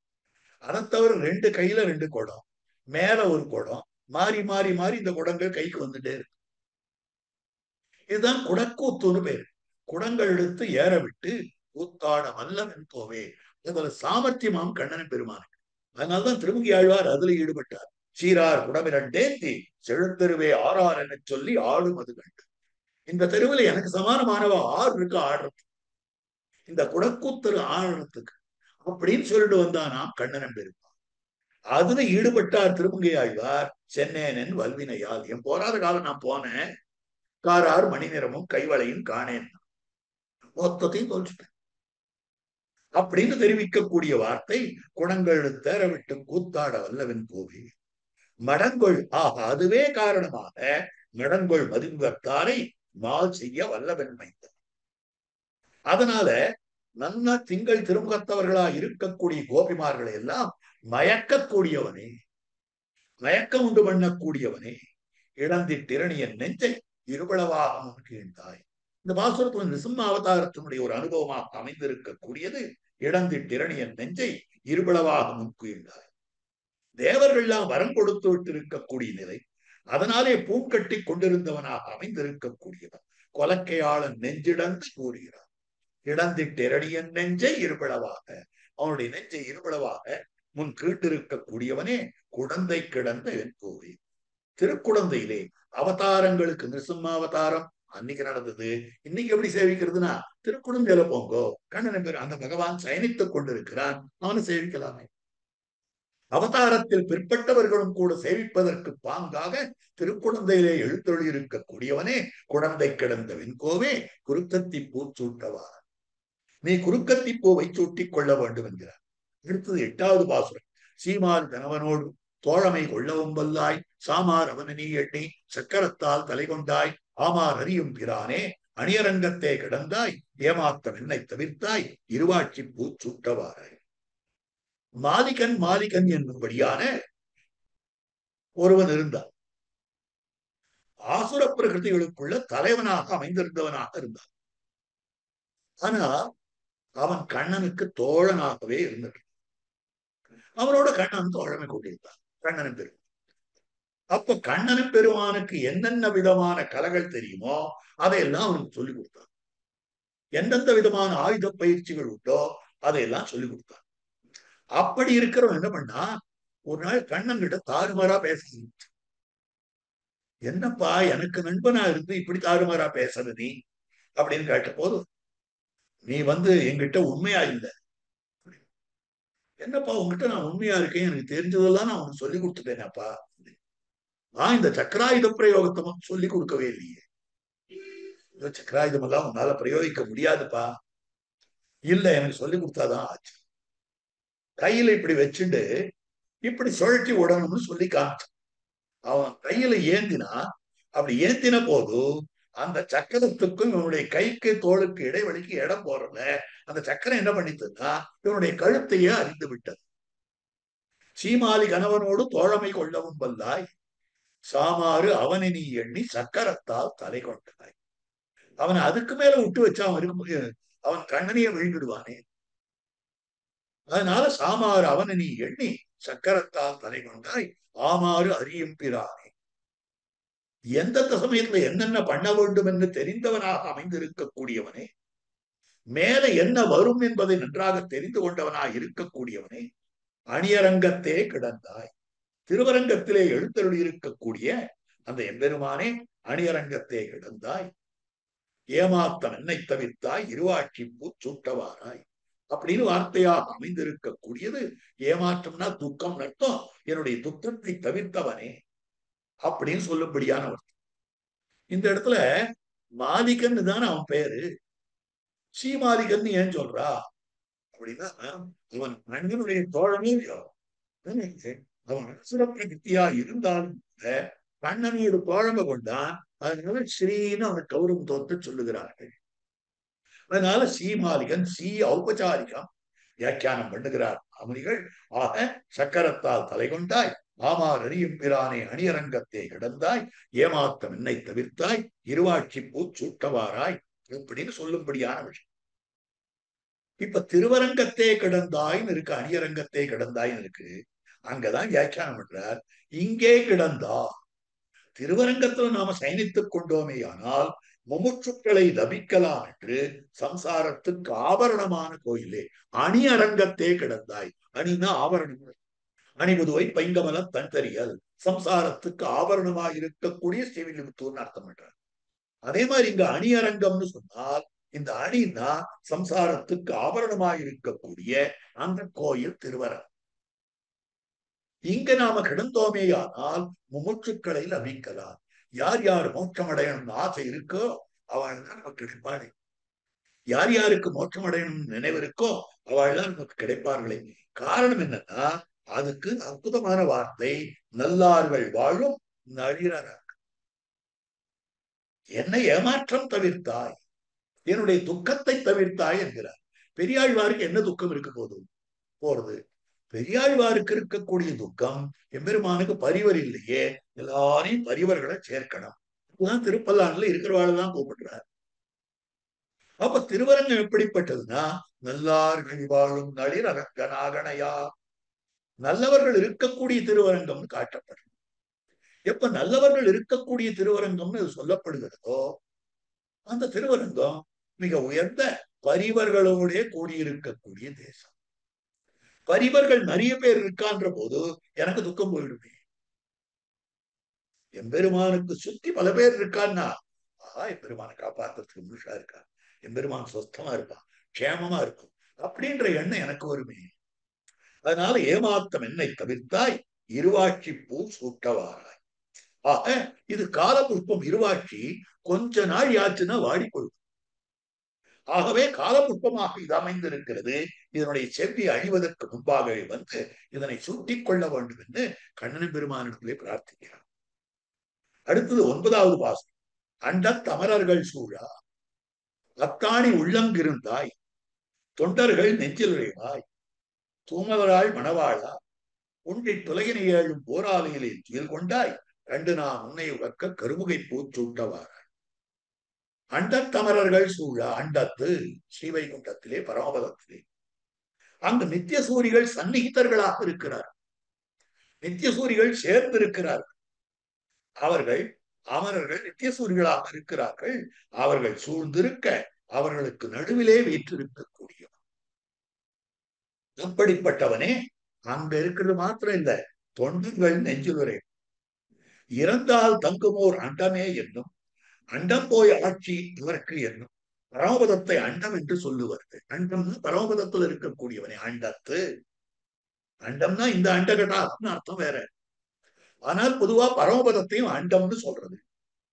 அதை தவிர 2 கையில 2 குடம், மேல ஒரு குடம், மாறி மாறி மாறி இந்த குடங்கள் கைக்கு வந்துட்டே இருக்கு. இதுதான் குடக்கூத்துன்னு பேரு. குடங்கள் எடுத்து ஏற விட்டு கூத்தாட வல்லவன் கோவே. அதுல சாமர்த்தியமாம் கண்ணனை பெருமானுக்கு. அதனால்தான் திருமங்கி ஆழ்வார் அதுல ஈடுபட்டார். சீரார் குடமிரண்டேந்தி செழுத்தெருவே ஆறார் என சொல்லி ஆடும் அது கண்டு. இந்த தெருவில் எனக்கு சமானமானவ 6 இருக்கு ஆடுறது, இந்த குடக்கூத்தரு ஆடுறதுக்கு அப்படின்னு சொல்லிட்டு வந்தானாம் கண்ணனம் பெருமான். அதுல ஈடுபட்டார் திருமங்கை ஆழ்வார். சென்னேனன் வல்வினையால் என் போராத காலம் நான் போனேன், காரார் மணி நிறமும் கைவளையும் காணேன், மொத்தத்தையும் தோல்ச்சிட்டேன் அப்படின்னு தெரிவிக்கக்கூடிய வார்த்தை. குடங்கள் தேர விட்டு கூத்தாட வல்லவன் கோவி மடங்கொள் அதுவே காரணமாக மடங்கொள் மதிமுகத்தாரை மால் செய்ய வல்லவன் மைந்த. அதனால நல்ல திங்கள் திருமுகத்தவர்களா இருக்கக்கூடிய கோபிமார்களை எல்லாம் மயக்கக்கூடியவனே, மயக்கம் உண்டு பண்ணக்கூடியவனே, இழந்திட்டிரணியன் நெஞ்சை இருபளவாக முன்கீழ்ந்தாய். இந்த பாசுரத்துல நிருசிம்ம அவதாரத்தினுடைய ஒரு அனுபவமாக அமைந்திருக்கக்கூடியது இழந்திட்டிரணியன் நெஞ்சை இருபளவாக முன்கீழ்ந்தாய். தேவர்கள்லாம் வரம் கொடுத்து விட்டு இருக்கக்கூடிய நிலை, அதனாலே பூங்கட்டி கொண்டிருந்தவனாக அமைந்திருக்கக்கூடியவன் கொலக்கையாளன் நெஞ்சிடந்து கூறுகிறார். இழந்திட்டிரணியன் நெஞ்சை இருபளவாக, அவனுடைய நெஞ்சை இருபளவாக முன் கீட்டிருக்கக்கூடியவனே குடந்தை கிடந்த என் கோவி. திருக்குடந்தையிலே அவதாரங்களுக்கு நிருசிம்ம அவதாரம் அன்னைக்கு நடந்தது. இன்னைக்கு எப்படி சேவிக்கிறதுனா திருக்குடந்தையில போங்கோ, கண்ணன் பேர் அந்த பகவான் சயனித்துக் கொண்டிருக்கிறான், அவனை சேவிக்கலாமே. அவதாரத்தில் பிற்பட்டவர்களும் கூட சேவிப்பதற்கு பாங்காக திருக்குடந்தையிலே எழுத்தொழி இருக்கக்கூடியவனே குடந்தை கிடந்த வெண்கோவே குறுக்கத்தி பூச்சூட்டவார். நீ குறுக்கத்தி பூவை சூட்டிக் கொள்ள வேண்டும் என்கிறார். அடுத்தது 8வது பாசுரம். சீமார் கணவனோடு தோழமை கொள்ளவும் வல்லாய் சாமார் அவன நீ எண்ணி சக்கரத்தால் தலை கொண்டாய் ஆமார் அறியும் பிரானே அணியரங்கத்தே கிடந்தாய் ஏமாத்தம் என்னை தவிர்த்தாய் இருவாட்சி பூச்சூட்டவாராய். மாலிகன் என்னும்படியான ஒருவன் இருந்தான். ஆசுர பிரகிருதிகளுக்குள்ள தலைவனாக அமைந்திருந்தவனாக இருந்தான். ஆனா அவன் கண்ணனுக்கு தோழனாகவே இருந்துட்டு அவனோட கண்ணன் தோழமை கொண்டிருந்தான் கண்ணனும் பெருமான். அப்ப கண்ணனும் பெருமானுக்கு என்னென்ன விதமான கலைகள் தெரியுமோ அதையெல்லாம் அவனுக்கு சொல்லிக் கொடுத்தான். எந்தெந்த விதமான ஆயுத பயிற்சிகள் உண்டோ அதையெல்லாம் சொல்லிக் கொடுத்தான். அப்படி இருக்கிறவன் என்ன பண்ணா, ஒரு நாள் கண்ணன் கிட்ட தாறுமாறா பேசுறீங்க. என்னப்பா எனக்கு நண்பனா இருந்து இப்படி தாறுமாறா பேசுற நீ அப்படின்னு கேட்ட போது, நீ என்கிட்ட உண்மையா இல்லை. என்னப்பா உங்ககிட்ட நான் உண்மையா இருக்கேன், எனக்கு தெரிஞ்சதெல்லாம் நான் உனக்கு சொல்லி கொடுத்துட்டேனப்பா. இந்த சக்கராயுத பிரயோகத்தை சொல்லி கொடுக்கவே இல்லையே. சக்கராயுதம் எல்லாம் உன்னால பிரயோகிக்க முடியாதுப்பா. இல்ல எனக்கு சொல்லி கொடுத்தாதான் ஆச்சு. கையில இப்படி வச்சுட்டு இப்படி சுழற்றி விடணும்னு சொல்லி காமிச்சான். அவன் கையில ஏந்தினா, அப்படி ஏந்தின போது அந்த சக்கரத்துக்கும் இவனுடைய கைக்கு தோளுக்கு இடைவெளிக்கு இடம் போறல அந்த சக்கரம் என்ன பண்ணிட்டுன்னா இவனுடைய கழுத்தையே அறிந்து விட்டது. சீமாலி கணவனோடு தோழமை கொள்ளவும் வல்லாய், சாமாறு அவனை நீ எண்ணி சக்கரத்தால் தலை கொண்டாய். அவனை அதுக்கு மேல விட்டு வச்சா அவன் இருக்க அவன் கண்ணனையே விழுங்கிடுவானே. அதனால சாமாறு அவனை நீ எண்ணி சக்கரத்தால் தலை கொண்டாய், ஆமாறு அறியும் பிரானே. எந்தெந்த சமயத்துல என்னென்ன பண்ண வேண்டும் என்று தெரிந்தவனாக அமைந்திருக்கக்கூடியவனே, மேல என்ன வரும் என்பதை நன்றாக தெரிந்து கொண்டவனாக இருக்கக்கூடியவனே, அணியரங்கத்தே கிடந்தாய். திருவரங்கத்திலே எழுந்தருளி இருக்கக்கூடிய அந்த எம்பெருமானே, அணியரங்கத்தே கிடந்தாய். ஏமாத்தம் என்னை தவிர்த்தாய், இருவாட்சி பூச்சூட்டவாராய் அப்படின்னு வார்த்தையாக அமைந்திருக்கக்கூடியது. ஏமாற்றம்னா துக்கம் அர்த்தம். என்னுடைய துக்கத்தை தவிர்த்தவனே அப்படின்னு சொல்லும்படியான அர்த்தம். இந்த இடத்துல மாலிகன்னு தான் அவன் பேரு. சீமாலிகன் ஏன் சொல்றா அப்படின்னா, அவன் நண்பனுடைய தோழமே அவன் சிறப்பித்தியா இருந்தாலும் கண்ணனோடு தோழமை கொண்டான். அதனால ஸ்ரீன்னு அவன் கௌரவம் தோற்று சொல்லுகிறார்கள். அதனால சீமாலிகன் சி ஔபச்சாரிகம் வியாக்கியானம் பண்ணுகிறார் அமரிகள். ஆக சக்கரத்தால் தலை கொண்டாய், ஆமார் அறியும் பிரானே அணியரங்கத்தை கிடந்தாய், ஏமாத்தம் என்னை தவிர்த்தாய், இருவாட்சி பூச்சூட்டவாராய் இப்படின்னு சொல்லும்படியான விஷயம். இப்ப திருவரங்கத்தே கிடந்தாய்ன்னு இருக்கு, அணியரங்கத்தே கிடந்தாய்ன்னு இருக்கு. அங்கதான் வியாக்கியானம் பண்றார், இங்கே கிடந்தா. திருவரங்கத்துல நாம சயனித்துக் கொண்டோமே ஆனால் முமுட்சுக்களை லபிக்கலாம் என்று சம்சாரத்துக்கு ஆபரணமான கோயிலே அணியரங்கத்தே கிடந்தாய். அணினா ஆபரணங்கள், அணிபுதுவை பைங்கமல தன்தறியல் சம்சாரத்துக்கு ஆபரணமாக இருக்கக்கூடிய ஸ்ரீவில்லிபுத்தூர்னு அர்த்தம் பண்றார். அதே மாதிரி இங்க அணியரங்கம்னு சொன்னால் இந்த அணின்னா சம்சாரத்துக்கு ஆபரணமாக இருக்கக்கூடிய அந்த கோயில் திருவரங்கம். இங்க நாம கிடந்தோமேயானால் முமுட்சுக்களை லபிக்கலாம். யார் யார் மோட்சம் அடையணும்னு ஆசை இருக்கோ அவள் தான் நமக்கு கிடைப்பாளே. யார் யாருக்கு மோட்சம் அடையணும்னு நினைவு இருக்கோ அவள் தான் நமக்கு கிடைப்பார்களே. காரணம் என்னன்னா, அதுக்கு அற்புதமான வார்த்தை, நல்லார்கள் வாழும் நளிரர். என்னை ஏமாற்றம் தவிர்த்தாய், என்னுடைய துக்கத்தை தவிர்த்தாய் என்கிறார். பெரியாழ்வாருக்கு என்ன துக்கம் இருக்க போறது? பெரியாழ்வாருக்கு இருக்கக்கூடிய துக்கம் எம்பெருமானுக்கு பரிவர் இல்லையே, எல்லாரையும் பரிவர்களை சேர்க்கணும். அப்பதான் திருப்பல்லாண்டுல இருக்கிறவாள் கூப்பிடுறார். அப்ப திருவரங்கம் எப்படிப்பட்டதுன்னா, நல்லார்கள் வாழும் நளிர் அரங்கனாகனையா, நல்லவர்கள் இருக்கக்கூடிய திருவரங்கம்னு காட்டப்படும். எப்ப நல்லவர்கள் இருக்கக்கூடிய திருவரங்கம்னு சொல்லப்படுகிறதோ அந்த திருவரங்கம் மிக உயர்ந்த பரிவர்களோட கூடியிருக்கக்கூடிய தேசம். பரிவர்கள் நிறைய பேர் இருக்கான்ற போது எனக்கு துக்கம் போயிடுமே. எம்பெருமானுக்கு சுத்தி பல பேர் இருக்கான்னா, எம்பெருமானை காப்பாற்றுறதுக்கு முழுஷா இருக்கா, எம்பெருமான் சொஸ்தமா இருப்பான், க்ஷேமமா இருக்கும் அப்படின்ற எண்ணம் எனக்கு வருமே. அதனால ஏமாத்தம் என்னை தவிர்த்தாய், இருவாட்சி பூ சூட்டவாராய். ஆக இது கால புஷ்பம். இருவாட்சி கொஞ்ச நாள் யாச்சுன்னா வாடி கொடுக்கும். ஆகவே காலப்புஷ்பமாக இது அமைந்திருக்கிறது. இதனுடைய செவ்வி அழிவதற்கு முன்பாகவே வந்து இதனை சூட்டிக் கொள்ள வேண்டும் என்று கண்ணன் பெருமானிடத்திலே பிரார்த்திக்கிறார். அடுத்தது 9வது பாசம். அண்ட தமரர்கள் சூழா, அத்தாணி உள்ளங்கிருந்தாய், தொண்டர்கள் நெஞ்சில் உறைவாய், தூமலராள் மணவாளா, உண்டி துலகினை ஏழும் போராலையிலே துயில் கொண்டாய், கண்டு நான் உன்னை உறக்க கருமுகை பூச்சூட்டவாராய். அண்டத்தமரர்கள் சூழ, அண்டத்து ஸ்ரீவைகுண்டத்திலே பரமபதத்திலே அங்கு நித்திய சூரிகள் சந்நிகிதர்களாக இருக்கிறார். நித்திய சூரிகள் சேர்ந்திருக்கிறார்கள். அவர்கள் அமரர்கள் நித்திய சூரிகளாக இருக்கிறார்கள். அவர்கள் சூழ்ந்திருக்க அவர்களுக்கு நடுவிலே வீற்றிருக்கக்கூடிய அப்படிப்பட்டவனே அங்க இருக்கிறது மாத்திரம் இல்ல, தொண்டர்கள் நெஞ்சுவரே. இறந்தால் தங்குமோர் அண்டமே என்னும், அண்டம் போய் ஆட்சி இவருக்கு என்னும். பரமபதத்தை அண்டம் என்று சொல்லுவார்கள். அண்டம்னா பரமபதத்தில் இருக்கக்கூடியவனே. அண்டத்து, அண்டம்னா இந்த அண்டகடான்னு அர்த்தம் வேற. ஆனால் பொதுவா பரமபதத்தையும் அண்டம்னு சொல்றது.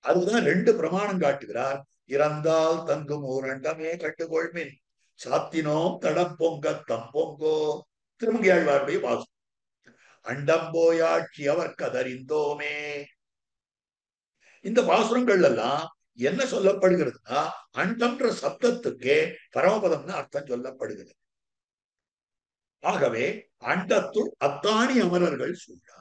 அதுதான் 2 பிரமாணம் காட்டுகிறார். இறந்தால் தங்கும் ஓர் அண்டமே கட்டுகொள்மின், சாத்தினோம் தடம் பொங்க தம்பொங்கோ. திருமங்கையாழ்வாருடைய வாசம். அண்டம் போயாட்சி அவர் கதறிந்தோமே. இந்த பாசுரங்கள் எல்லாம் என்ன சொல்லப்படுகிறதுனா அண்டம்ன்ற சப்தத்துக்கே பரமபதம்னு அர்த்தம் சொல்லப்படுகிறது. ஆகவே அண்டத்துள் அத்தாணி அமரர்கள் சூழா.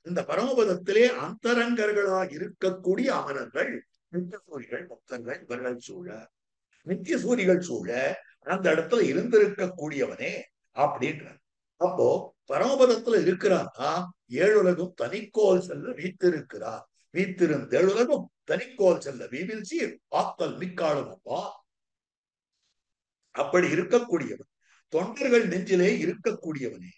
இந்த பரமபதத்திலே அந்தரங்கர்களாக இருக்கக்கூடிய அமரர்கள் நித்தியசூரிகள் பக்தர்கள் இவர்கள் சூழ. நித்தியசூரிகள் சூழ அந்த இடத்துல இருந்திருக்கக்கூடியவனே அப்படின்ற. அப்போ பரமபதத்துல இருக்கிறான்னா ஏழுலகும் தனிக்கோல் செல்ல வீத்திருக்கிறார். வீத்திருந்தேழுலகும் தனிக்கோல் செல்ல வீவில் சீர் ஆத்தல் மிக்காலும் அப்பா. அப்படி இருக்கக்கூடியவன் தொண்டர்கள் நெஞ்சிலே இருக்கக்கூடியவனே.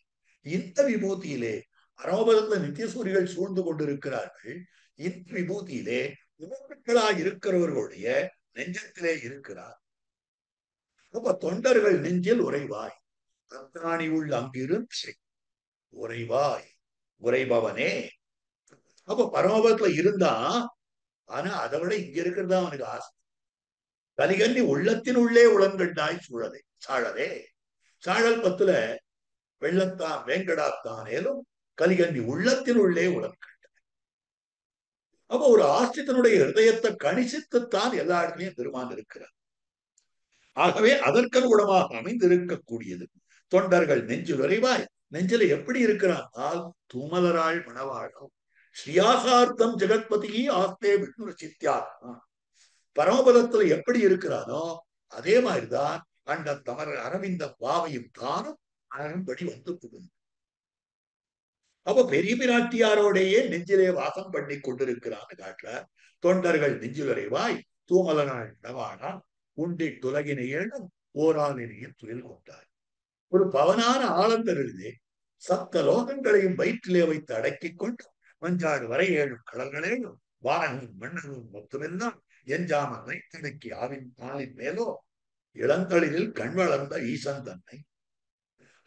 இந்த விபூதியிலே பரமபதத்துல நித்தியசூரிகள் சூழ்ந்து கொண்டிருக்கிறார்கள். இந்த விபூதியிலே உணர்வுகளாக இருக்கிறவர்களுடைய நெஞ்சத்திலே இருக்கிறார். அப்ப தொண்டர்கள் நெஞ்சில் உறைவாய் அத்தாணி உள்ள அங்கிருந்து உறைவாய் உறைபவனே. அப்ப பரமபதத்துல இருந்தா, ஆனா அதை விட இங்க இருக்கிறதா அவனுக்கு ஆசை. கலிகன்னி உள்ளத்தினுள்ளே உளங்கண்டாய் சூழலை சாழலே. சாழல் பத்துல வெள்ளத்தான் வேங்கடாத்தானேலும் கலிகன்னி உள்ளத்தினுள்ளே உளங்கண்டாய். அப்ப ஒரு ஆஸ்திகனுடைய ஹிருதயத்தை கணிசித்துத்தான் எல்லா இடத்துலையும் பெருமான் இருக்கிறார். ஆகவே அதற்கனுகுணமாக அமைந்திருக்கக்கூடியது தொண்டர்கள் நெஞ்சு விரைவாய். நெஞ்சில எப்படி இருக்கிறால் தூமலராள் மணவாழம் ஸ்ரீயாசார்த்தம் ஜெகத்பதி ஆஸ்தே விஷ்ணு சித்தியாத்மா. பரமபதத்துல எப்படி இருக்கிறானோ அதே மாதிரிதான் அந்த தமர அரவிந்த பாவையும் தானும் அதன்படி வந்து புகுந்து. அப்ப பெரிய பிராட்டியாரோடையே நெஞ்சிலே வாசம் பண்ணி கொண்டிருக்கிறான்னு காட்டுறார். தொண்டர்கள் நெஞ்சில் விரைவாய் தூமலராள் மணவாழா உண்டிட்டுலகினை ஏழும் ஓராளினையும் துயில் கொண்டார். ஒரு பவனான ஆலந்தரிலே சப்த லோகங்களையும் வயிற்றிலே வைத்து அடக்கிக் கொண்டு மஞ்சாடு வரை 7 கடல்களேயும் வானமும் மன்னரும் மொத்தமெல்லாம் எஞ்சாமல் வைத்தடக்கி ஆவின் நாளின் மேலோ இளந்தளிரில் கண் வளர்ந்த ஈசன் தன்னை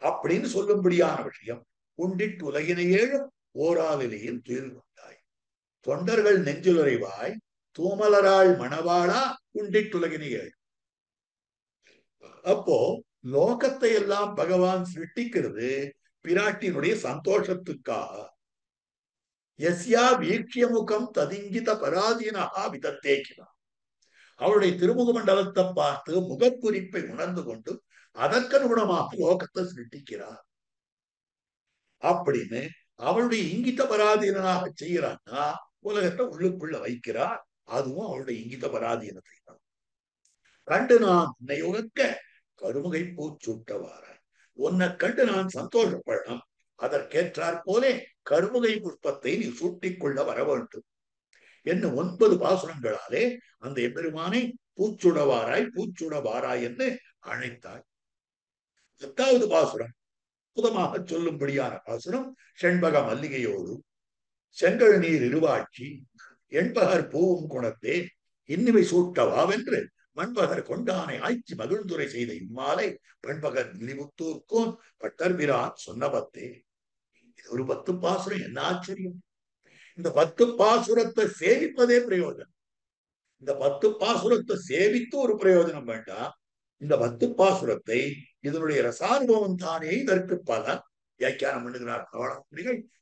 அப்படின்னு சொல்லும்படியான விஷயம். உண்டிட்டு உலகினை ஏழும் ஓராளிலையும் துயில் கொண்டாய். தொண்டர்கள் நெஞ்சுலறைவாய் தூமலராள் மணவாளா உண்டிட்டுலகினை ஏழு. அப்போ லோகத்தை எல்லாம் பகவான் சிருஷ்டிக்கிறது பிராட்டியினுடைய சந்தோஷத்துக்காக. எஸ்யா வீட்சியமுகம் ததிங்கித பராதீனஹா விதத்தேக்கினா. அவளுடைய திருமுக மண்டலத்தை பார்த்து முகக்குறிப்பை உணர்ந்து கொண்டு அதற்கனுகுணமாக லோகத்தை சிருஷ்டிக்கிறார் அப்படின்னு அவளுடைய இங்கித பராதீனாக செய்யறான்னா உலகத்தை உள்ளுக்குள்ள வைக்கிறார். அதுவும் அவளுடைய இங்கித பராதீனத்தை தான். கண்டு நான் உன்னை உகக்க கருமுகை பூச்சூட்டவாராய். உன்னை கண்டு நான் சந்தோஷப்படணும். அதற்கேற்றாற் போலே கருமுகை புஷ்பத்தை நீ சூட்டிக்கொள்ள வர வேண்டும் என்று 9 பாசுரங்களாலே அந்த எம்பெருமானை பூச்சுடவாராய் பூச்சுடவாராய் என்று அழைத்தார். 10வது பாசுரம் புதமாக சொல்லும்படியான பாசுரம். செண்பக மல்லிகையோடு செங்கல் நீர் இருவாட்சி எண்பகர் பூவும் குணத்தே இன்னிவை சூட்டவாவென்று மண்பகர் கொண்டானை ஆய்ச்சி மகிழ்ந்துரை செய்த இம்மாலை பண்பகர் நிலிமுத்தூர்கோன் பட்டர்பிரான் சொன்னபத்தே. இது ஒரு 10 பாசுரம். என்ன ஆச்சரியம்! இந்த 10 பாசுரத்தை சேவிப்பதே பிரயோஜனம். இந்த 10 பாசுரத்தை சேவித்து ஒரு பிரயோஜனம் வேண்டாம். இந்த 10 பாசுரத்தை இதனுடைய ரசானுபவம் தானே இதற்கு பலன் வியாக்கியானம் பண்ணுகிறார் பகவான்.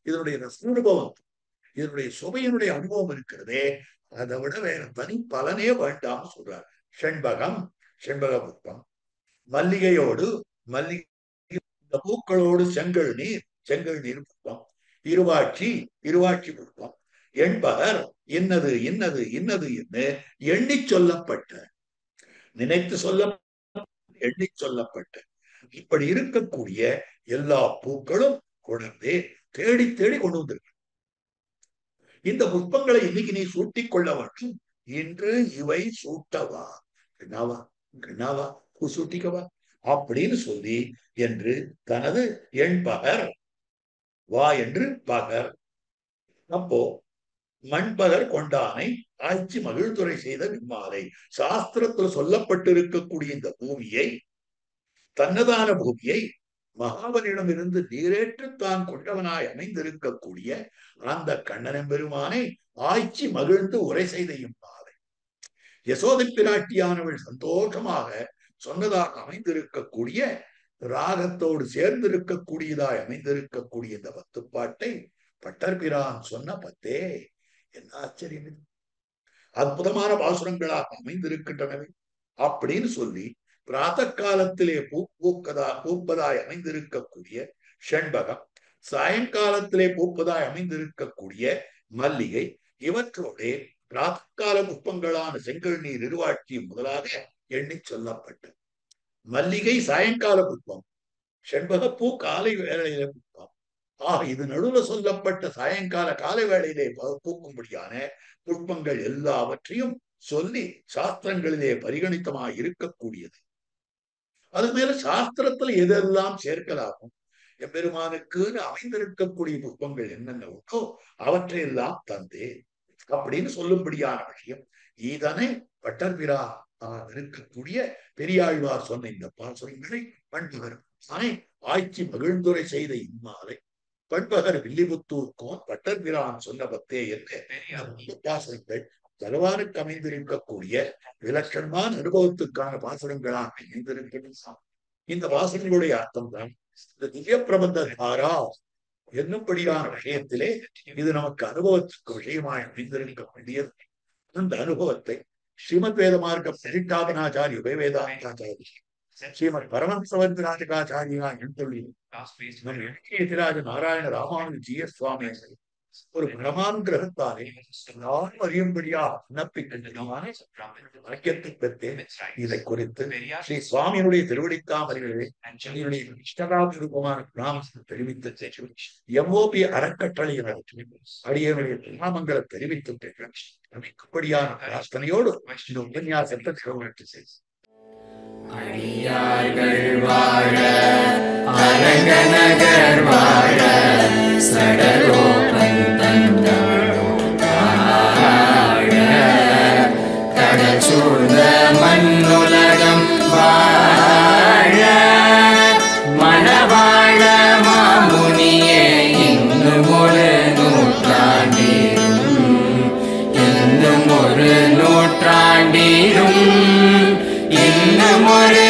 இதனுடைய ரசானுபவம், இதனுடைய சுவையினுடைய அனுபவம் இருக்கிறதே, அதை விட வேற தனி பலனே வேண்டாம் சொல்றார். செண்பகம் செண்பக புஷ்பம், மல்லிகையோடு மல்லிகை பூக்களோடு செங்கல் நீர் செங்கல் நீர் புஷ்பம், இருவாட்சி இருவாட்சி புஷ்பம், எண்பகர் இன்னது இன்னது இன்னது என்று எண்ணி சொல்லப்பட்ட, நினைத்து சொல்ல எண்ணி சொல்லப்பட்ட இப்படி இருக்கக்கூடிய எல்லா பூக்களும் கொண்டே தேடி தேடி கொண்டு வந்திருக்கு. இந்த புஷ்பங்களை இன்னைக்கு நீ சூட்டிக் கொள்ள வேண்டும். இன்று இவை சூட்டவா கண்ணாவா கண்ணாவா பூ சூட்டிக்கவா அப்படின்னு சொல்லி என்று தனது எண்பகர் வா என்று பகர். அப்போ மண்பகர் கொண்டானை ஆய்ச்சி மகிழ்துரை செய்த விம்மாலை. சாஸ்திரத்தில் சொல்லப்பட்டிருக்கக்கூடிய இந்த பூமியை, தன்னதான பூமியை மகாபலியிடமிருந்து நீரேற்று தான் கொண்டவனாய் அமைந்திருக்கக்கூடிய அந்த கண்ணனம் பெருமானை ஆய்ச்சி மகிழ்ந்து உரை செய்த இம்மாலை. யசோதை பிராட்டியானவள் சந்தோஷமாக சொன்னதாக அமைந்திருக்கக்கூடிய ராகத்தோடு சேர்ந்திருக்கக்கூடியதாய் அமைந்திருக்கக்கூடிய இந்த 10 பாட்டை பட்டர்பிரான் சொன்ன 10. என்ன ஆச்சரியம்! அற்புதமான பாசுரங்களாக அமைந்திருக்கின்றனவே அப்படின்னு சொல்லி பிராத்த காலத்திலே பூப்பதாய் அமைந்திருக்கக்கூடிய செண்பகம், சாயங்காலத்திலே பூப்பதாய் அமைந்திருக்கக்கூடிய மல்லிகை, இவற்றோடே பிராத்தகால புஷ்பங்களான செங்கல் நீர் இருவாட்சியும் முதலாக எண்ணி சொல்லப்பட்டது. மல்லிகை சாயங்கால புஷ்பம், செண்பகப்பூ காலை வேளையிலே புஷ்பம். இது நடுவில் சொல்லப்பட்ட சாயங்கால காலை வேளையிலே பூக்கும்படியான புஷ்பங்கள் எல்லாவற்றையும் சொல்லி சாஸ்திரங்களிலே பரிகணித்தமாய் இருக்கக்கூடியது. அது மேல சாஸ்திரத்துல எதெல்லாம் சேர்க்கலாகும், எம்பெருமானுக்குன்னு அமைந்திருக்கக்கூடிய புஷ்பங்கள் என்னென்ன உண்டோ அவற்றையெல்லாம் தந்தே அப்படின்னு சொல்லும்படியான விஷயம். இதனை பட்டர்பிரா இருக்கக்கூடிய பெரியாழ்வார் சொன்ன இந்த பாசுரங்களை பண்பகர் ஆய்ச்சி மகிழ்ந்துரை செய்த இம்மாலை பண்பகர் வில்லிபுத்தூர்கோன் பட்டர்பிரான் சொன்ன பத்தே என்ற பாசுரங்கள் பகவானுக்கு அமைந்திருக்கக்கூடிய விலட்சணமான அனுபவத்துக்கான பாசுரங்களாக அமைந்திருக்கின்றன. இந்த பாசுரங்களுடைய அர்த்தம் தான் இந்த திவ்ய பிரபந்த தாரா என்னும்படியான விஷயத்திலே இது நமக்கு அனுபவத்துக்கு விஷயமாய் அமைந்திருக்க வேண்டியது. அந்த அனுபவத்தை ஸ்ரீமத் வேதமார்க்க பிரதிஷ்டாபனாச்சாரிய உபவேதாந்தாச்சாரிய ஸ்ரீமத் பரமஹம்சவந்தராஜகாச்சாரியா எழுந்தொழி நாராயண ராமானுஜ ஜீய சுவாமி ஒரு பிரமானுகிரகத்தாலே எல்லாரும் அறியும்படியா விண்ணப்பிக்கின்றன பெற்றேன். இதை குறித்து ஸ்ரீ சுவாமியினுடைய திருவடித்தாமரைகளே இஷ்டகாபமான பிராமணத்தை தெரிவித்த எம்ஓபி அறக்கட்டளையினர் அடியனுடைய பிராமங்களை தெரிவித்து அமைக்கும்படியான பிரார்த்தனையோடு இந்த உபன்யாசத்தை திருவண்ணி செய்து அடியார்கள் வாழ அரங்கநகர் வாழ சடகோபன் தந்தமிழோம் வாழ கடல் சூழ்ந்த மண்ணுலகம் வாழ மணவாழ மாமுனியே இன்னும் ஒரு நூற்றாண்டிலும் இன்னும் ஒரு நூற்றாண்டிலும் இன்னும் ஒரு